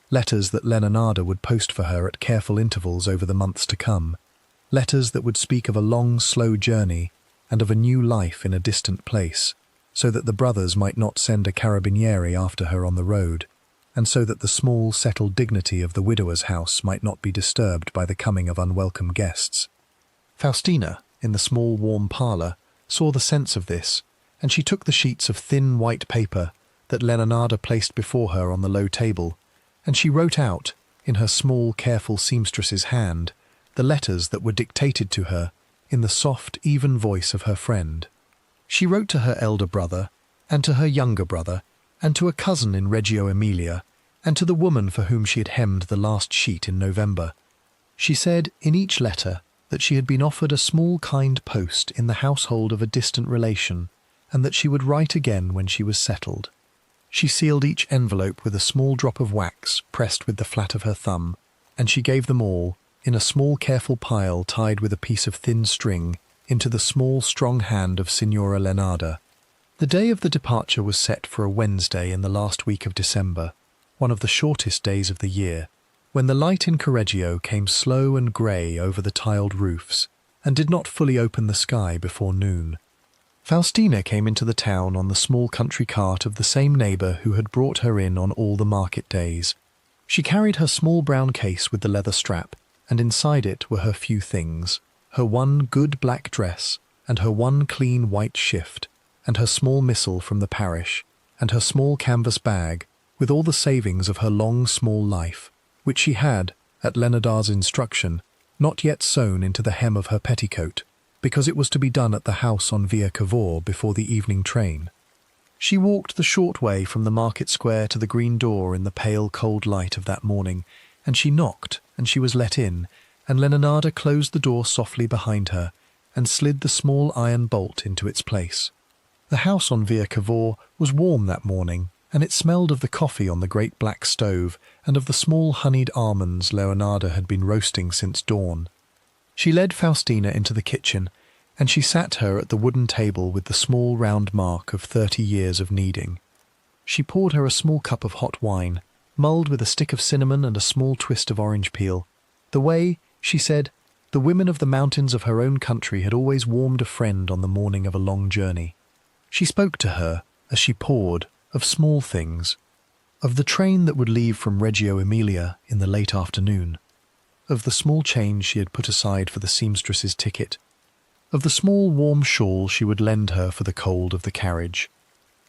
Speaker 1: letters that Leonarda would post for her at careful intervals over the months to come, letters that would speak of a long, slow journey and of a new life in a distant place, so that the brothers might not send a carabinieri after her on the road, and so that the small, settled dignity of the widower's house might not be disturbed by the coming of unwelcome guests. Faustina, in the small, warm parlour, saw the sense of this, and she took the sheets of thin white paper that Leonarda placed before her on the low table, and she wrote out, in her small, careful seamstress's hand, the letters that were dictated to her in the soft, even voice of her friend. She wrote to her elder brother, and to her younger brother, and to a cousin in Reggio Emilia, and to the woman for whom she had hemmed the last sheet in November. She said in each letter that she had been offered a small kind post in the household of a distant relation, and that she would write again when she was settled. She sealed each envelope with a small drop of wax pressed with the flat of her thumb, and she gave them all, in a small careful pile tied with a piece of thin string, into the small strong hand of Signora Leonarda. The day of the departure was set for a Wednesday in the last week of December, one of the shortest days of the year, when the light in Correggio came slow and grey over the tiled roofs, and did not fully open the sky before noon. Faustina came into the town on the small country cart of the same neighbour who had brought her in on all the market days. She carried her small brown case with the leather strap, and inside it were her few things, her one good black dress, and her one clean white shift, and her small missal from the parish, and her small canvas bag, with all the savings of her long small life, which she had, at Leonarda's instruction, not yet sewn into the hem of her petticoat, because it was to be done at the house on Via Cavour before the evening train. She walked the short way from the market square to the green door in the pale cold light of that morning, and she knocked, and she was let in, and Leonarda closed the door softly behind her, and slid the small iron bolt into its place. The house on Via Cavour was warm that morning, and it smelled of the coffee on the great black stove and of the small honeyed almonds Leonarda had been roasting since dawn. She led Faustina into the kitchen, and she sat her at the wooden table with the small round mark of 30 years of kneading. She poured her a small cup of hot wine, mulled with a stick of cinnamon and a small twist of orange peel. The way, she said, the women of the mountains of her own country had always warmed a friend on the morning of a long journey. She spoke to her, as she poured, of small things, of the train that would leave from Reggio Emilia in the late afternoon, of the small change she had put aside for the seamstress's ticket, of the small warm shawl she would lend her for the cold of the carriage.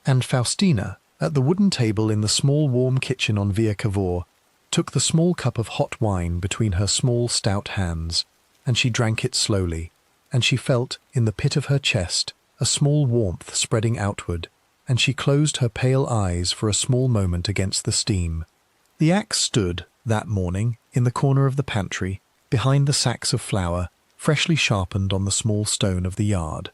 Speaker 1: And Faustina, at the wooden table in the small warm kitchen on Via Cavour, took the small cup of hot wine between her small stout hands, and she drank it slowly, and she felt, in the pit of her chest, a small warmth spreading outward, and she closed her pale eyes for a small moment against the steam. The axe stood, that morning, in the corner of the pantry, behind the sacks of flour, freshly sharpened on the small stone of the yard.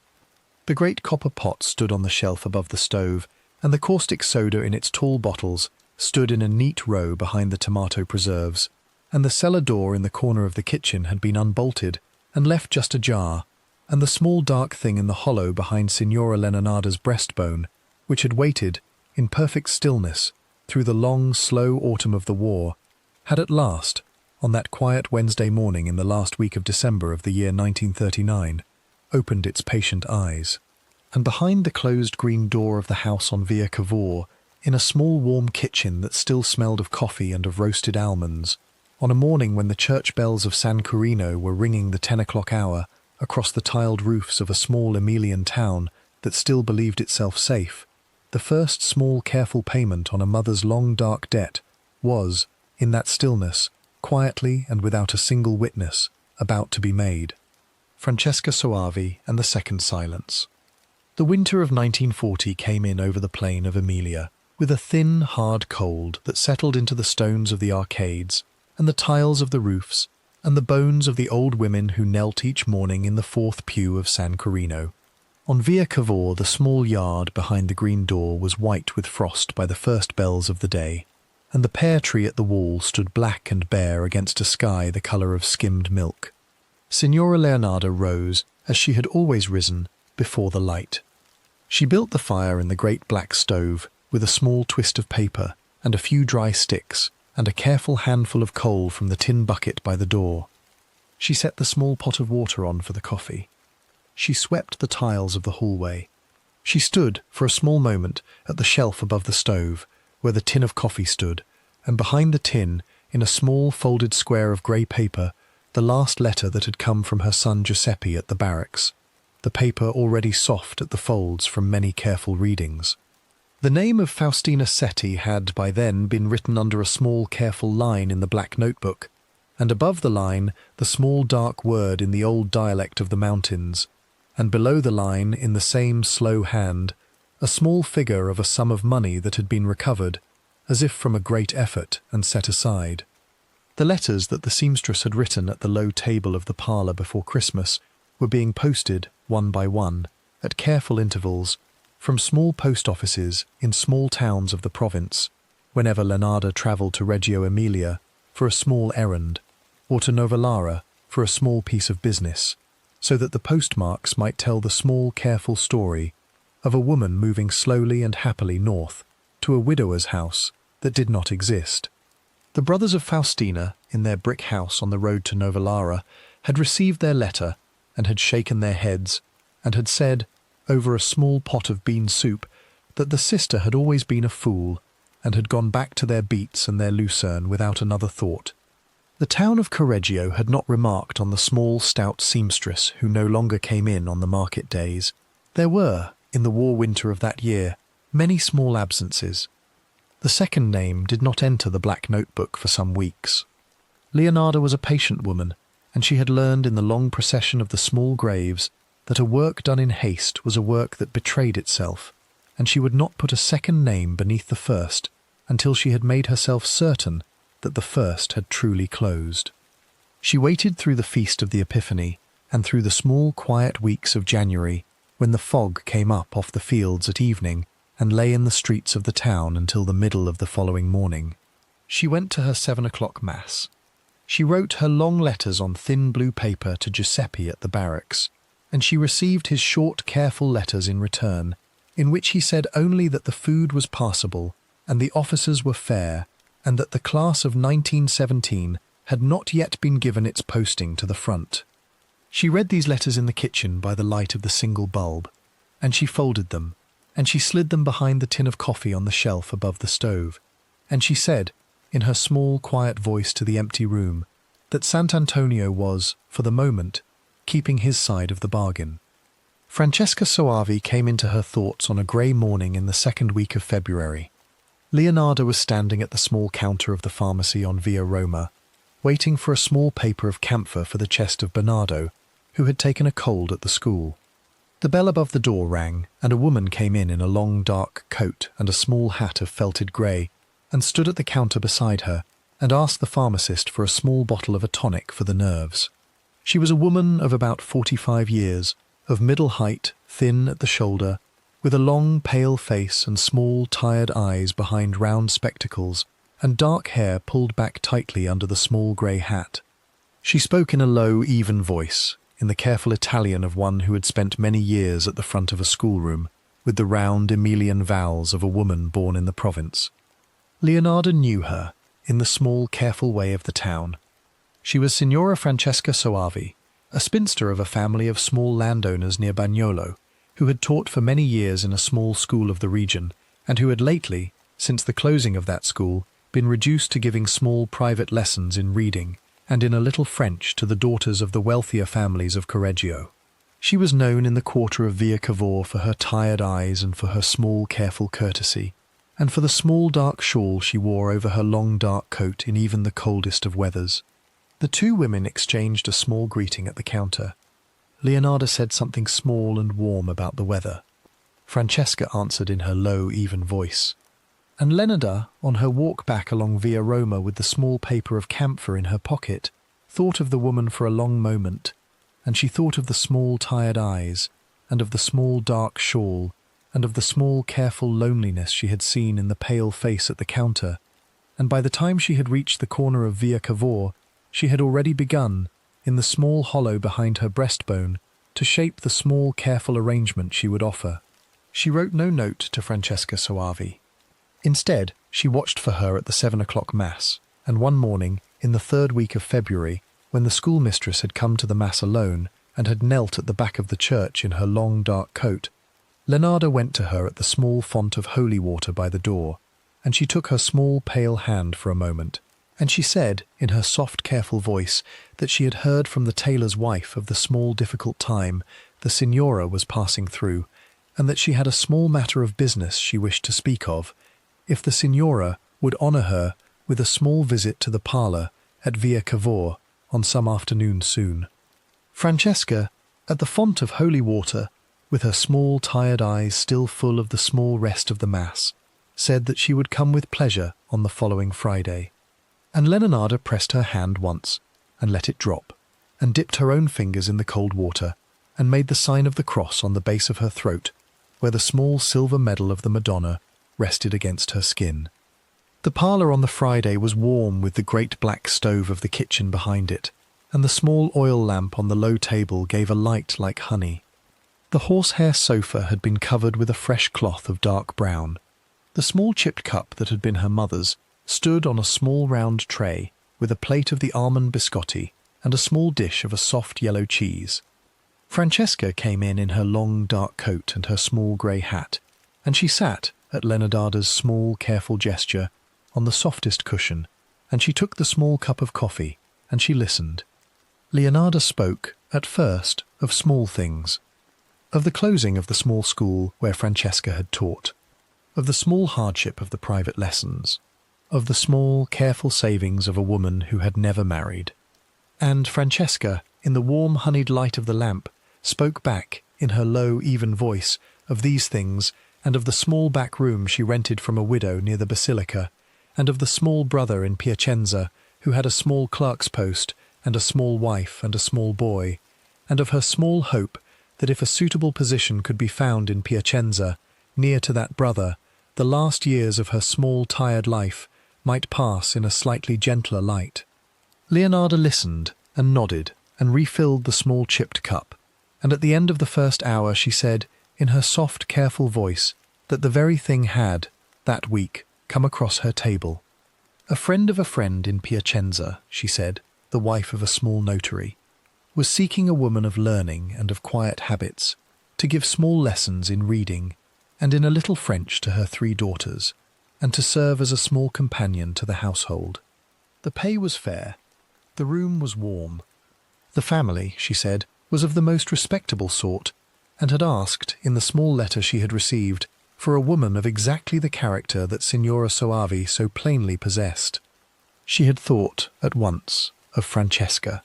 Speaker 1: The great copper pot stood on the shelf above the stove, and the caustic soda in its tall bottles stood in a neat row behind the tomato preserves, and the cellar door in the corner of the kitchen had been unbolted and left just ajar, and the small dark thing in the hollow behind Signora Leonarda's breastbone, which had waited, in perfect stillness, through the long, slow autumn of the war, had at last, on that quiet Wednesday morning in the last week of December of the year 1939, opened its patient eyes. And behind the closed green door of the house on Via Cavour, in a small warm kitchen that still smelled of coffee and of roasted almonds, on a morning when the church bells of San Carino were ringing the 10 o'clock hour across the tiled roofs of a small Emilian town that still believed itself safe, the first small careful payment on a mother's long dark debt was, in that stillness, quietly and without a single witness, about to be made. Francesca Soavi and the Second Silence. The winter of 1940 came in over the plain of Emilia, with a thin, hard cold that settled into the stones of the arcades, and the tiles of the roofs, and the bones of the old women who knelt each morning in the fourth pew of San Carino. On Via Cavour, the small yard behind the green door was white with frost by the first bells of the day, and the pear tree at the wall stood black and bare against a sky the colour of skimmed milk. Signora Leonarda rose, as she had always risen, before the light. She built the fire in the great black stove, with a small twist of paper, and a few dry sticks, and a careful handful of coal from the tin bucket by the door. She set the small pot of water on for the coffee. She swept the tiles of the hallway. She stood, for a small moment, at the shelf above the stove, where the tin of coffee stood, and behind the tin, in a small folded square of grey paper, the last letter that had come from her son Giuseppe at the barracks, the paper already soft at the folds from many careful readings. The name of Faustina Setti had by then been written under a small careful line in the black notebook, and above the line the small dark word in the old dialect of the mountains, and below the line, in the same slow hand, a small figure of a sum of money that had been recovered, as if from a great effort, and set aside. The letters that the seamstress had written at the low table of the parlour before Christmas were being posted, one by one, at careful intervals, from small post offices in small towns of the province, whenever Leonarda travelled to Reggio Emilia for a small errand, or to Novellara for a small piece of business, so that the postmarks might tell the small careful story of a woman moving slowly and happily north to a widower's house that did not exist. The brothers of Faustina, in their brick house on the road to Novellara, had received their letter and had shaken their heads and had said, over a small pot of bean soup, that the sister had always been a fool and had gone back to their beets and their lucerne without another thought. The town of Correggio had not remarked on the small, stout seamstress who no longer came in on the market days. There were, in the war winter of that year, many small absences. The second name did not enter the black notebook for some weeks. Leonarda was a patient woman, and she had learned in the long procession of the small graves that a work done in haste was a work that betrayed itself, and she would not put a second name beneath the first until she had made herself certain that the first had truly closed. She waited through the feast of the Epiphany and through the small quiet weeks of January, when the fog came up off the fields at evening and lay in the streets of the town until the middle of the following morning. She went to her 7 o'clock mass. She wrote her long letters on thin blue paper to Giuseppe at the barracks, and she received his short, careful letters in return, in which he said only that the food was passable and the officers were fair, and that the class of 1917 had not yet been given its posting to the front. She read these letters in the kitchen by the light of the single bulb, and she folded them, and she slid them behind the tin of coffee on the shelf above the stove, and she said, in her small, quiet voice to the empty room, that Sant'Antonio was, for the moment, keeping his side of the bargain. Francesca Soavi came into her thoughts on a grey morning in the second week of February. Leonarda was standing at the small counter of the pharmacy on Via Roma, waiting for a small paper of camphor for the chest of Bernardo, who had taken a cold at the school. The bell above the door rang, and a woman came in a long dark coat and a small hat of felted grey, and stood at the counter beside her, and asked the pharmacist for a small bottle of a tonic for the nerves. She was a woman of about 45 years, of middle height, thin at the shoulder, with a long pale face and small tired eyes behind round spectacles, and dark hair pulled back tightly under the small grey hat. She spoke in a low, even voice, in the careful Italian of one who had spent many years at the front of a schoolroom, with the round Emilian vowels of a woman born in the province. Leonarda knew her, in the small, careful way of the town. She was Signora Francesca Soavi, a spinster of a family of small landowners near Bagnolo, who had taught for many years in a small school of the region, and who had lately, since the closing of that school, been reduced to giving small private lessons in reading and in a little French to the daughters of the wealthier families of Correggio. She was known in the quarter of Via Cavour for her tired eyes and for her small, careful courtesy, and for the small dark shawl she wore over her long dark coat in even the coldest of weathers. The two women exchanged a small greeting at the counter. Leonarda said something small and warm about the weather. Francesca answered in her low, even voice. And Leonarda, on her walk back along Via Roma with the small paper of camphor in her pocket, thought of the woman for a long moment, and she thought of the small tired eyes, and of the small dark shawl, and of the small careful loneliness she had seen in the pale face at the counter, and by the time she had reached the corner of Via Cavour, she had already begun, in the small hollow behind her breastbone, to shape the small careful arrangement she would offer. She wrote no note to Francesca Soavi. Instead, she watched for her at the 7 o'clock mass, and one morning, in the third week of February, when the schoolmistress had come to the mass alone and had knelt at the back of the church in her long dark coat, Leonarda went to her at the small font of holy water by the door, and she took her small pale hand for a moment, and she said, in her soft careful voice, that she had heard from the tailor's wife of the small difficult time the signora was passing through, and that she had a small matter of business she wished to speak of, if the signora would honour her with a small visit to the parlour at Via Cavour on some afternoon soon. Francesca, at the font of holy water, with her small tired eyes still full of the small rest of the Mass, said that she would come with pleasure on the following Friday. And Leonarda pressed her hand once, and let it drop, and dipped her own fingers in the cold water, and made the sign of the cross on the base of her throat, where the small silver medal of the Madonna rested against her skin. The parlour on the Friday was warm with the great black stove of the kitchen behind it, and the small oil lamp on the low table gave a light like honey. The horsehair sofa had been covered with a fresh cloth of dark brown. The small chipped cup that had been her mother's stood on a small round tray with a plate of the almond biscotti and a small dish of a soft yellow cheese. Francesca came in her long dark coat and her small grey hat, and she sat, at Leonarda's small careful gesture, on the softest cushion, and she took the small cup of coffee, and she listened. Leonarda spoke, at first, of small things, of the closing of the small school where Francesca had taught, of the small hardship of the private lessons, of the small, careful savings of a woman who had never married. And Francesca, in the warm honeyed light of the lamp, spoke back, in her low, even voice, of these things, and of the small back room she rented from a widow near the Basilica, and of the small brother in Piacenza, who had a small clerk's post, and a small wife and a small boy, and of her small hope that if a suitable position could be found in Piacenza, near to that brother, the last years of her small, tired life might pass in a slightly gentler light. Leonarda listened and nodded and refilled the small chipped cup, and at the end of the first hour she said, in her soft, careful voice, that the very thing had, that week, come across her table. A friend of a friend in Piacenza, she said, the wife of a small notary, was seeking a woman of learning and of quiet habits, to give small lessons in reading and in a little French to her 3 daughters, and to serve as a small companion to the household. The pay was fair. The room was warm. The family, she said, was of the most respectable sort, and had asked, in the small letter she had received, for a woman of exactly the character that Signora Soavi so plainly possessed. She had thought, at once, of Francesca,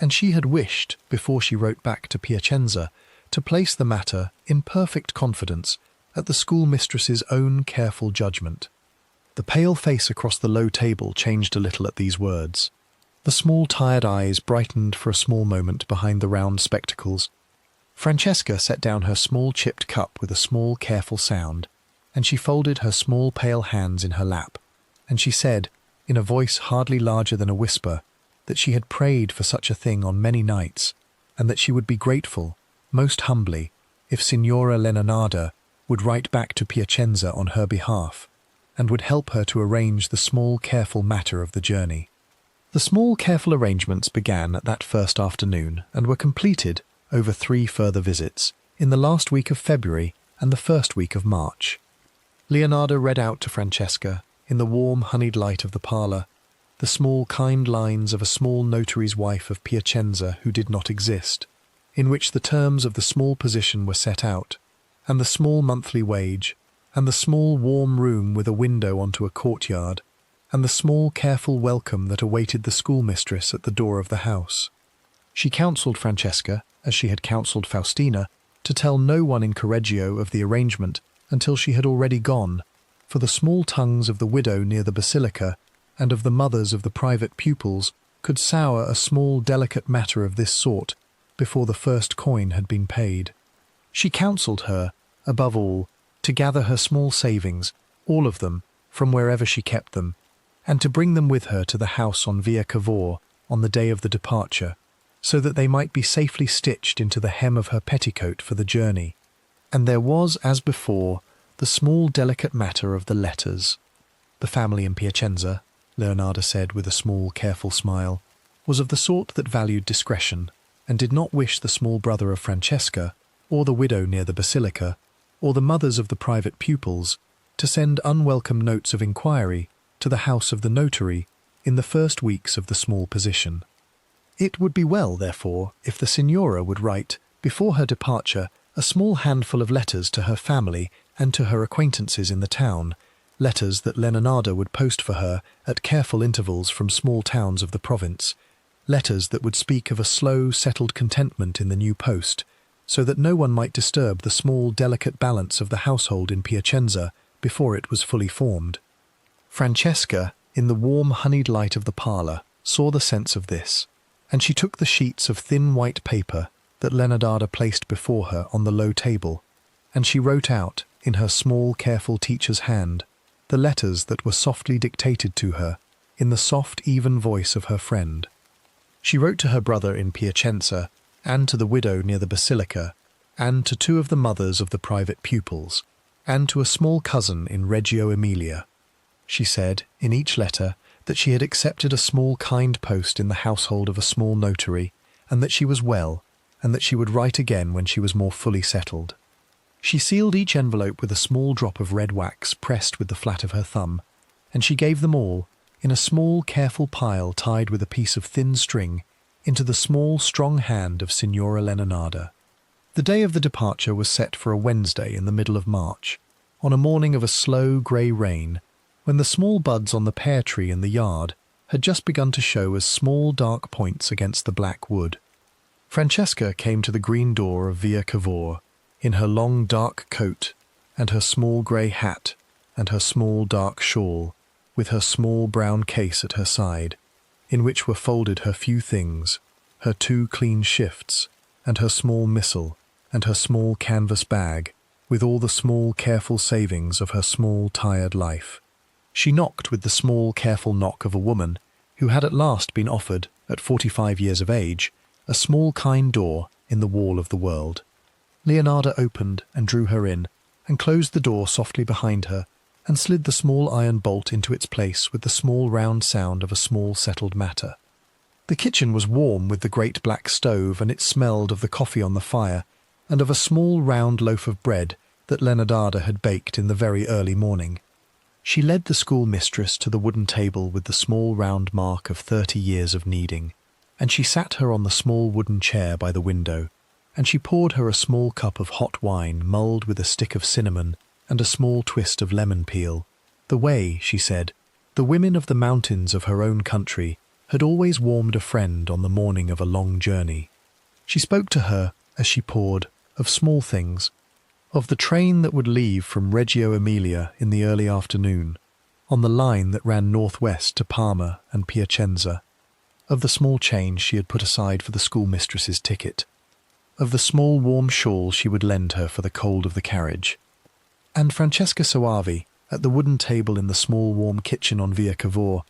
Speaker 1: and she had wished, before she wrote back to Piacenza, to place the matter, in perfect confidence, at the schoolmistress's own careful judgment. The pale face across the low table changed a little at these words. The small tired eyes brightened for a small moment behind the round spectacles. Francesca set down her small chipped cup with a small careful sound, and she folded her small pale hands in her lap, and she said, in a voice hardly larger than a whisper, that she had prayed for such a thing on many nights, and that she would be grateful, most humbly, if Signora Leonarda would write back to Piacenza on her behalf, and would help her to arrange the small careful matter of the journey. The small careful arrangements began at that first afternoon and were completed over 3 further visits, in the last week of February and the first week of March. Leonarda read out to Francesca, in the warm honeyed light of the parlour, the small kind lines of a small notary's wife of Piacenza who did not exist, in which the terms of the small position were set out, and the small monthly wage, and the small warm room with a window onto a courtyard, and the small careful welcome that awaited the schoolmistress at the door of the house. She counselled Francesca, as she had counselled Faustina, to tell no one in Correggio of the arrangement until she had already gone, for the small tongues of the widow near the basilica and of the mothers of the private pupils could sour a small delicate matter of this sort before the first coin had been paid. She counselled her, above all, to gather her small savings, all of them, from wherever she kept them, and to bring them with her to the house on Via Cavour on the day of the departure, so that they might be safely stitched into the hem of her petticoat for the journey. And there was, as before, the small delicate matter of the letters. The family in Piacenza, Leonarda said with a small careful smile, was of the sort that valued discretion, and did not wish the small brother of Francesca, or the widow near the basilica, or the mothers of the private pupils, to send unwelcome notes of inquiry to the house of the notary in the first weeks of the small position. It would be well, therefore, if the signora would write, before her departure, a small handful of letters to her family and to her acquaintances in the town, letters that Leonarda would post for her at careful intervals from small towns of the province, letters that would speak of a slow, settled contentment in the new post, so that no one might disturb the small, delicate balance of the household in Piacenza before it was fully formed. Francesca, in the warm, honeyed light of the parlour, saw the sense of this, and she took the sheets of thin white paper that Leonarda placed before her on the low table, and she wrote out, in her small, careful teacher's hand, the letters that were softly dictated to her, in the soft, even voice of her friend. She wrote to her brother in Piacenza, and to the widow near the basilica, and to 2 of the mothers of the private pupils, and to a small cousin in Reggio Emilia. She said, in each letter, that she had accepted a small kind post in the household of a small notary, and that she was well, and that she would write again when she was more fully settled. She sealed each envelope with a small drop of red wax pressed with the flat of her thumb, and she gave them all, in a small careful pile tied with a piece of thin string, into the small strong hand of Signora Leonarda. The day of the departure was set for a Wednesday in the middle of March, on a morning of a slow grey rain, when the small buds on the pear tree in the yard had just begun to show as small dark points against the black wood. Francesca came to the green door of Via Cavour, in her long dark coat, and her small grey hat, and her small dark shawl, with her small brown case at her side, in which were folded her few things, her 2 clean shifts, and her small missal, and her small canvas bag, with all the small, careful savings of her small, tired life. She knocked with the small, careful knock of a woman who had at last been offered, at 45 years of age, a small, kind door in the wall of the world. Leonarda opened and drew her in, and closed the door softly behind her, and slid the small iron bolt into its place with the small round sound of a small settled matter. The kitchen was warm with the great black stove, and it smelled of the coffee on the fire, and of a small round loaf of bread that Leonarda had baked in the very early morning. She led the schoolmistress to the wooden table with the small round mark of 30 years of kneading, and she sat her on the small wooden chair by the window, and she poured her a small cup of hot wine mulled with a stick of cinnamon and a small twist of lemon peel. The way, she said, the women of the mountains of her own country had always warmed a friend on the morning of a long journey. She spoke to her, as she poured, of small things, of the train that would leave from Reggio Emilia in the early afternoon, on the line that ran northwest to Parma and Piacenza, of the small change she had put aside for the schoolmistress's ticket, of the small warm shawl she would lend her for the cold of the carriage. And Francesca Soavi, at the wooden table in the small warm kitchen on Via Cavour,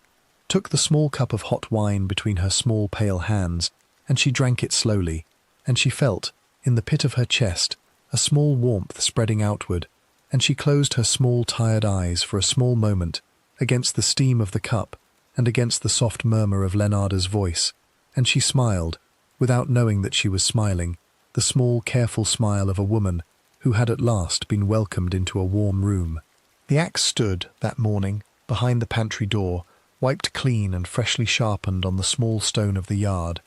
Speaker 1: took the small cup of hot wine between her small pale hands, and she drank it slowly, and she felt, in the pit of her chest, a small warmth spreading outward, and she closed her small tired eyes for a small moment against the steam of the cup and against the soft murmur of Leonarda's voice, and she smiled, without knowing that she was smiling, the small careful smile of a woman who had at last been welcomed into a warm room. The axe stood, that morning, behind the pantry door, wiped clean and freshly sharpened on the small stone of the yard,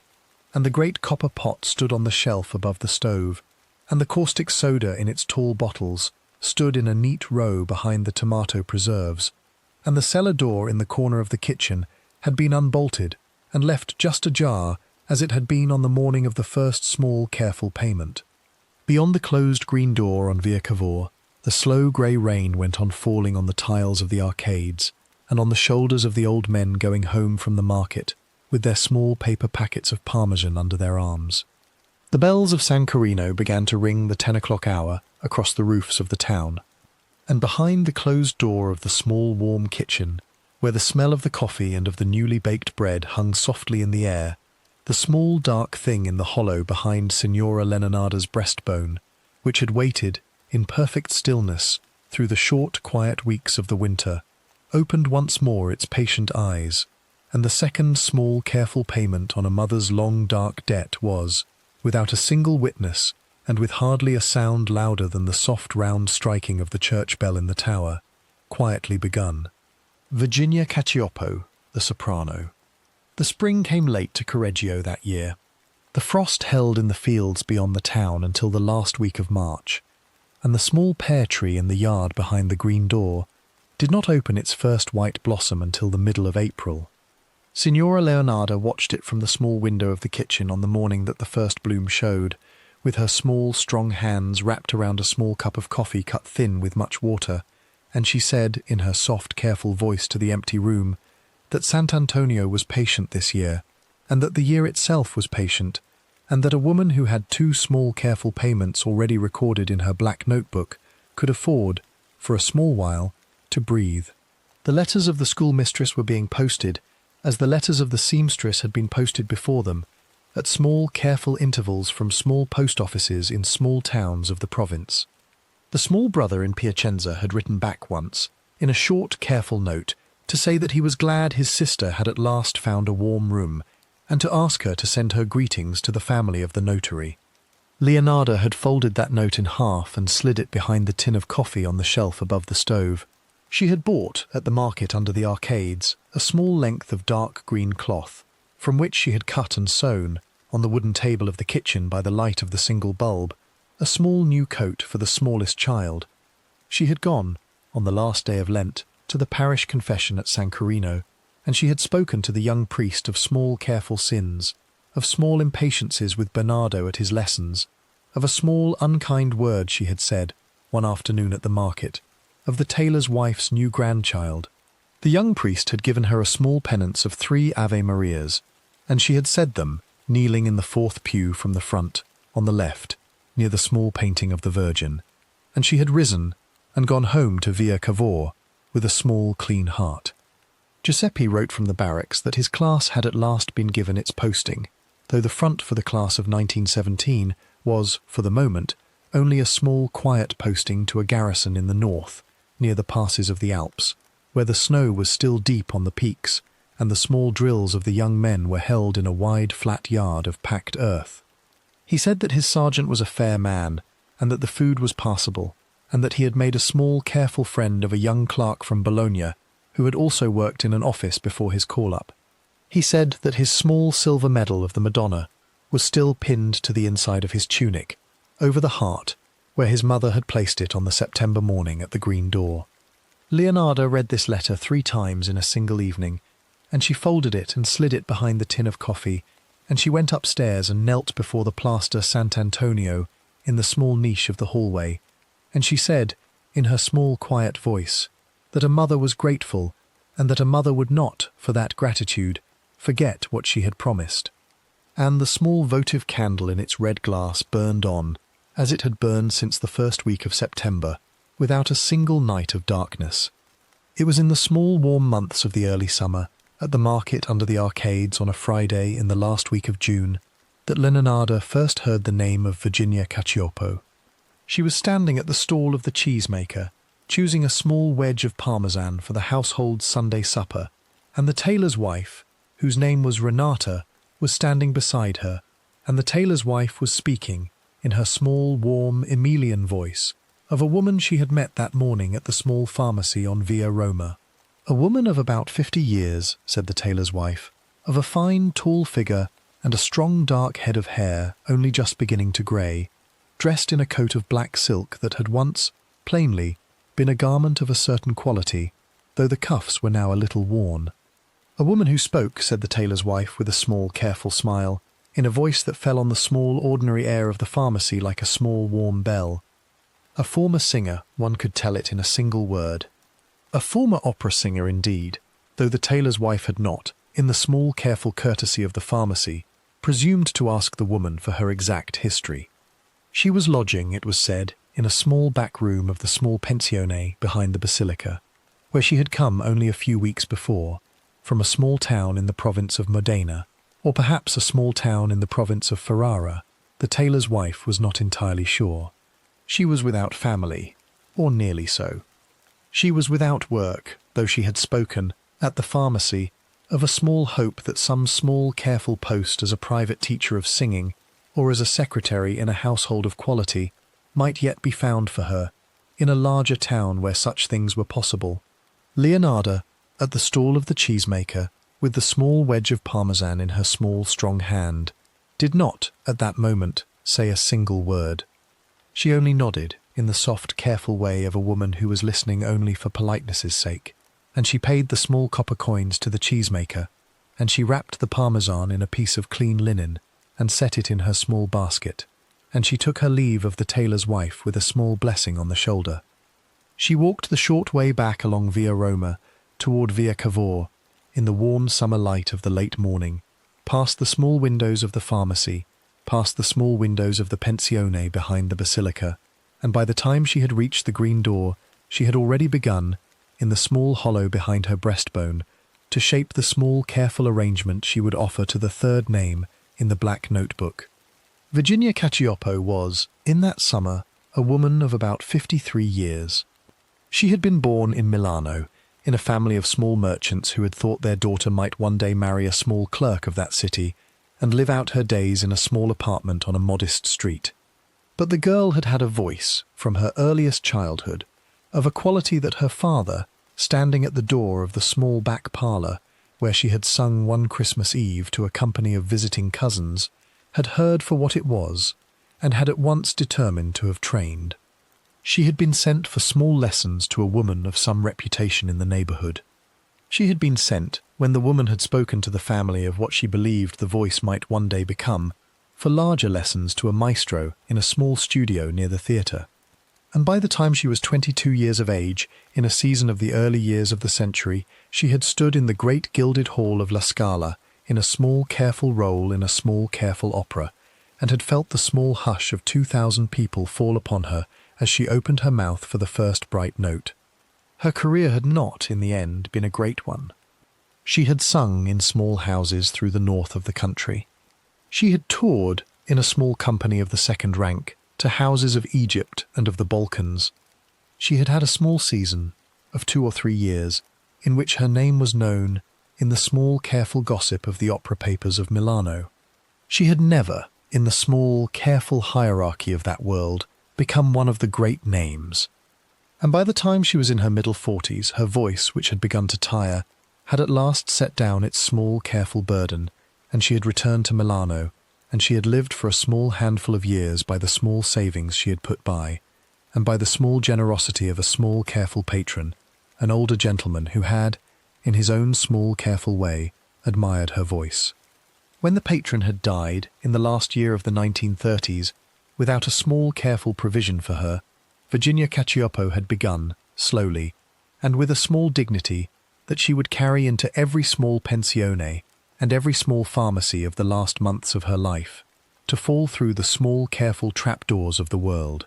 Speaker 1: and the great copper pot stood on the shelf above the stove, and the caustic soda in its tall bottles stood in a neat row behind the tomato preserves, and the cellar door in the corner of the kitchen had been unbolted and left just ajar as it had been on the morning of the first small careful payment. Beyond the closed green door on Via Cavour, the slow grey rain went on falling on the tiles of the arcades and on the shoulders of the old men going home from the market with their small paper packets of Parmesan under their arms. The bells of San Carino began to ring the 10 o'clock hour across the roofs of the town, and behind the closed door of the small warm kitchen, where the smell of the coffee and of the newly baked bread hung softly in the air, the small dark thing in the hollow behind Signora Leonarda's breastbone, which had waited, in perfect stillness, through the short, quiet weeks of the winter, opened once more its patient eyes, and the second small, careful payment on a mother's long, dark debt was, without a single witness, and with hardly a sound louder than the soft round striking of the church bell in the tower, quietly begun. Virginia Cacioppo, the soprano. The spring came late to Correggio that year. The frost held in the fields beyond the town until the last week of March, and the small pear tree in the yard behind the green door did not open its first white blossom until the middle of April. Signora Leonarda watched it from the small window of the kitchen on the morning that the first bloom showed, with her small, strong hands wrapped around a small cup of coffee cut thin with much water, and she said, in her soft, careful voice to the empty room, that Sant'Antonio was patient this year, and that the year itself was patient, and that a woman who had 2 small, careful payments already recorded in her black notebook could afford, for a small while, to breathe. The letters of the schoolmistress were being posted, as the letters of the seamstress had been posted before them, at small, careful intervals from small post offices in small towns of the province. The small brother in Piacenza had written back once, in a short, careful note, to say that he was glad his sister had at last found a warm room, and to ask her to send her greetings to the family of the notary. Leonarda had folded that note in half and slid it behind the tin of coffee on the shelf above the stove. She had bought, at the market under the arcades, a small length of dark green cloth, from which she had cut and sewn, on the wooden table of the kitchen by the light of the single bulb, a small new coat for the smallest child. She had gone, on the last day of Lent, to the parish confession at San Carino, and she had spoken to the young priest of small careful sins, of small impatiences with Bernardo at his lessons, of a small unkind word she had said, one afternoon at the market, of the tailor's wife's new grandchild. The young priest had given her a small penance of 3 Ave Marias, and she had said them, kneeling in the 4th pew from the front, on the left, near the small painting of the Virgin. and she had risen and gone home to Via Cavour with a small, clean heart. Giuseppe wrote from the barracks that his class had at last been given its posting, though the front for the class of 1917 was, for the moment, only a small, quiet posting to a garrison in the north, near the passes of the Alps, where the snow was still deep on the peaks, and the small drills of the young men were held in a wide, flat yard of packed earth. He said that his sergeant was a fair man, and that the food was passable, and that he had made a small, careful friend of a young clerk from Bologna, who had also worked in an office before his call-up. He said that his small silver medal of the Madonna was still pinned to the inside of his tunic, over the heart, where his mother had placed it on the September morning at the green door. Leonarda read this letter 3 times in a single evening, and she folded it and slid it behind the tin of coffee, and she went upstairs and knelt before the plaster Sant'Antonio in the small niche of the hallway, and she said, in her small, quiet voice, that a mother was grateful, and that a mother would not, for that gratitude, forget what she had promised. And the small votive candle in its red glass burned on, as it had burned since the first week of September, without a single night of darkness. It was in the small warm months of the early summer, at the market under the arcades on a Friday in the last week of June, that Leonarda first heard the name of Virginia Cacioppo. She was standing at the stall of the cheesemaker, choosing a small wedge of parmesan for the household Sunday supper, and the tailor's wife, whose name was Renata, was standing beside her, and the tailor's wife was speaking, in her small, warm, Emilian voice, of a woman she had met that morning at the small pharmacy on Via Roma. A woman of about 50 years, said the tailor's wife, of a fine, tall figure and a strong dark head of hair only just beginning to grey, dressed in a coat of black silk that had once, plainly, been a garment of a certain quality, though the cuffs were now a little worn. A woman who spoke, said the tailor's wife with a small, careful smile, in a voice that fell on the small, ordinary air of the pharmacy like a small, warm bell. A former singer, one could tell it in a single word. A former opera singer indeed, though the tailor's wife had not, in the small, careful courtesy of the pharmacy, presumed to ask the woman for her exact history. She was lodging, it was said, in a small back room of the small pensione behind the basilica, where she had come only a few weeks before, from a small town in the province of Modena, or perhaps a small town in the province of Ferrara. The tailor's wife was not entirely sure. She was without family, or nearly so. She was without work, though she had spoken, at the pharmacy, of a small hope that some small careful post as a private teacher of singing, or as a secretary in a household of quality, might yet be found for her, in a larger town where such things were possible. Leonarda, at the stall of the cheesemaker, with the small wedge of parmesan in her small, strong hand, did not, at that moment, say a single word. She only nodded, in the soft, careful way of a woman who was listening only for politeness' sake, and she paid the small copper coins to the cheesemaker, and she wrapped the parmesan in a piece of clean linen, and set it in her small basket, and she took her leave of the tailor's wife with a small blessing on the shoulder. She walked the short way back along Via Roma, toward Via Cavour, in the warm summer light of the late morning, past the small windows of the pharmacy, past the small windows of the pensione behind the basilica, and by the time she had reached the green door, she had already begun, in the small hollow behind her breastbone, to shape the small, careful arrangement she would offer to the third name in the black notebook. Virginia Cacioppo was, in that summer, a woman of about 53 years. She had been born in Milano, in a family of small merchants who had thought their daughter might one day marry a small clerk of that city and live out her days in a small apartment on a modest street. But the girl had had a voice, from her earliest childhood, of a quality that her father, standing at the door of the small back parlour, where she had sung one Christmas Eve to a company of visiting cousins, had heard for what it was, and had at once determined to have trained. She had been sent for small lessons to a woman of some reputation in the neighbourhood. She had been sent, when the woman had spoken to the family of what she believed the voice might one day become, for larger lessons to a maestro in a small studio near the theatre. And by the time she was 22 years of age, in a season of the early years of the century, she had stood in the great gilded hall of La Scala, in a small careful role in a small careful opera, and had felt the small hush of 2,000 people fall upon her as she opened her mouth for the first bright note. Her career had not, in the end, been a great one. She had sung in small houses through the north of the country. She had toured in a small company of the second rank to houses of Egypt and of the Balkans. She had had a small season of 2 or 3 years in which her name was known in the small, careful gossip of the opera papers of Milano. She had never, in the small, careful hierarchy of that world, become one of the great names. And by the time she was in her middle 40s, her voice, which had begun to tire, had at last set down its small, careful burden, and she had returned to Milano, and she had lived for a small handful of years by the small savings she had put by, and by the small generosity of a small, careful patron, an older gentleman who had, in his own small, careful way, admired her voice. When the patron had died in the last year of the 1930s, without a small, careful provision for her, Virginia Cacioppo had begun, slowly, and with a small dignity that she would carry into every small pensione and every small pharmacy of the last months of her life, to fall through the small, careful trapdoors of the world.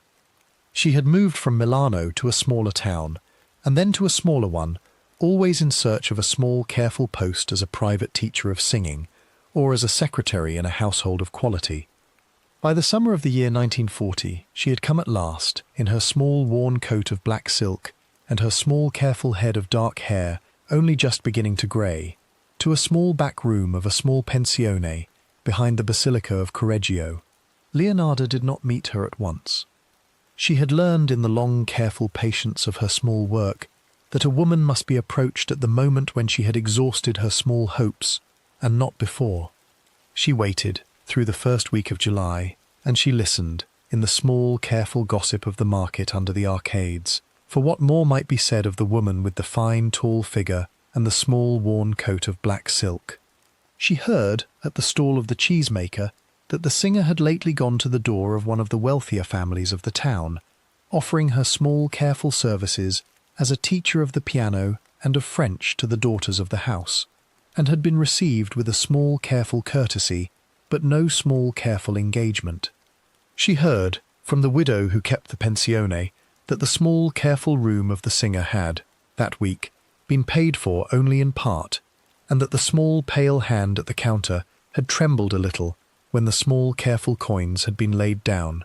Speaker 1: She had moved from Milano to a smaller town, and then to a smaller one, always in search of a small, careful post as a private teacher of singing, or as a secretary in a household of quality. By the summer of the year 1940, she had come at last, in her small, worn coat of black silk, and her small, careful head of dark hair only just beginning to grey, to a small back room of a small pensione behind the Basilica of Correggio. Leonarda did not meet her at once. She had learned in the long, careful patience of her small work that a woman must be approached at the moment when she had exhausted her small hopes, and not before. She waited through the first week of July, and she listened, in the small, careful gossip of the market under the arcades, for what more might be said of the woman with the fine, tall figure and the small, worn coat of black silk. She heard, at the stall of the cheesemaker, that the singer had lately gone to the door of one of the wealthier families of the town, offering her small, careful services as a teacher of the piano and of French to the daughters of the house, and had been received with a small, careful courtesy, but no small, careful engagement. She heard, from the widow who kept the pensione, that the small, careful room of the singer had, that week, been paid for only in part, and that the small, pale hand at the counter had trembled a little when the small, careful coins had been laid down.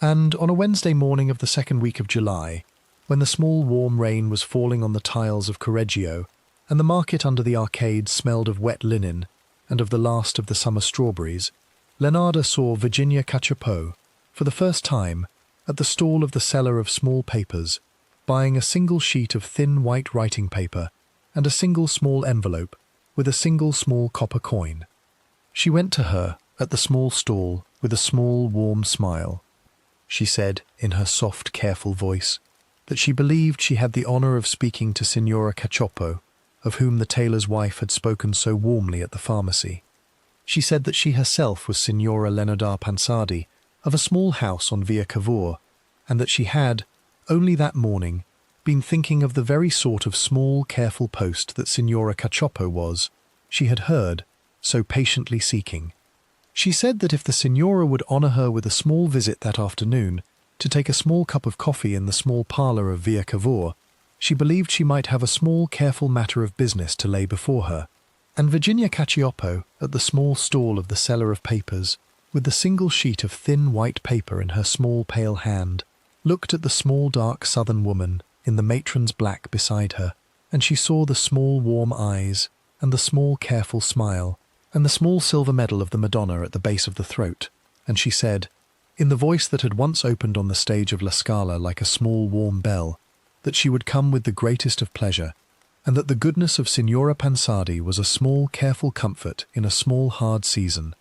Speaker 1: And on a Wednesday morning of the second week of July, when the small, warm rain was falling on the tiles of Correggio, and the market under the arcade smelled of wet linen and of the last of the summer strawberries, Leonarda saw Virginia Cacioppo, for the first time, at the stall of the seller of small papers, buying a single sheet of thin white writing paper and a single small envelope with a single small copper coin. She went to her at the small stall with a small, warm smile. She said, in her soft, careful voice, that she believed she had the honour of speaking to Signora Cacioppo, of whom the tailor's wife had spoken so warmly at the pharmacy. She said that she herself was Signora Leonarda Cianciulli, of a small house on Via Cavour, and that she had, only that morning, been thinking of the very sort of small, careful post that Signora Cacioppo was, she had heard, so patiently seeking. She said that if the Signora would honour her with a small visit that afternoon, to take a small cup of coffee in the small parlour of Via Cavour, she believed she might have a small, careful matter of business to lay before her. And Virginia Cacioppo, at the small stall of the seller of papers, with the single sheet of thin white paper in her small pale hand, looked at the small dark southern woman in the matron's black beside her, and she saw the small warm eyes, and the small careful smile, and the small silver medal of the Madonna at the base of the throat, and she said, in the voice that had once opened on the stage of La Scala like a small warm bell, that she would come with the greatest of pleasure, and that the goodness of Signora Cianciulli was a small careful comfort in a small hard season.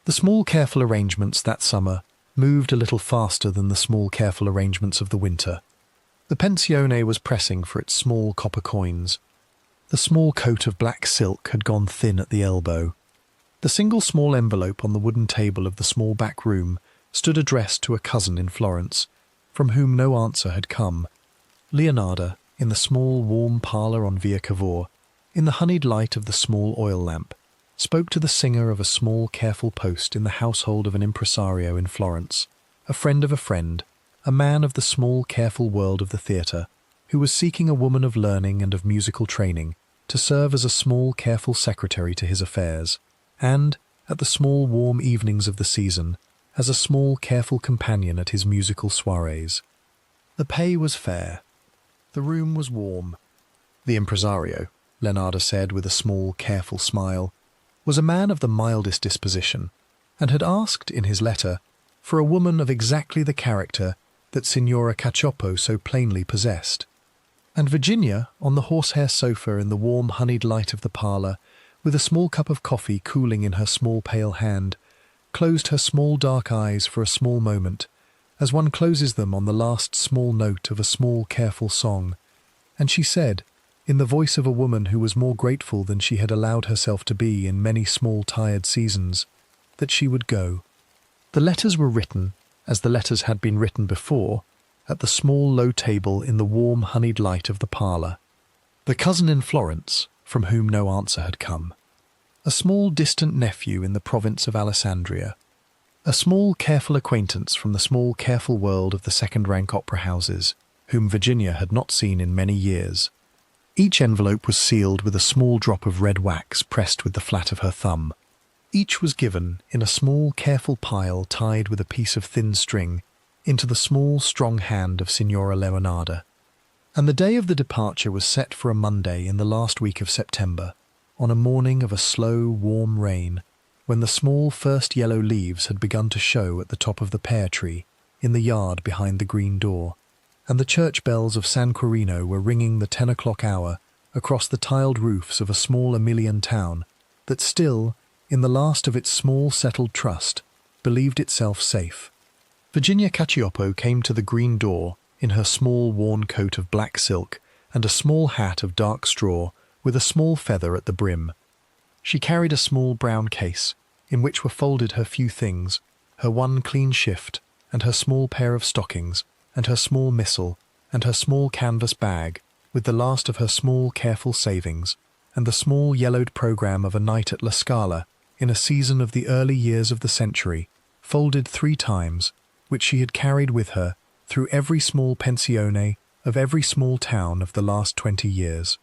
Speaker 1: The small careful arrangements that summer moved a little faster than the small careful arrangements of the winter. The pensione was pressing for its small copper coins. The small coat of black silk had gone thin at the elbow. The single small envelope on the wooden table of the small back room stood addressed to a cousin in Florence, from whom no answer had come. Leonarda, in the small warm parlour on Via Cavour, in the honeyed light of the small oil lamp, spoke to the singer of a small careful post in the household of an impresario in Florence, a friend of a friend, a man of the small, careful world of the theatre, who was seeking a woman of learning and of musical training to serve as a small, careful secretary to his affairs, and, at the small, warm evenings of the season, as a small, careful companion at his musical soirees. The pay was fair. The room was warm. The impresario, Leonarda said with a small, careful smile, was a man of the mildest disposition, and had asked, in his letter, for a woman of exactly the character that Signora Cacioppo so plainly possessed. And Virginia, on the horsehair sofa in the warm honeyed light of the parlour, with a small cup of coffee cooling in her small pale hand, closed her small dark eyes for a small moment, as one closes them on the last small note of a small careful song, and she said, in the voice of a woman who was more grateful than she had allowed herself to be in many small tired seasons, that she would go. The letters were written, as the letters had been written before, at the small low table in the warm honeyed light of the parlour. The cousin in Florence, from whom no answer had come. A small distant nephew in the province of Alessandria. A small careful acquaintance from the small careful world of the second-rank opera houses, whom Virginia had not seen in many years. Each envelope was sealed with a small drop of red wax pressed with the flat of her thumb. Each was given, in a small careful pile tied with a piece of thin string, into the small strong hand of Signora Leonarda. And the day of the departure was set for a Monday in the last week of September, on a morning of a slow, warm rain, when the small first yellow leaves had begun to show at the top of the pear tree, in the yard behind the green door, and the church bells of San Quirino were ringing the 10 o'clock hour across the tiled roofs of a small Emilian town that still, in the last of its small settled trust, believed itself safe. Virginia Cacioppo came to the green door in her small worn coat of black silk and a small hat of dark straw with a small feather at the brim. She carried a small brown case, in which were folded her few things, her one clean shift, and her small pair of stockings, and her small missal, and her small canvas bag, with the last of her small careful savings, and the small yellowed programme of a night at La Scala, in a season of the early years of the century, folded 3 times, which she had carried with her through every small pensione of every small town of the last 20 years.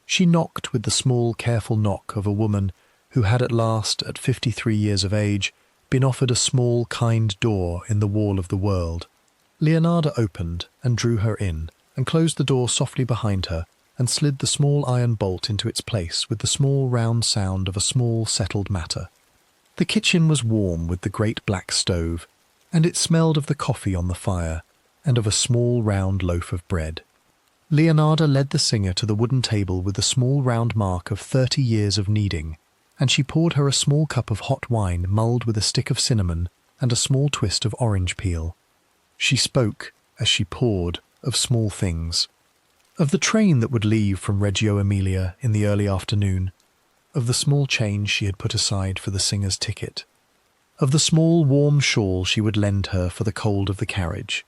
Speaker 1: She knocked with the small, careful knock of a woman who had at last, at 53 years of age, been offered a small, kind door in the wall of the world. Leonarda opened and drew her in, and closed the door softly behind her, and slid the small iron bolt into its place with the small round sound of a small settled matter. The kitchen was warm with the great black stove, and it smelled of the coffee on the fire, and of a small round loaf of bread. Leonarda led the singer to the wooden table with the small round mark of 30 years of kneading, and she poured her a small cup of hot wine mulled with a stick of cinnamon and a small twist of orange peel. She spoke, as she poured, of small things. Of the train that would leave from Reggio Emilia in the early afternoon, of the small change she had put aside for the singer's ticket, of the small warm shawl she would lend her for the cold of the carriage.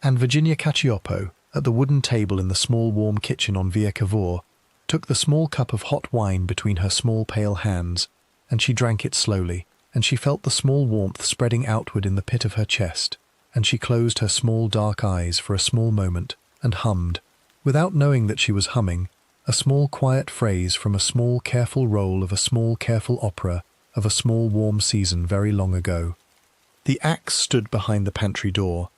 Speaker 1: And Virginia Cacioppo, at the wooden table in the small warm kitchen on Via Cavour, took the small cup of hot wine between her small pale hands, and she drank it slowly, and she felt the small warmth spreading outward in the pit of her chest, and she closed her small dark eyes for a small moment, and hummed, without knowing that she was humming, a small quiet phrase from a small careful roll of a small careful opera of a small warm season very long ago. The axe stood behind the pantry door.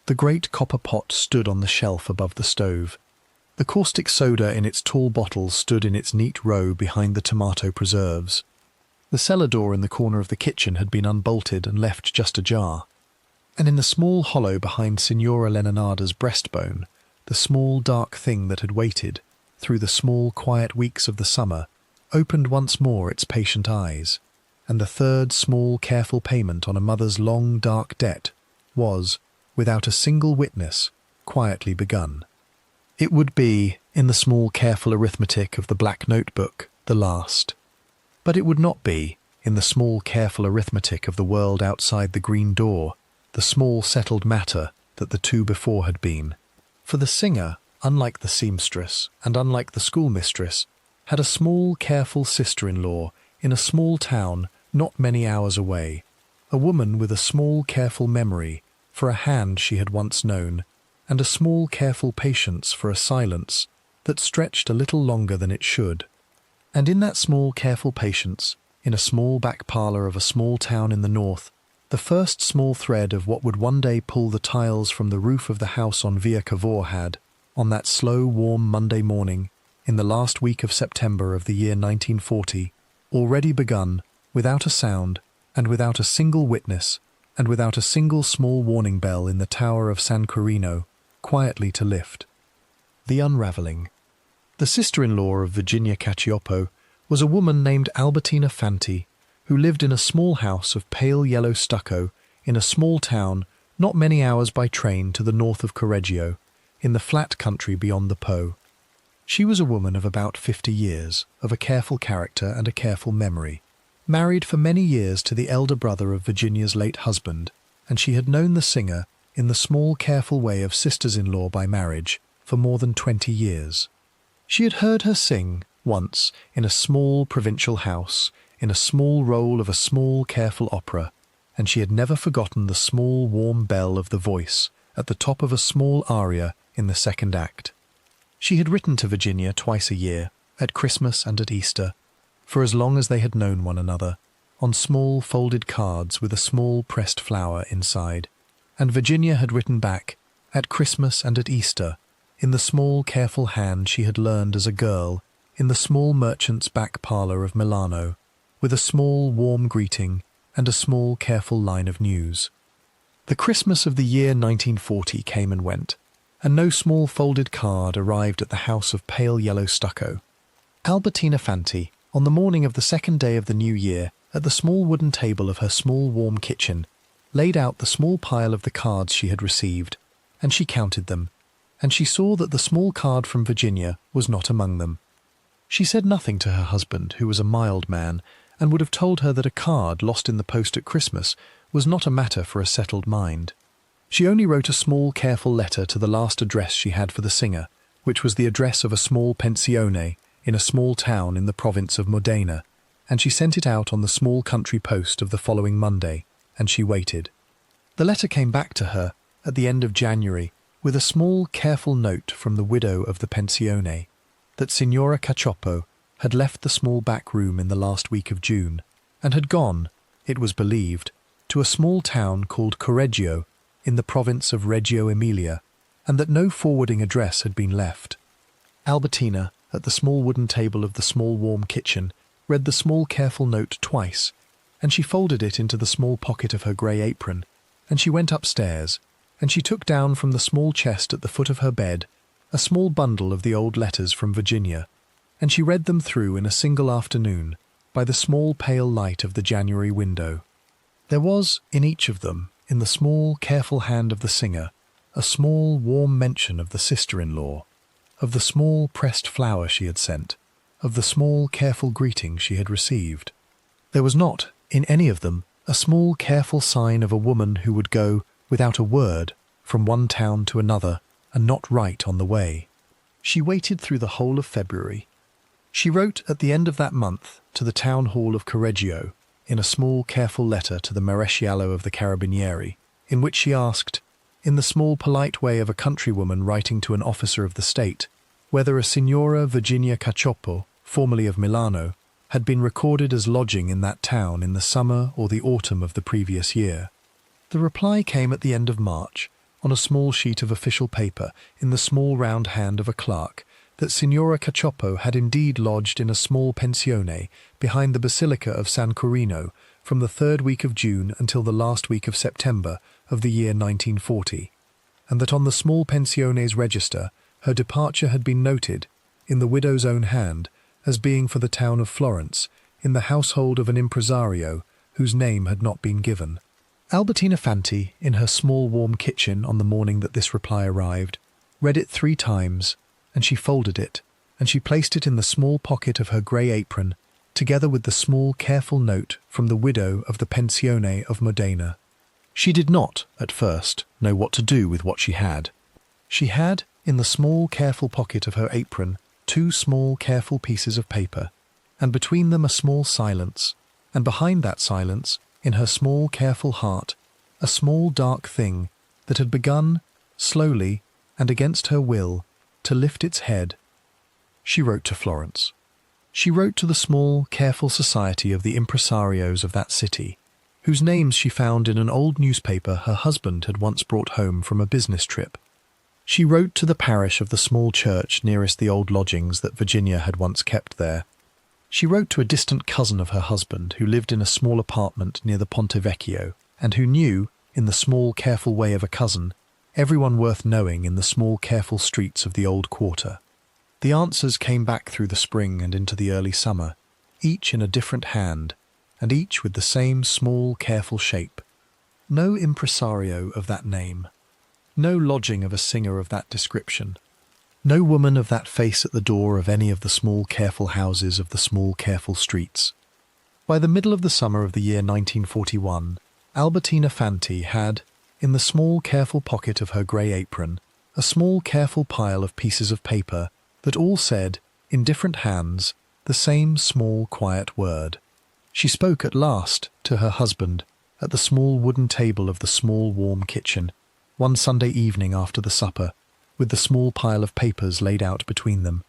Speaker 1: The great copper pot stood on the shelf above the stove. The caustic soda in its tall bottles stood in its neat row behind the tomato preserves. The cellar door in the corner of the kitchen had been unbolted and left just ajar. And in the small hollow behind Signora Leonarda's breastbone, the small dark thing that had waited, through the small quiet weeks of the summer, opened once more its patient eyes, and the third small careful payment on a mother's long dark debt was, without a single witness, quietly begun. It would be, in the small careful arithmetic of the black notebook, the last. But it would not be, in the small careful arithmetic of the world outside the green door, the small settled matter that the 2 before had been. For the singer, unlike the seamstress and unlike the schoolmistress, had a small careful sister-in-law in a small town not many hours away, a woman with a small careful memory for a hand she had once known, and a small careful patience for a silence that stretched a little longer than it should. And in that small careful patience, in a small back parlour of a small town in the north, the first small thread of what would one day pull the tiles from the roof of the house on Via Cavour had, on that slow, warm Monday morning, in the last week of September of the year 1940, already begun, without a sound, and without a single witness, and without a single small warning bell in the tower of San Quirino, quietly to lift. The Unraveling. The sister-in-law of Virginia Cacioppo was a woman named Albertina Fanti, who lived in a small house of pale yellow stucco in a small town not many hours by train to the north of Correggio, in the flat country beyond the Po. She was a woman of about 50 years, of a careful character and a careful memory, married for many years to the elder brother of Virginia's late husband, and she had known the singer, in the small careful way of sisters-in-law by marriage, for more than 20 years. She had heard her sing, once, in a small provincial house, in a small role of a small careful opera, and she had never forgotten the small warm bell of the voice at the top of a small aria in the second act. She had written to Virginia twice a year, at Christmas and at Easter, for as long as they had known one another, on small folded cards with a small pressed flower inside, and Virginia had written back, at Christmas and at Easter, in the small careful hand she had learned as a girl in the small merchant's back parlour of Milano, with a small warm greeting and a small careful line of news. The Christmas of the year 1940 came and went, and no small folded card arrived at the house of pale yellow stucco. Albertina Fanti, on the morning of the second day of the new year, at the small wooden table of her small warm kitchen, laid out the small pile of the cards she had received, and she counted them, and she saw that the small card from Virginia was not among them. She said nothing to her husband, who was a mild man, and would have told her that a card lost in the post at Christmas was not a matter for a settled mind. She only wrote a small careful letter to the last address she had for the singer, which was the address of a small pensione in a small town in the province of Modena, and she sent it out on the small country post of the following Monday, and she waited. The letter came back to her at the end of January with a small careful note from the widow of the pensione that Signora Cacioppo had left the small back room in the last week of June, and had gone, it was believed, to a small town called Correggio in the province of Reggio Emilia, and that no forwarding address had been left. Albertina, at the small wooden table of the small warm kitchen, read the small careful note twice, and she folded it into the small pocket of her grey apron, and she went upstairs, and she took down from the small chest at the foot of her bed a small bundle of the old letters from Virginia, and she read them through in a single afternoon by the small pale light of the January window. There was, in each of them, in the small careful hand of the singer, a small warm mention of the sister-in-law, of the small pressed flower she had sent, of the small careful greeting she had received. There was not, in any of them, a small careful sign of a woman who would go, without a word, from one town to another, and not write on the way. She waited through the whole of February. She wrote at the end of that month to the town hall of Correggio, in a small careful letter to the Maresciallo of the Carabinieri, in which she asked, in the small polite way of a countrywoman writing to an officer of the state, whether a Signora Virginia Cacioppo, formerly of Milano, had been recorded as lodging in that town in the summer or the autumn of the previous year. The reply came at the end of March, on a small sheet of official paper in the small round hand of a clerk, that Signora Cacioppo had indeed lodged in a small pensione behind the Basilica of San Quirino from the 3rd week of June until the last week of September of the year 1940, and that on the small pensione's register her departure had been noted, in the widow's own hand, as being for the town of Florence, in the household of an impresario whose name had not been given. Albertina Fanti, in her small warm kitchen on the morning that this reply arrived, read it 3 times, and she folded it, and she placed it in the small pocket of her grey apron, together with the small careful note from the widow of the pensione of Modena. She did not, at first, know what to do with what she had. She had, in the small careful pocket of her apron, 2 small careful pieces of paper, and between them a small silence, and behind that silence, in her small careful heart, a small dark thing that had begun, slowly and against her will, to lift its head. She wrote to Florence. She wrote to the small, careful society of the impresarios of that city, whose names she found in an old newspaper her husband had once brought home from a business trip. She wrote to the parish of the small church nearest the old lodgings that Virginia had once kept there. She wrote to a distant cousin of her husband who lived in a small apartment near the Ponte Vecchio, and who knew, in the small, careful way of a cousin, everyone worth knowing in the small, careful streets of the old quarter. The answers came back through the spring and into the early summer, each in a different hand, and each with the same small, careful shape. No impresario of that name. No lodging of a singer of that description. No woman of that face at the door of any of the small, careful houses of the small, careful streets. By the middle of the summer of the year 1941, Albertina Fanti had, in the small, careful pocket of her grey apron, a small, careful pile of pieces of paper that all said, in different hands, the same small, quiet word. She spoke at last to her husband at the small wooden table of the small, warm kitchen, one Sunday evening after the supper, with the small pile of papers laid out between them.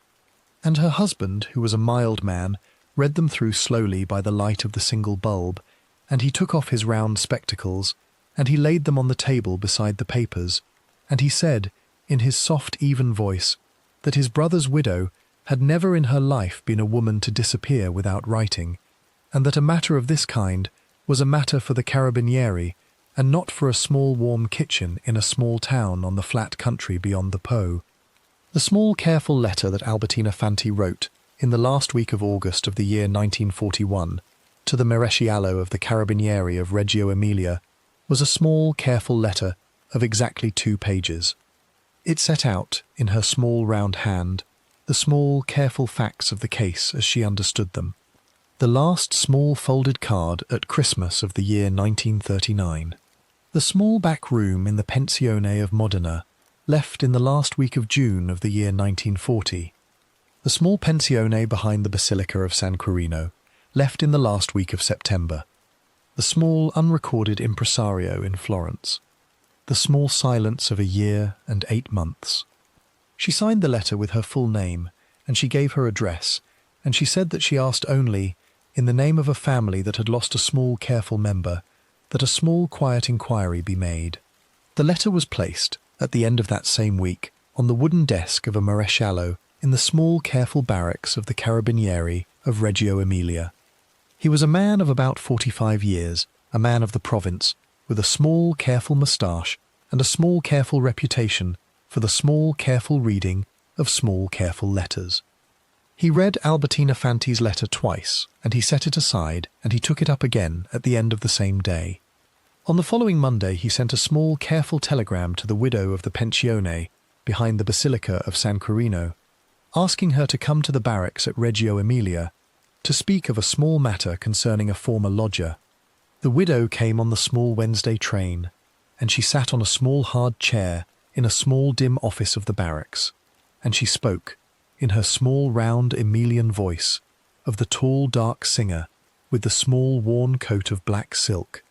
Speaker 1: And her husband, who was a mild man, read them through slowly by the light of the single bulb, and he took off his round spectacles, and he laid them on the table beside the papers, and he said, in his soft, even voice, that his brother's widow had never in her life been a woman to disappear without writing, and that a matter of this kind was a matter for the Carabinieri, and not for a small warm kitchen in a small town on the flat country beyond the Po. The small careful letter that Albertina Fanti wrote in the last week of August of the year 1941 to the Maresciallo of the Carabinieri of Reggio Emilia was a small careful letter of exactly 2 pages. It set out, in her small round hand, the small careful facts of the case as she understood them. The last small folded card at Christmas of the year 1939. The small back room in the Pensione of Modena, left in the last week of June of the year 1940. The small pensione behind the Basilica of San Quirino, left in the last week of September. The small unrecorded impresario in Florence. The small silence of a year and 8 months. She signed the letter with her full name, and she gave her address, and she said that she asked only, in the name of a family that had lost a small careful member, that a small quiet inquiry be made. The letter was placed, at the end of that same week, on the wooden desk of a maresciallo in the small careful barracks of the Carabinieri of Reggio Emilia. He was a man of about 45 years, a man of the province, with a small careful moustache and a small careful reputation for the small careful reading of small careful letters. He read Albertina Fanti's letter twice, and he set it aside, and he took it up again at the end of the same day. On the following Monday he sent a small careful telegram to the widow of the pensione behind the Basilica of San Quirino, asking her to come to the barracks at Reggio Emilia to speak of a small matter concerning a former lodger. The widow came on the small Wednesday train, and she sat on a small hard chair in a small dim office of the barracks, and she spoke, in her small round Emilian voice, of the tall dark singer with the small worn coat of black silk,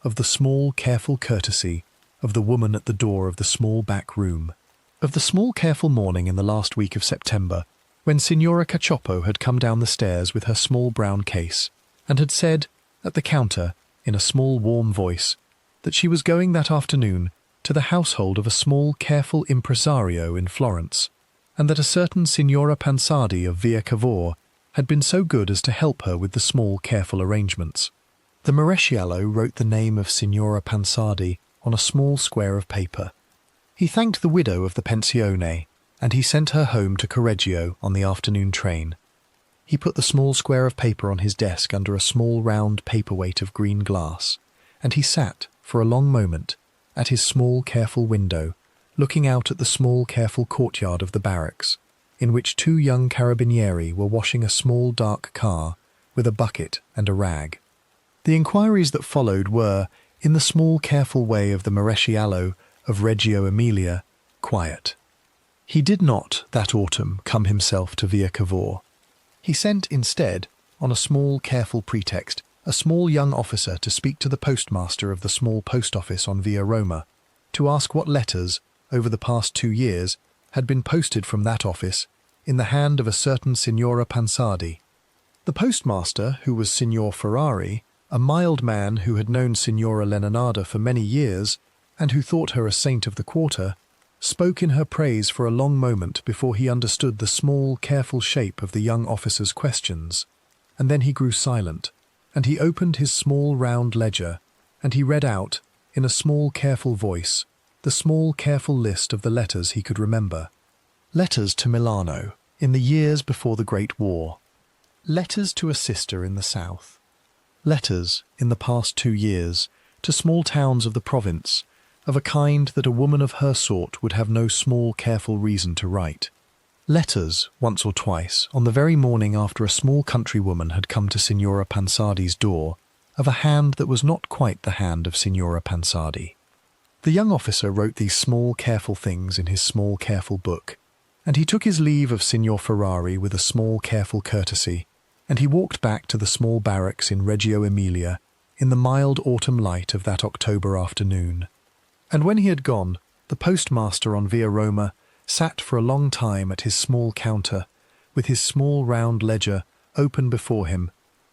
Speaker 1: of the small careful courtesy of the woman at the door of the small back room, of the small careful morning in the last week of September, when Signora Cacioppo had come down the stairs with her small brown case, and had said, at the counter, in a small warm voice, that she was going that afternoon to the household of a small careful impresario in Florence, and that a certain Signora Pansardi of Via Cavour had been so good as to help her with the small careful arrangements. The Maresciallo wrote the name of Signora Pansardi on a small square of paper. He thanked the widow of the pensione, and he sent her home to Correggio on the afternoon train. He put the small square of paper on his desk under a small round paperweight of green glass, and he sat, for a long moment, at his small careful window, looking out at the small careful courtyard of the barracks, in which 2 young carabinieri were washing a small dark car with a bucket and a rag. The inquiries that followed were, in the small careful way of the Maresciallo of Reggio Emilia, quiet. He did not, that autumn, come himself to Via Cavour. He sent, instead, on a small careful pretext, a small young officer to speak to the postmaster of the small post office on Via Roma, to ask what letters, over the past 2 years, had been posted from that office in the hand of a certain Signora Pansardi. The postmaster, who was Signor Ferrari, a mild man who had known Signora Leonarda for many years and who thought her a saint of the quarter, spoke in her praise for a long moment before he understood the small, careful shape of the young officer's questions, and then he grew silent, and he opened his small round ledger, and he read out, in a small careful voice, the small careful list of the letters he could remember. Letters to Milano, in the years before the Great War. Letters to a sister in the south. Letters, in the past 2 years, to small towns of the province, of a kind that a woman of her sort would have no small careful reason to write. Letters, once or twice, on the very morning after a small countrywoman had come to Signora Pansardi's door, of a hand that was not quite the hand of Signora Pansardi. The young officer wrote these small careful things in his small careful book, and he took his leave of Signor Ferrari with a small careful courtesy, and he walked back to the small barracks in Reggio Emilia in the mild autumn light of that October afternoon. And when he had gone, the postmaster on Via Roma sat for a long time at his small counter, with his small round ledger open before him,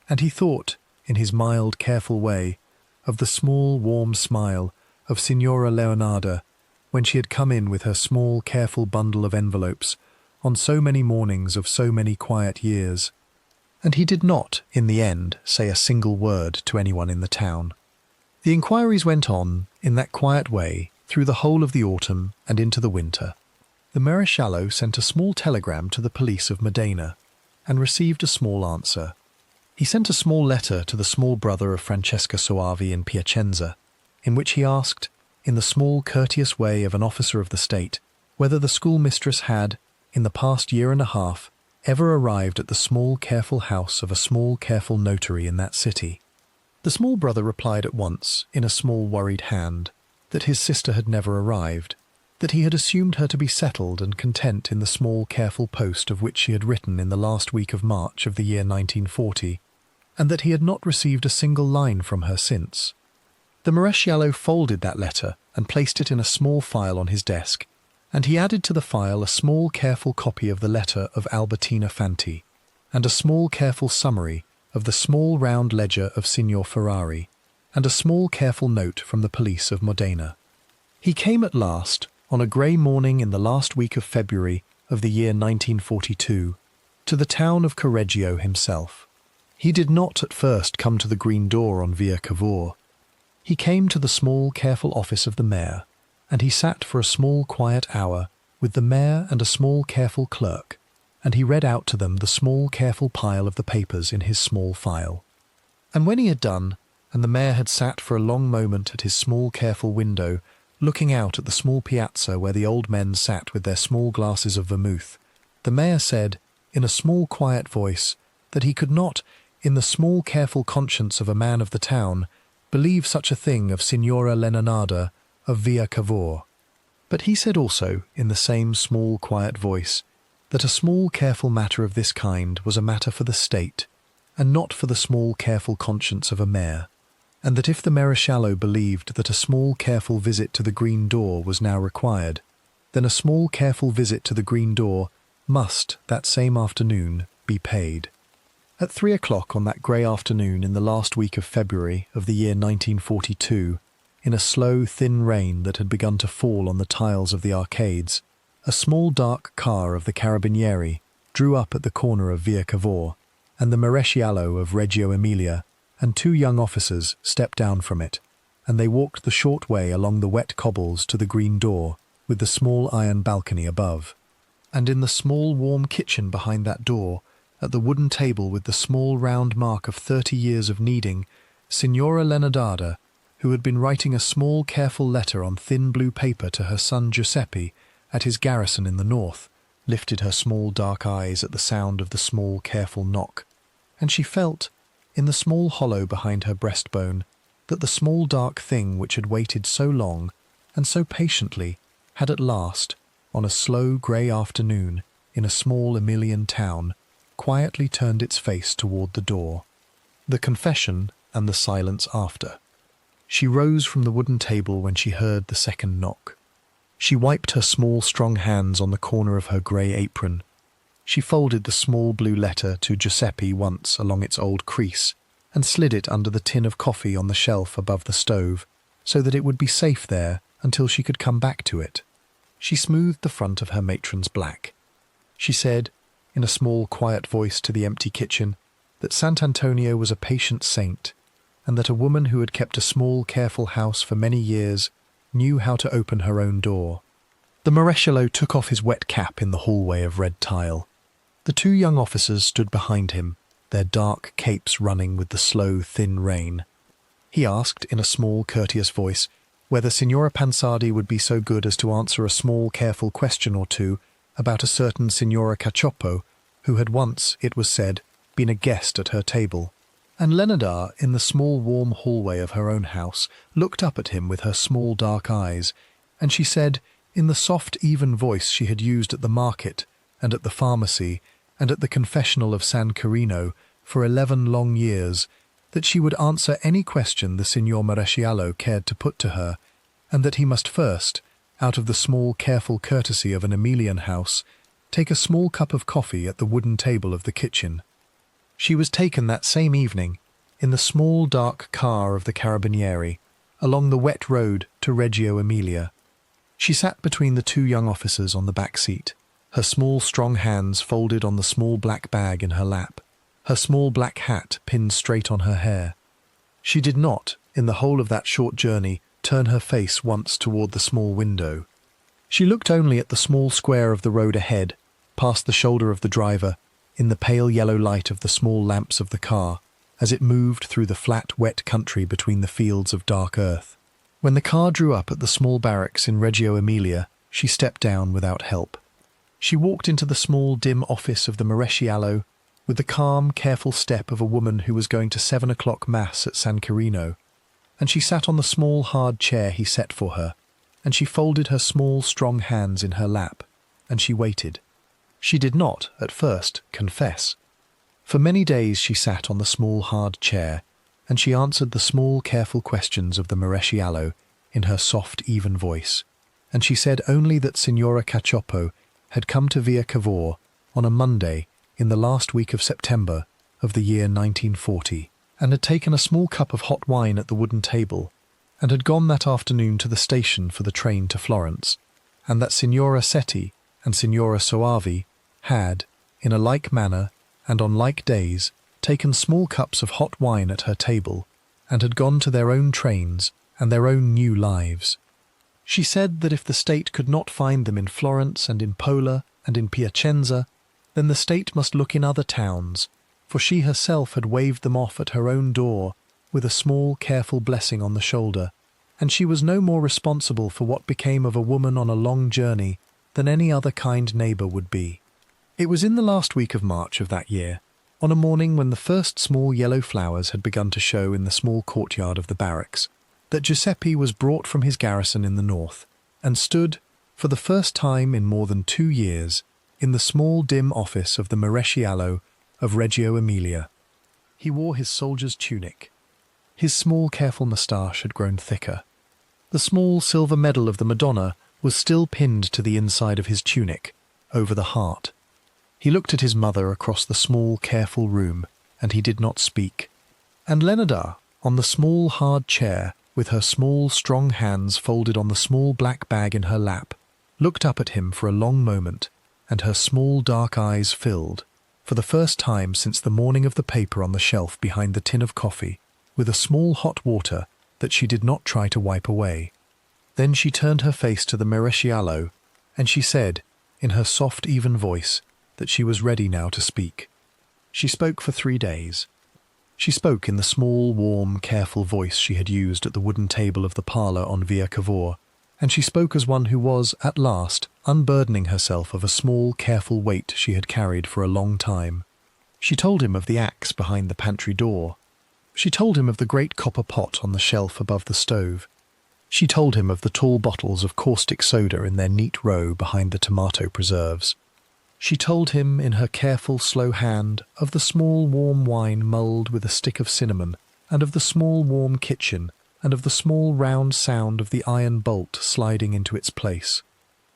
Speaker 1: and he thought, in his mild, careful way, of the small, warm smile of Signora Leonarda when she had come in with her small, careful bundle of envelopes on so many mornings of so many quiet years. And he did not, in the end, say a single word to anyone in the town. The inquiries went on, in that quiet way, through the whole of the autumn and into the winter. The Maresciallo sent a small telegram to the police of Modena, and received a small answer. He sent a small letter to the small brother of Francesca Soavi in Piacenza, in which he asked, in the small courteous way of an officer of the state, whether the schoolmistress had, in the past year and a half, ever arrived at the small careful house of a small careful notary in that city. The small brother replied at once, in a small worried hand, that his sister had never arrived, that he had assumed her to be settled and content in the small careful post of which she had written in the last week of March of the year 1940, and that he had not received a single line from her since. The Maresciallo folded that letter and placed it in a small file on his desk, and he added to the file a small careful copy of the letter of Albertina Fanti, and a small careful summary of the small round ledger of Signor Ferrari, and a small careful note from the police of Modena. He came at last, on a grey morning in the last week of February of the year 1942, to the town of Correggio himself. He did not at first come to the green door on Via Cavour. He came to the small careful office of the mayor, and he sat for a small quiet hour with the mayor and a small careful clerk, and he read out to them the small careful pile of the papers in his small file. And when he had done, and the mayor had sat for a long moment at his small careful window, looking out at the small piazza where the old men sat with their small glasses of vermouth, the mayor said, in a small quiet voice, that he could not, in the small careful conscience of a man of the town, believe such a thing of Signora Leonarda of Via Cavour. But he said also, in the same small quiet voice, that a small careful matter of this kind was a matter for the state, and not for the small careful conscience of a mayor, and that if the Maresciallo believed that a small careful visit to the green door was now required, then a small careful visit to the green door must, that same afternoon, be paid. At 3 o'clock on that grey afternoon in the last week of February of the year 1942, in a slow, thin rain that had begun to fall on the tiles of the arcades, a small dark car of the Carabinieri drew up at the corner of Via Cavour, and the Maresciallo of Reggio Emilia and 2 young officers stepped down from it, and they walked the short way along the wet cobbles to the green door with the small iron balcony above. And in the small warm kitchen behind that door, at the wooden table with the small round mark of 30 years of kneading, Signora Leonarda, who had been writing a small careful letter on thin blue paper to her son Giuseppe at his garrison in the north, lifted her small dark eyes at the sound of the small careful knock, and she felt, in the small hollow behind her breastbone, that the small dark thing which had waited so long and so patiently had at last, on a slow grey afternoon in a small Emilian town, quietly turned its face toward the door. The confession and the silence after. She rose from the wooden table when she heard the second knock. She wiped her small, strong hands on the corner of her grey apron. She folded the small blue letter to Giuseppe once along its old crease and slid it under the tin of coffee on the shelf above the stove so that it would be safe there until she could come back to it. She smoothed the front of her matron's black. She said, in a small, quiet voice to the empty kitchen, that Sant'Antonio was a patient saint, and that a woman who had kept a small, careful house for many years knew how to open her own door. The maresciallo took off his wet cap in the hallway of red tile. The two young officers stood behind him, their dark capes running with the slow, thin rain. He asked, in a small, courteous voice, whether Signora Pansardi would be so good as to answer a small, careful question or two about a certain Signora Cacioppo, who had once, it was said, been a guest at her table. And Leonarda, in the small, warm hallway of her own house, looked up at him with her small, dark eyes, and she said, in the soft, even voice she had used at the market, and at the pharmacy, and at the confessional of San Carino for 11 long years, that she would answer any question the Signor Maresciallo cared to put to her, and that he must first, out of the small, careful courtesy of an Emilian house, take a small cup of coffee at the wooden table of the kitchen. She was taken that same evening, in the small, dark car of the Carabinieri, along the wet road to Reggio Emilia. She sat between the two young officers on the back seat, her small, strong hands folded on the small black bag in her lap, her small black hat pinned straight on her hair. She did not, in the whole of that short journey, turn her face once toward the small window. She looked only at the small square of the road ahead, past the shoulder of the driver, in the pale yellow light of the small lamps of the car, as it moved through the flat, wet country between the fields of dark earth. When the car drew up at the small barracks in Reggio Emilia, she stepped down without help. She walked into the small, dim office of the Maresciallo with the calm, careful step of a woman who was going to 7 o'clock mass at San Carino, and she sat on the small, hard chair he set for her, and she folded her small, strong hands in her lap, and she waited. She did not, at first, confess. For many days she sat on the small, hard chair, and she answered the small, careful questions of the Maresciallo in her soft, even voice, and she said only that Signora Cacioppo had come to Via Cavour on a Monday in the last week of September of the year 1940, and had taken a small cup of hot wine at the wooden table, and had gone that afternoon to the station for the train to Florence, and that Signora Setti and Signora Soavi had, in a like manner and on like days, taken small cups of hot wine at her table, and had gone to their own trains and their own new lives. She said that if the state could not find them in Florence and in Pola and in Piacenza, then the state must look in other towns, for she herself had waved them off at her own door with a small, careful blessing on the shoulder, and she was no more responsible for what became of a woman on a long journey than any other kind neighbour would be. It was in the last week of March of that year, on a morning when the first small yellow flowers had begun to show in the small courtyard of the barracks, that Giuseppe was brought from his garrison in the north, and stood, for the first time in more than 2 years, in the small dim office of the Maresciallo of Reggio Emilia. He wore his soldier's tunic. His small careful moustache had grown thicker. The small silver medal of the Madonna was still pinned to the inside of his tunic, over the heart. He looked at his mother across the small careful room, and he did not speak. And Leonarda, on the small hard chair, with her small strong hands folded on the small black bag in her lap, looked up at him for a long moment, and her small dark eyes filled, for the first time since the morning of the paper on the shelf behind the tin of coffee, with a small hot water that she did not try to wipe away. Then she turned her face to the Maresciallo, and she said, in her soft, even voice, that she was ready now to speak. She spoke for 3 days. She spoke in the small, warm, careful voice she had used at the wooden table of the parlour on Via Cavour, and she spoke as one who was, at last, unburdening herself of a small, careful weight she had carried for a long time. She told him of the axe behind the pantry door. She told him of the great copper pot on the shelf above the stove. She told him of the tall bottles of caustic soda in their neat row behind the tomato preserves. She told him, in her careful, slow hand, of the small, warm wine mulled with a stick of cinnamon, and of the small, warm kitchen, and of the small round sound of the iron bolt sliding into its place.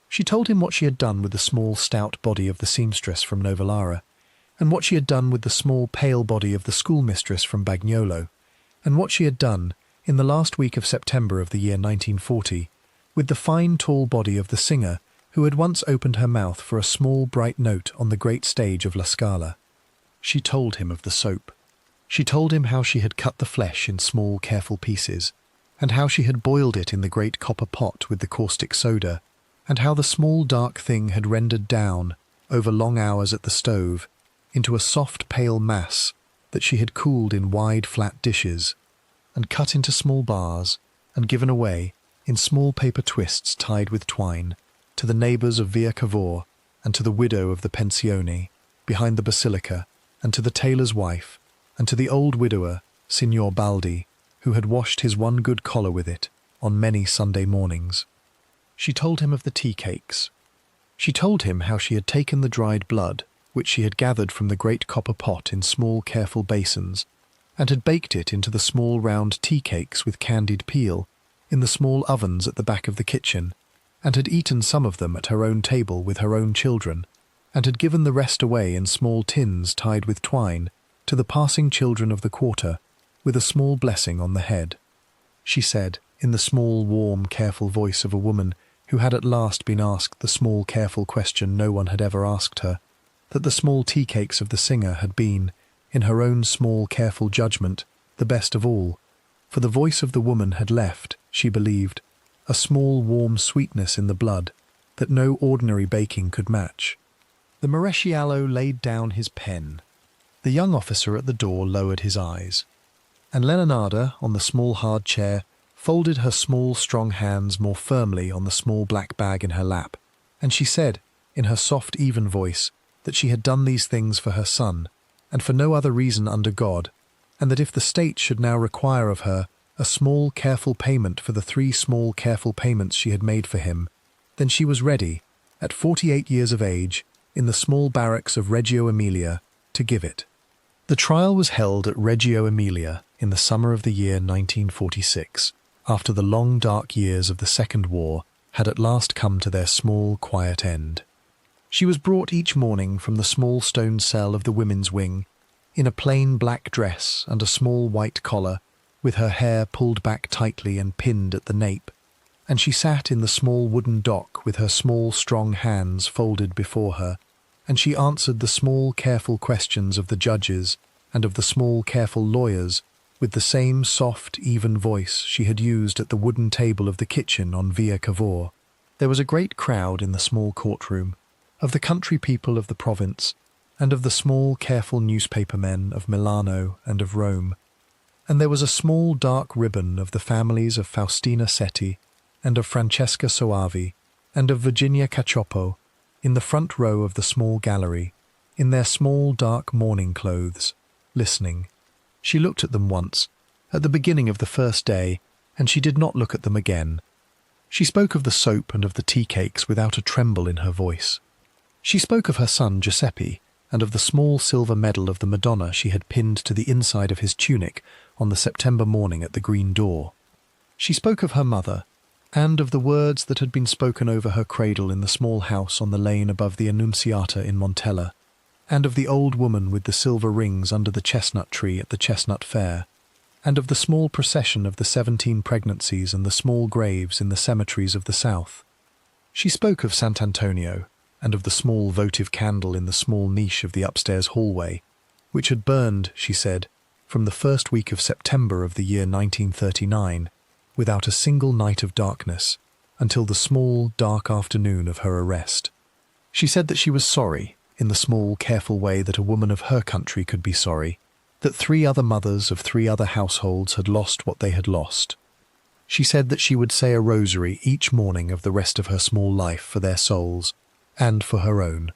Speaker 1: She told him what she had done with the small stout body of the seamstress from Novellara, and what she had done with the small pale body of the schoolmistress from Bagnolo, and what she had done, in the last week of September of the year 1940, with the fine tall body of the singer who had once opened her mouth for a small bright note on the great stage of La Scala. She told him of the soap. She told him how she had cut the flesh in small careful pieces, and how she had boiled it in the great copper pot with the caustic soda, and how the small dark thing had rendered down, over long hours at the stove, into a soft pale mass that she had cooled in wide flat dishes, and cut into small bars, and given away, in small paper twists tied with twine, to the neighbours of Via Cavour, and to the widow of the pensione, behind the basilica, and to the tailor's wife, and to the old widower, Signor Baldi, who had washed his one good collar with it, on many Sunday mornings. She told him of the tea cakes. She told him how she had taken the dried blood, which she had gathered from the great copper pot in small careful basins, and had baked it into the small round tea cakes with candied peel, in the small ovens at the back of the kitchen, and had eaten some of them at her own table with her own children, and had given the rest away in small tins tied with twine to the passing children of the quarter, with a small blessing on the head. She said, in the small, warm, careful voice of a woman who had at last been asked the small, careful question no one had ever asked her, that the small tea cakes of the singer had been, in her own small, careful judgment, the best of all, for the voice of the woman had left, she believed, a small, warm sweetness in the blood that no ordinary baking could match. The Maresciallo laid down his pen. The young officer at the door lowered his eyes, and Leonarda, on the small hard chair, folded her small strong hands more firmly on the small black bag in her lap, and she said, in her soft even voice, that she had done these things for her son, and for no other reason under God, and that if the state should now require of her a small careful payment for the 3 small careful payments she had made for him, then she was ready, at 48 years of age, in the small barracks of Reggio Emilia, to give it. The trial was held at Reggio Emilia in the summer of the year 1946, after the long dark years of the Second War had at last come to their small quiet end. She was brought each morning from the small stone cell of the women's wing, in a plain black dress and a small white collar, with her hair pulled back tightly and pinned at the nape, and she sat in the small wooden dock with her small strong hands folded before her, and she answered the small careful questions of the judges and of the small careful lawyers with the same soft, even voice she had used at the wooden table of the kitchen on Via Cavour. There was a great crowd in the small courtroom, of the country people of the province, and of the small careful newspaper men of Milano and of Rome, and there was a small dark ribbon of the families of Faustina Setti and of Francesca Soavi and of Virginia Cacioppo in the front row of the small gallery, in their small dark mourning clothes, listening. She looked at them once, at the beginning of the first day, and she did not look at them again. She spoke of the soap and of the tea cakes without a tremble in her voice. She spoke of her son Giuseppe, and of the small silver medal of the Madonna she had pinned to the inside of his tunic on the September morning at the green door. She spoke of her mother, and of the words that had been spoken over her cradle in the small house on the lane above the Annunziata in Montella, and of the old woman with the silver rings under the chestnut tree at the chestnut fair, and of the small procession of the 17 pregnancies and the small graves in the cemeteries of the south. She spoke of Sant' Antonio, and of the small votive candle in the small niche of the upstairs hallway, which had burned, she said, from the first week of September of the year 1939, without a single night of darkness, until the small, dark afternoon of her arrest. She said that she was sorry, in the small, careful way that a woman of her country could be sorry, that 3 other mothers of 3 other households had lost what they had lost. She said that she would say a rosary each morning of the rest of her small life for their souls, and for her own.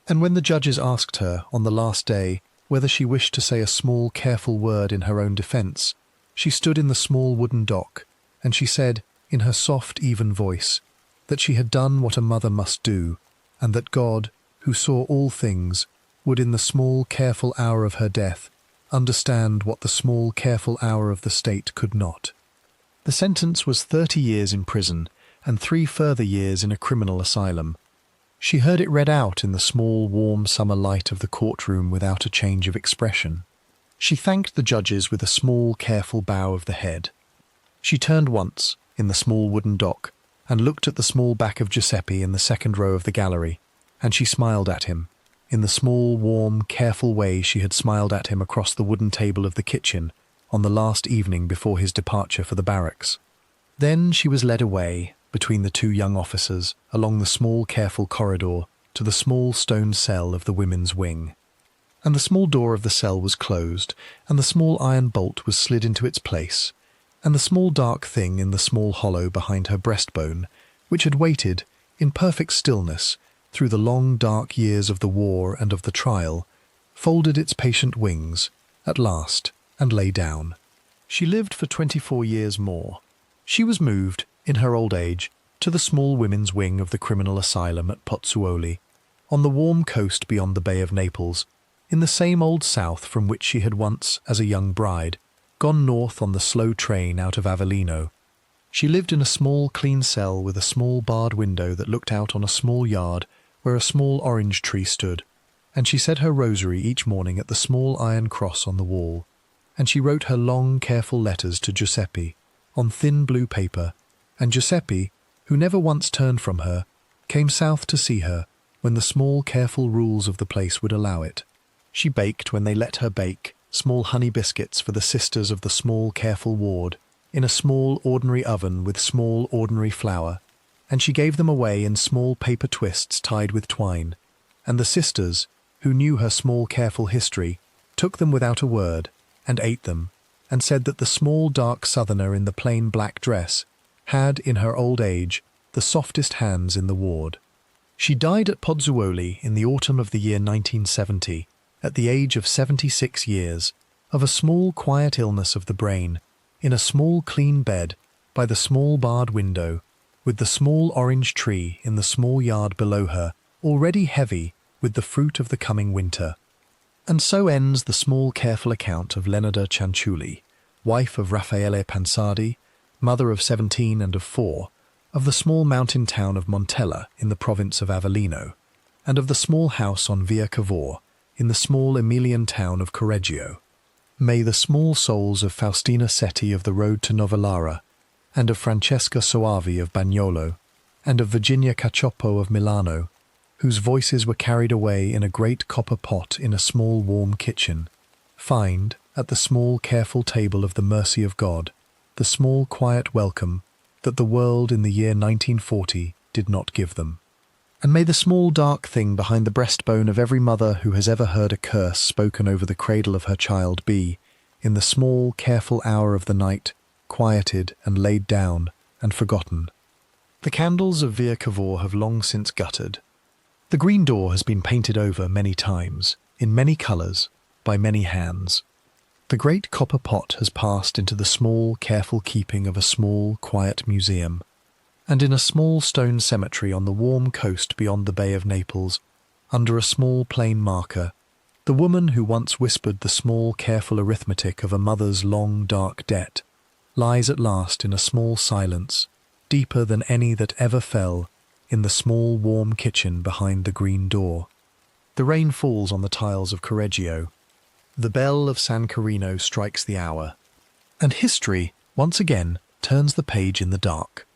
Speaker 1: And when the judges asked her, on the last day, whether she wished to say a small, careful word in her own defence, she stood in the small wooden dock, and she said, in her soft, even voice, that she had done what a mother must do, and that God, who saw all things, would in the small, careful hour of her death understand what the small, careful hour of the state could not. The sentence was 30 years in prison and 3 further years in a criminal asylum. She heard it read out in the small, warm summer light of the courtroom without a change of expression. She thanked the judges with a small, careful bow of the head. She turned once, in the small wooden dock, and looked at the small back of Giuseppe in the second row of the gallery, and she smiled at him, in the small, warm, careful way she had smiled at him across the wooden table of the kitchen on the last evening before his departure for the barracks. Then she was led away, between the 2 young officers, along the small, careful corridor to the small stone cell of the women's wing. And the small door of the cell was closed, and the small iron bolt was slid into its place, and the small dark thing in the small hollow behind her breastbone, which had waited, in perfect stillness, through the long dark years of the war and of the trial, folded its patient wings, at last, and lay down. She lived for 24 years more. She was moved, in her old age, to the small women's wing of the criminal asylum at Pozzuoli, on the warm coast beyond the Bay of Naples, in the same old south from which she had once, as a young bride, gone north on the slow train out of Avellino. She lived in a small, clean cell with a small barred window that looked out on a small yard where a small orange tree stood, and she said her rosary each morning at the small iron cross on the wall, and she wrote her long, careful letters to Giuseppe, on thin blue paper, and Giuseppe, who never once turned from her, came south to see her when the small, careful rules of the place would allow it. She baked, when they let her bake, small honey biscuits for the sisters of the small, careful ward, in a small, ordinary oven with small, ordinary flour, and she gave them away in small paper twists tied with twine, and the sisters, who knew her small, careful history, took them without a word, and ate them, and said that the small, dark southerner in the plain black dress had, in her old age, the softest hands in the ward. She died at Pozzuoli in the autumn of the year 1970, at the age of 76 years, of a small, quiet illness of the brain, in a small, clean bed, by the small barred window, with the small orange tree in the small yard below her, already heavy with the fruit of the coming winter. And so ends the small, careful account of Leonarda Cianciulli, wife of Raffaele Pansardi, mother of 17 and of 4, of the small mountain town of Montella in the province of Avellino, and of the small house on Via Cavour in the small Emilian town of Correggio. May the small souls of Faustina Setti of the road to Novellara, and of Francesca Soavi of Bagnolo, and of Virginia Cacioppo of Milano, whose voices were carried away in a great copper pot in a small warm kitchen, find, at the small careful table of the mercy of God, the small quiet welcome that the world in the year 1940 did not give them. And may the small dark thing behind the breastbone of every mother who has ever heard a curse spoken over the cradle of her child be, in the small careful hour of the night, quieted and laid down and forgotten. The candles of Via Cavour have long since guttered. The green door has been painted over many times, in many colours, by many hands. The great copper pot has passed into the small, careful keeping of a small, quiet museum, and in a small stone cemetery on the warm coast beyond the Bay of Naples, under a small plain marker, the woman who once whispered the small, careful arithmetic of a mother's long, dark debt, lies at last in a small silence, deeper than any that ever fell, in the small, warm kitchen behind the green door. The rain falls on the tiles of Correggio. The bell of San Carino strikes the hour, and history, once again, turns the page in the dark.